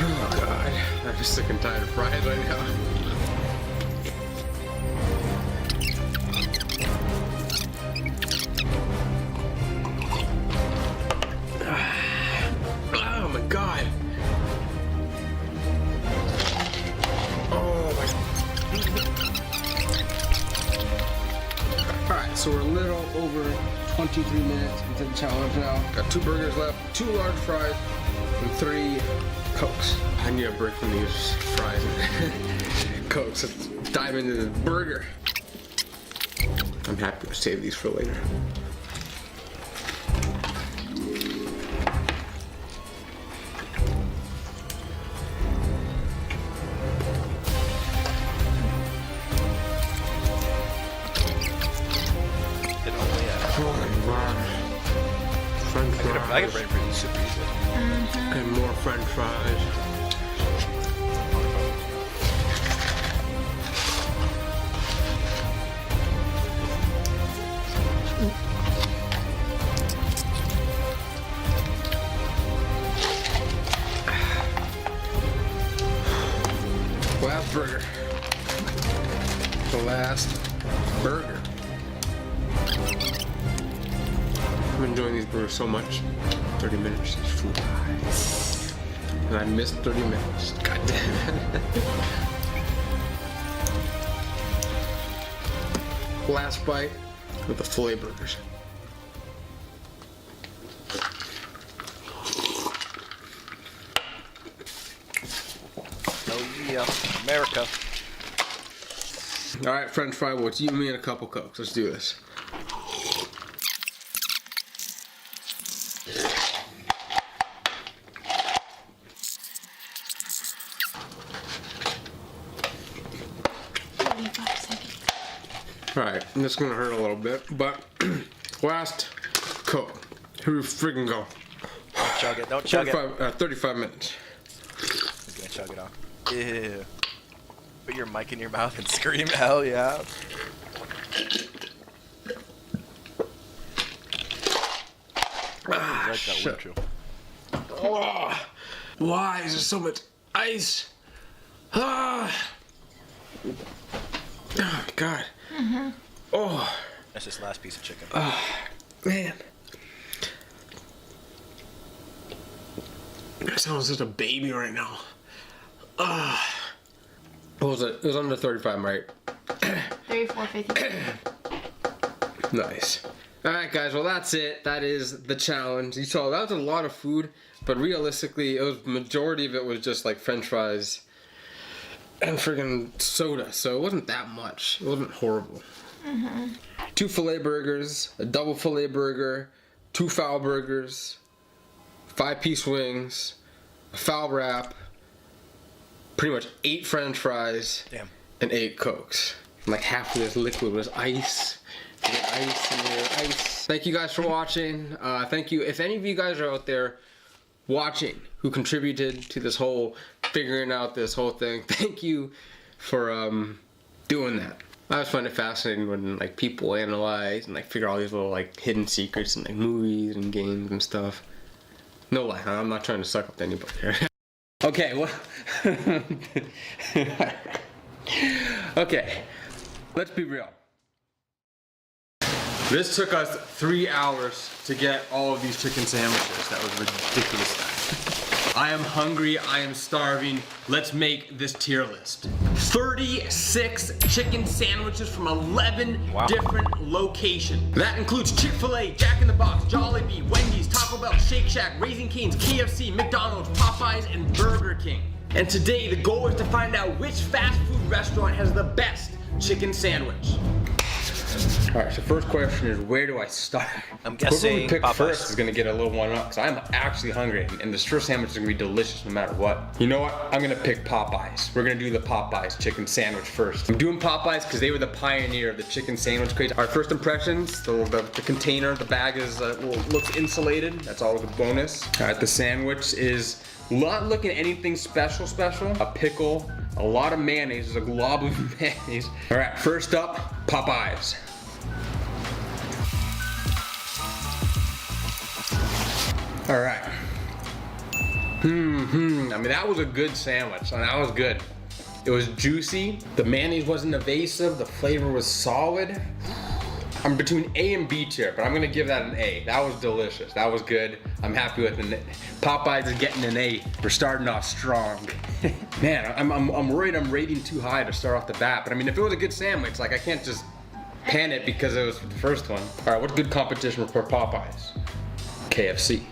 Oh god, I'm just sick and tired of fries right now. Oh my god. Oh my. Alright, so we're a little over 23 minutes into the challenge now. Got 2 burgers left, 2 large fries, and 3 Cokes. I need a break from these fries and Cokes. Let's dive into the burger. I'm happy to save these for later. I could bring pretty super easily. And more French fries. Last burger. The last burger. I'm enjoying these burgers so much. 30 minutes is food. And I missed 30 minutes. God damn it. Last bite with the filet burgers. Oh yeah, America. Alright, French fry, what's you, me, and a couple Cokes. Let's do this. Alright, this is gonna hurt a little bit, but last Coke. Here we freaking go. Don't chug it, don't chug 35 minutes. He's gonna chug it off. Ew. Put your mic in your mouth and scream, hell yeah. Ah, like that shit. chill. Oh, why is there so much ice? Ah. Oh my god. Mm-hmm. Oh. That's this last piece of chicken. Oh, man. I sound such a baby right now. Ah. What was it? It was under 35, right? 34.50. Nice. Alright guys, well that's it. That is the challenge. You saw that was a lot of food, but realistically, majority of it was just like French fries and friggin' soda, so it wasn't that much. It wasn't horrible. Mm-hmm. 2 filet burgers, a double filet burger, 2 foul burgers, 5-piece wings, a foul wrap, pretty much 8 French fries, damn, and 8 Cokes. Like half of this liquid was ice. You get ice in there, ice. Thank you guys for watching. Thank you. If any of you guys are out there watching who contributed to this whole figuring out this whole thing, thank you for doing that. I always find it fascinating when like people analyze and like figure all these little like hidden secrets in like movies and games and stuff. No lie, I'm not trying to suck up to anybody here. Okay, well, okay, let's be real. This took us 3 hours to get all of these chicken sandwiches. That was ridiculous. I am hungry, I am starving. Let's make this tier list. 36 chicken sandwiches from 11 different locations. That includes Chick-fil-A, Jack in the Box, Jollibee, Wendy's, Taco Bell, Shake Shack, Raising Cane's, KFC, McDonald's, Popeyes, and Burger King. And today the goal is to find out which fast food restaurant has the best chicken sandwich. Alright, so first question is, where do I start? I'm guessing whoever we pick Popeyes. first is gonna get a little one up, because I'm actually hungry, and this first sandwich is gonna be delicious no matter what. You know what? I'm gonna pick Popeyes. We're gonna do the Popeyes chicken sandwich first. I'm doing Popeyes because they were the pioneer of the chicken sandwich craze. Our first impressions, the container, the bag is looks insulated. That's always a bonus. Alright, the sandwich is not looking anything special. A pickle, a lot of mayonnaise, there's a glob of mayonnaise. Alright, first up, Popeyes. Alright. I mean, that was a good sandwich. I mean, that was good. It was juicy. The mayonnaise wasn't evasive. The flavor was solid. I'm between A and B tier, but I'm gonna give that an A. That was delicious. That was good. I'm happy with it. Popeyes is getting an A. We're starting off strong. Man, I'm worried I'm rating too high to start off the bat. But I mean, if it was a good sandwich, like I can't just pan it because it was the first one. All right, what's good competition for Popeyes? KFC.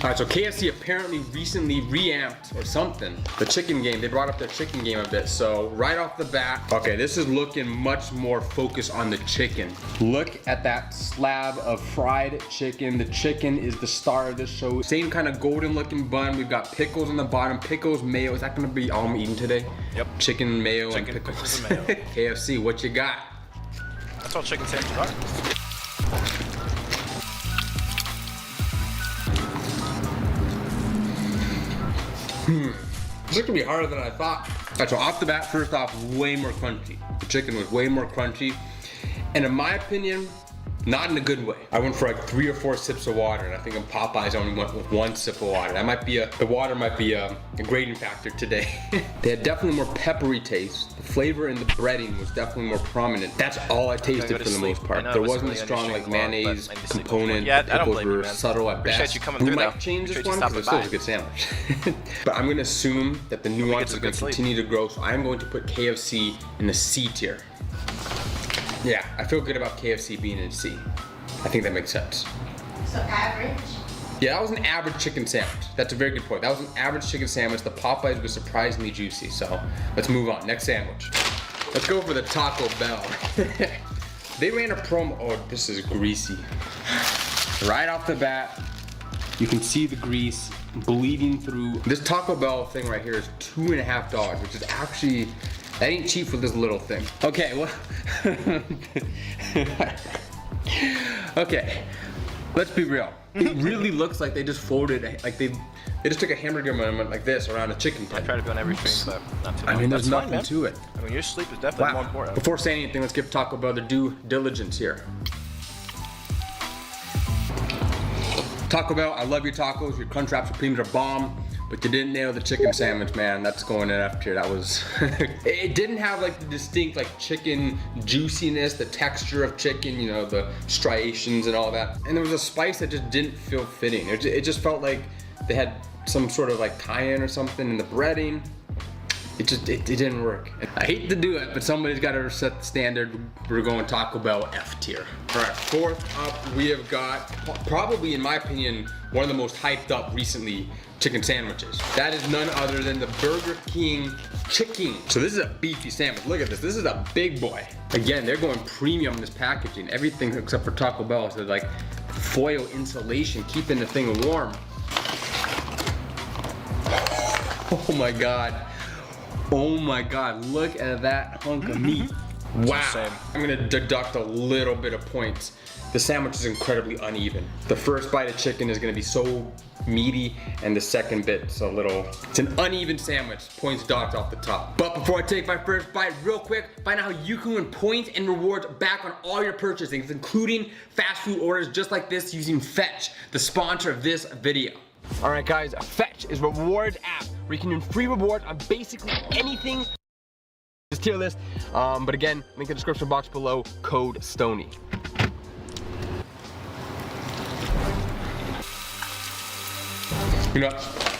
Alright, so KFC apparently recently reamped or something the chicken game. They brought up their chicken game a bit. So right off the bat, okay, this is looking much more focused on the chicken. Look at that slab of fried chicken. The chicken is the star of this show. Same kind of golden looking bun. We've got pickles on the bottom. Pickles, mayo. Is that gonna be all I'm eating today? Yep. Chicken, mayo, and Chicken, pickles. pickles and mayo. KFC, what you got? That's all chicken sandwiches are. This is gonna be harder than I thought. Alright, so off the bat, first off, way more crunchy. The chicken was way more crunchy. And in my opinion, not in a good way. I went for like 3 or 4 sips of water, and I think in Popeyes I only went with 1 sip of water. That might be the water might be a grading factor today. They had definitely more peppery taste. The flavor in the breading was definitely more prominent. That's all I tasted for the most part. There wasn't a strong like mayonnaise component. Yeah, I the don't pickles blame you, were man. subtle at Appreciate best. you coming We through, might though. change this Appreciate one you because it still was a stopping good sandwich. But I'm gonna assume that the nuance is a gonna good sleep. continue to grow, so I'm going to put KFC in the C tier. Yeah, I feel good about KFC being in C. I think that makes sense. So average? Yeah, that was an average chicken sandwich. That's a very good point. That was an average chicken sandwich. The Popeyes was surprisingly juicy. So let's move on. Next sandwich. Let's go for the Taco Bell. They ran a promo. Oh, this is greasy. Right off the bat, you can see the grease bleeding through. This Taco Bell thing right here is $2.50, which is actually, that ain't cheap for this little thing. Okay, well. Okay, let's be real. It really looks like they just folded, like they just took a hamburger and went like this around a chicken I pen. try to be on every stream, but not too much. I mean, there's That's fine, nothing man. to it. I mean, your sleep is definitely more important. Before saying anything, let's give Taco Bell their due diligence here. Taco Bell, I love your tacos. Your Crunchwrap Supremes are bomb, but you didn't nail the chicken sandwich, man. That's going in F tier. That was, it didn't have like the distinct like chicken juiciness, the texture of chicken, you know, the striations and all that. And there was a spice that just didn't feel fitting. It just felt like they had some sort of like cayenne or something in the breading. It didn't work. I hate to do it, but somebody's got to set the standard. We're going Taco Bell F tier. All right, fourth up, we have got probably, in my opinion, one of the most hyped up recently chicken sandwiches. That is none other than the Burger King Chicken. So this is a beefy sandwich. Look at this. This is a big boy. Again, they're going premium in this packaging. Everything except for Taco Bell. So like foil insulation, keeping the thing warm. Oh my God. Oh my God, look at that hunk of meat. Wow. I'm gonna deduct a little bit of points. The sandwich is incredibly uneven. The first bite of chicken is gonna be so meaty, and the second bit's a little, it's an uneven sandwich, points docked off the top. But before I take my first bite, real quick, find out how you can win points and rewards back on all your purchasing, including fast food orders just like this using Fetch, the sponsor of this video. All right, guys, Fetch is a rewards app where you can earn free rewards on basically anything. This tier list, but again, link in the description box below, code Stoney. You know,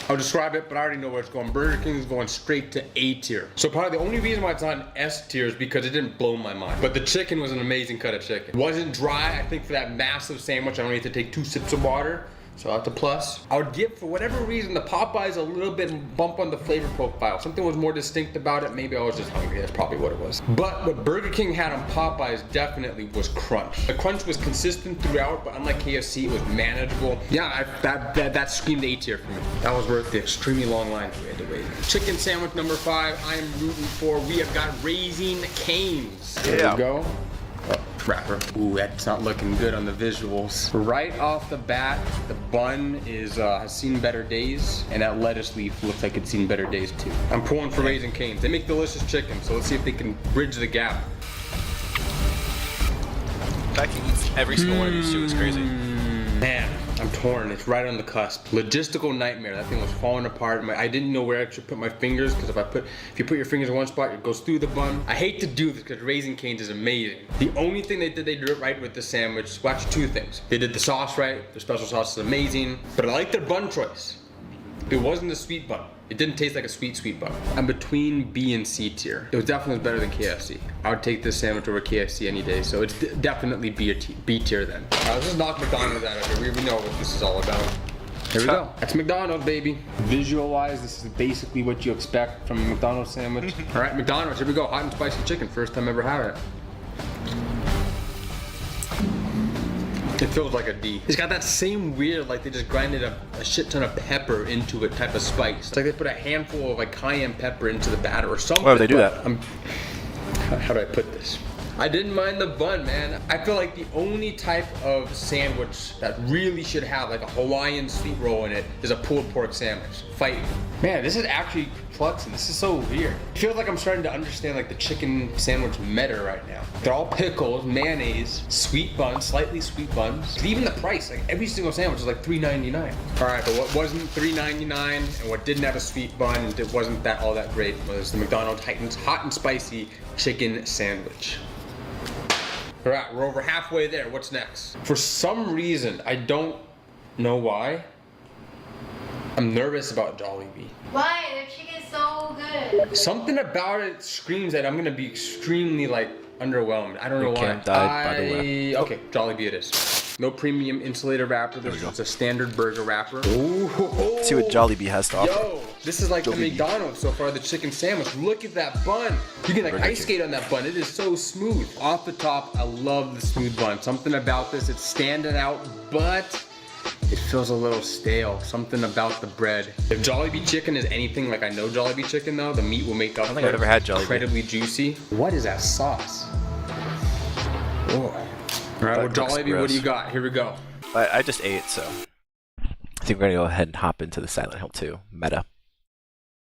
I'll describe it, but I already know where it's going. Burger King is going straight to A tier. So probably the only reason why it's not an S tier is because it didn't blow my mind. But the chicken was an amazing cut of chicken. It wasn't dry. I think for that massive sandwich, I only had to take 2 sips of water. So that's a plus. I would give, for whatever reason, the Popeyes a little bit bump on the flavor profile. Something was more distinct about it. Maybe I was just hungry. That's probably what it was. But what Burger King had on Popeyes definitely was crunch. The crunch was consistent throughout, but unlike KFC, it was manageable. Yeah, that screamed A tier for me. That was worth the extremely long line we had to wait. Chicken sandwich number 5. I am rooting for. We have got Raising Cane's. There we go. Oh, wrapper. Ooh, that's not looking good on the visuals. Right off the bat, the bun is has seen better days, and that lettuce leaf looks like it's seen better days too. I'm pulling for Raising Cane's. They make delicious chicken, so let's see if they can bridge the gap. Becky eats every single one of these too. It's crazy. Man, I'm torn. It's right on the cusp. Logistical nightmare. That thing was falling apart. I didn't know where I should put my fingers because if you put your fingers in one spot, it goes through the bun. I hate to do this because Raising Cane's is amazing. The only thing they did it right with the sandwich. Well, actually 2 things. They did the sauce right. Their special sauce is amazing. But I like their bun choice. It wasn't a sweet bun. It didn't taste like a sweet bun. I'm between B and C tier. It was definitely better than KFC. I would take this sandwich over KFC any day, so it's definitely B tier then. Let's just knock McDonald's out of here. We know what this is all about. Here we go. That's McDonald's, baby. Visual-wise, this is basically what you expect from a McDonald's sandwich. All right, McDonald's, here we go. Hot and spicy chicken. First time ever having it. It feels like a D. It's got that same weird, like they just grinded a shit ton of pepper into it type of spice. It's like they put a handful of like cayenne pepper into the batter or something. Why would they do that? How do I put this? I didn't mind the bun, man. I feel like the only type of sandwich that really should have like a Hawaiian sweet roll in it is a pulled pork sandwich. Fight me. Man, this is actually perplexing. This is so weird. I feel like I'm starting to understand like the chicken sandwich meta right now. They're all pickles, mayonnaise, sweet buns, slightly sweet buns. Even the price, like every single sandwich is like $3.99. All right, but what wasn't $3.99 and what didn't have a sweet bun and it wasn't all that great was the McDonald's Titans hot and spicy chicken sandwich. All right, we're over halfway there. What's next? For some reason, I don't know why, I'm nervous about Jollibee. Why? Their chicken's so good. Something about it screams that I'm gonna be extremely like underwhelmed. I don't know why. Died, by the way. Okay, Jollibee it is. No premium insulated wrapper. This is a standard burger wrapper. Ooh, Let's see what Jollibee has to offer. Yo, this is like the McDonald's so far, the chicken sandwich. Look at that bun. You can like ice skate on that bun. It is so smooth. Off the top, I love the smooth bun. Something about this, it's standing out, but it feels a little stale. Something about the bread. If Jollibee chicken is anything like I know Jollibee chicken though, the meat will make up for it. I don't think I've ever had Jollibee. Incredibly juicy. What is that sauce? Whoa. All right, well, Jollibee, what do you got? Here we go. I just ate, so I think we're gonna go ahead and hop into the Silent Hill 2 meta.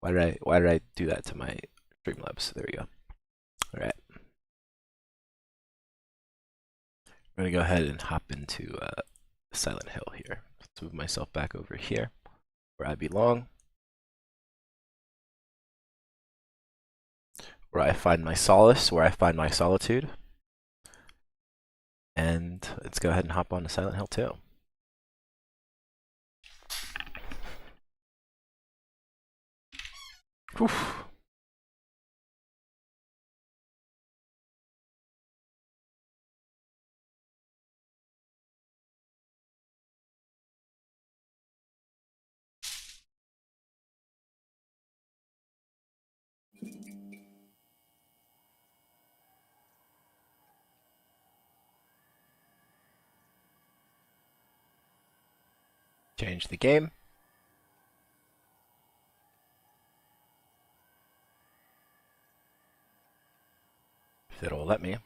Why did I do that to my Streamlabs? There we go. All right, we're gonna go ahead and hop into Silent Hill here. Let's move myself back over here where I belong, where I find my solace, where I find my solitude. And let's go ahead and hop on to Silent Hill 2. Oof. Change the game. If it'll let me.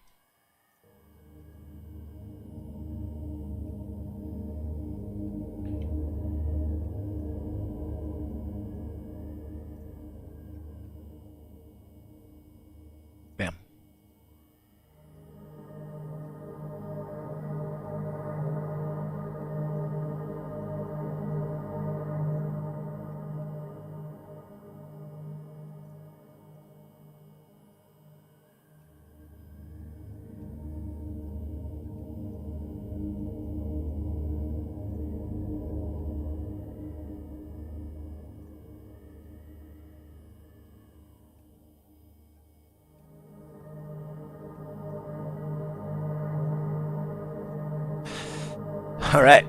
Alright.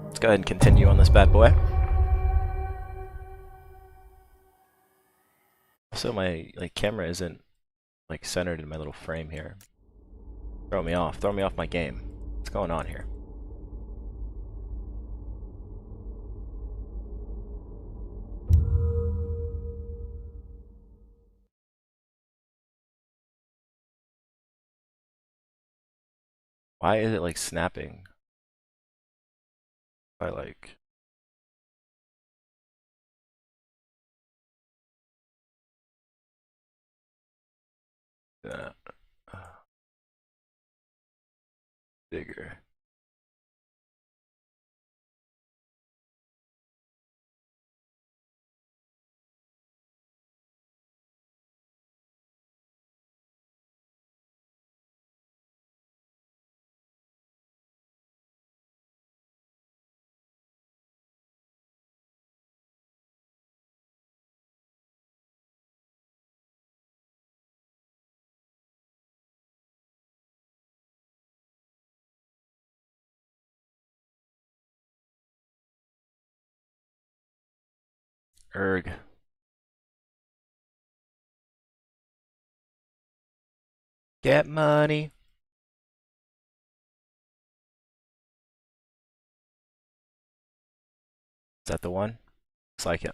Let's go ahead and continue on this bad boy. So my camera isn't like centered in my little frame here. Throw me off my game. What's going on here? Why is it like snapping? I like that. Bigger. Erg. Get money. Is that the one? Looks like it.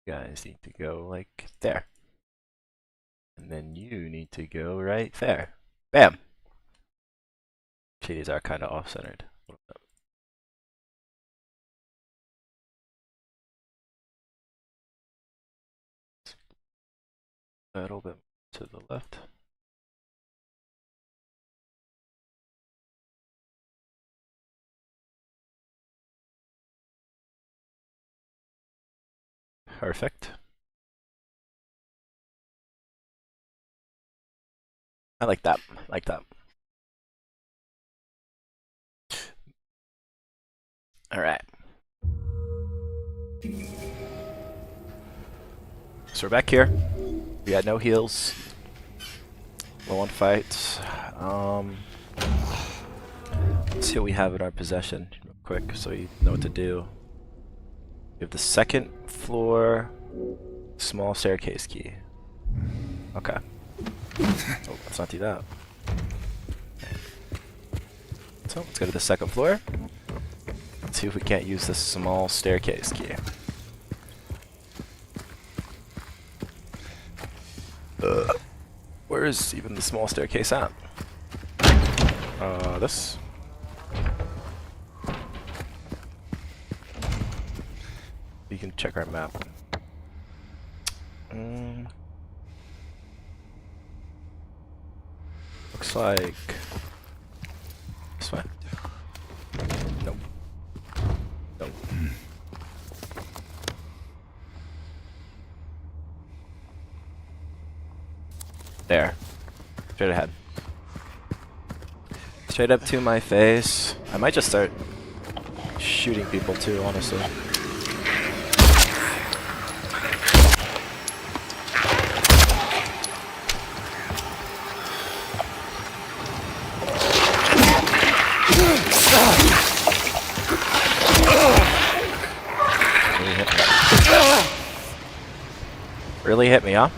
You guys need to go like there. And then you need to go right there. Bam! Actually, these are kind of off-centered. A little bit to the left. Perfect. I like that. I like that. All right. So we're back here. We got no heals. Low on fights. Let's see what we have in our possession real quick so you know what to do. We have the second floor small staircase key. Okay. Oh, let's not do that. So let's go to the second floor. Let's see if we can't use this small staircase key. Where is even the small staircase at? This. You can check our map. Looks like this way. Nope. Nope. There. Straight ahead. Straight up to my face. I might just start shooting people too, honestly. Really hit me, huh?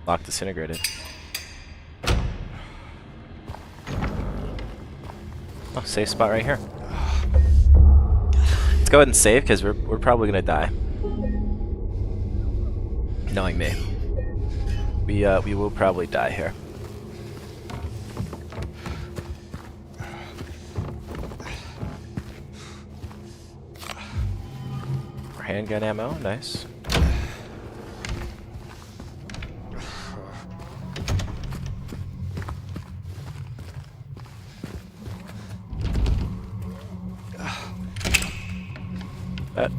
Lock disintegrated. Oh, safe spot right here. Let's go ahead and save because we're probably gonna die. Knowing me, we will probably die here. Handgun ammo, nice. Bet.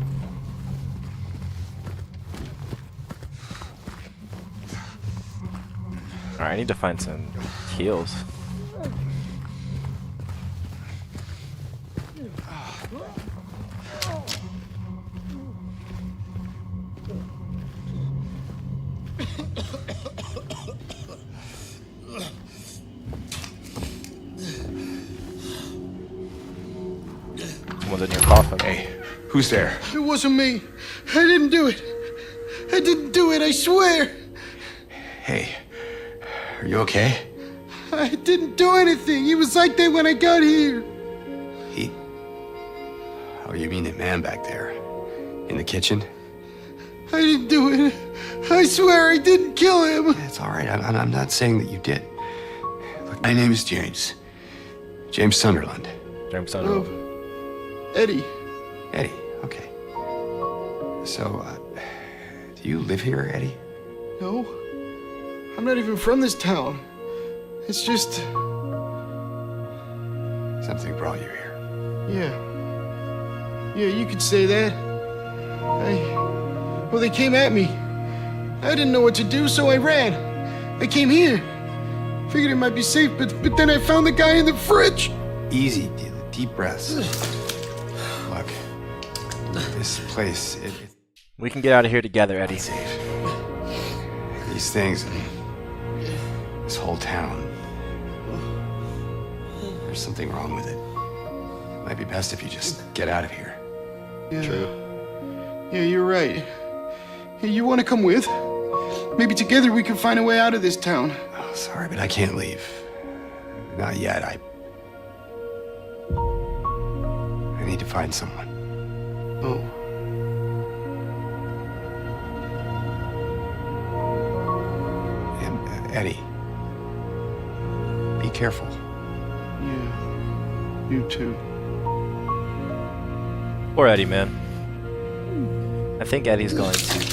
Alright, I need to find some heals. Hey, who's there? It wasn't me. I didn't do it. I didn't do it, I swear. Hey, are you okay? I didn't do anything. He was like that when I got here. He? Oh, you mean the man back there? In the kitchen? I didn't do it. I swear I didn't kill him. It's all right. I'm not saying that you did. Look, my name is James. James Sunderland. James Sunderland. Eddie. Eddie, okay. So, do you live here, Eddie? No. I'm not even from this town. It's just... Something brought you here. Yeah. Yeah, you could say that. Well, they came at me. I didn't know what to do, so I ran. I came here. Figured it might be safe, but then I found the guy in the fridge. Easy, deep breaths. Look, this place, We can get out of here together, Eddie. Safe. These things, this whole town, there's something wrong with it. Might be best if you just get out of here. Yeah. True. Yeah, you're right. Hey, you want to come with? Maybe together we can find a way out of this town. Oh, sorry, but I can't leave. Not yet. I need to find someone. Oh. Eddie, be careful. Yeah, you too. Poor Eddie, man. I think Eddie's going to leave.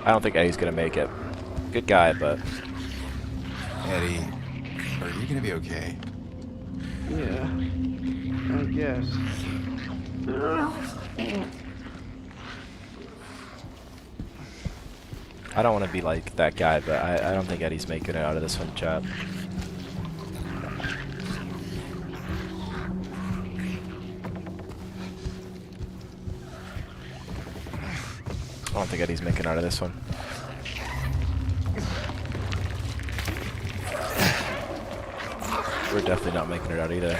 I don't think Eddie's gonna make it. Good guy, but... Eddie, are you gonna be okay? Yeah, I guess. I don't want to be like that guy, but I don't think Eddie's making it out of this one, chat. I don't think Eddie's making it out of this one. We're definitely not making it out either.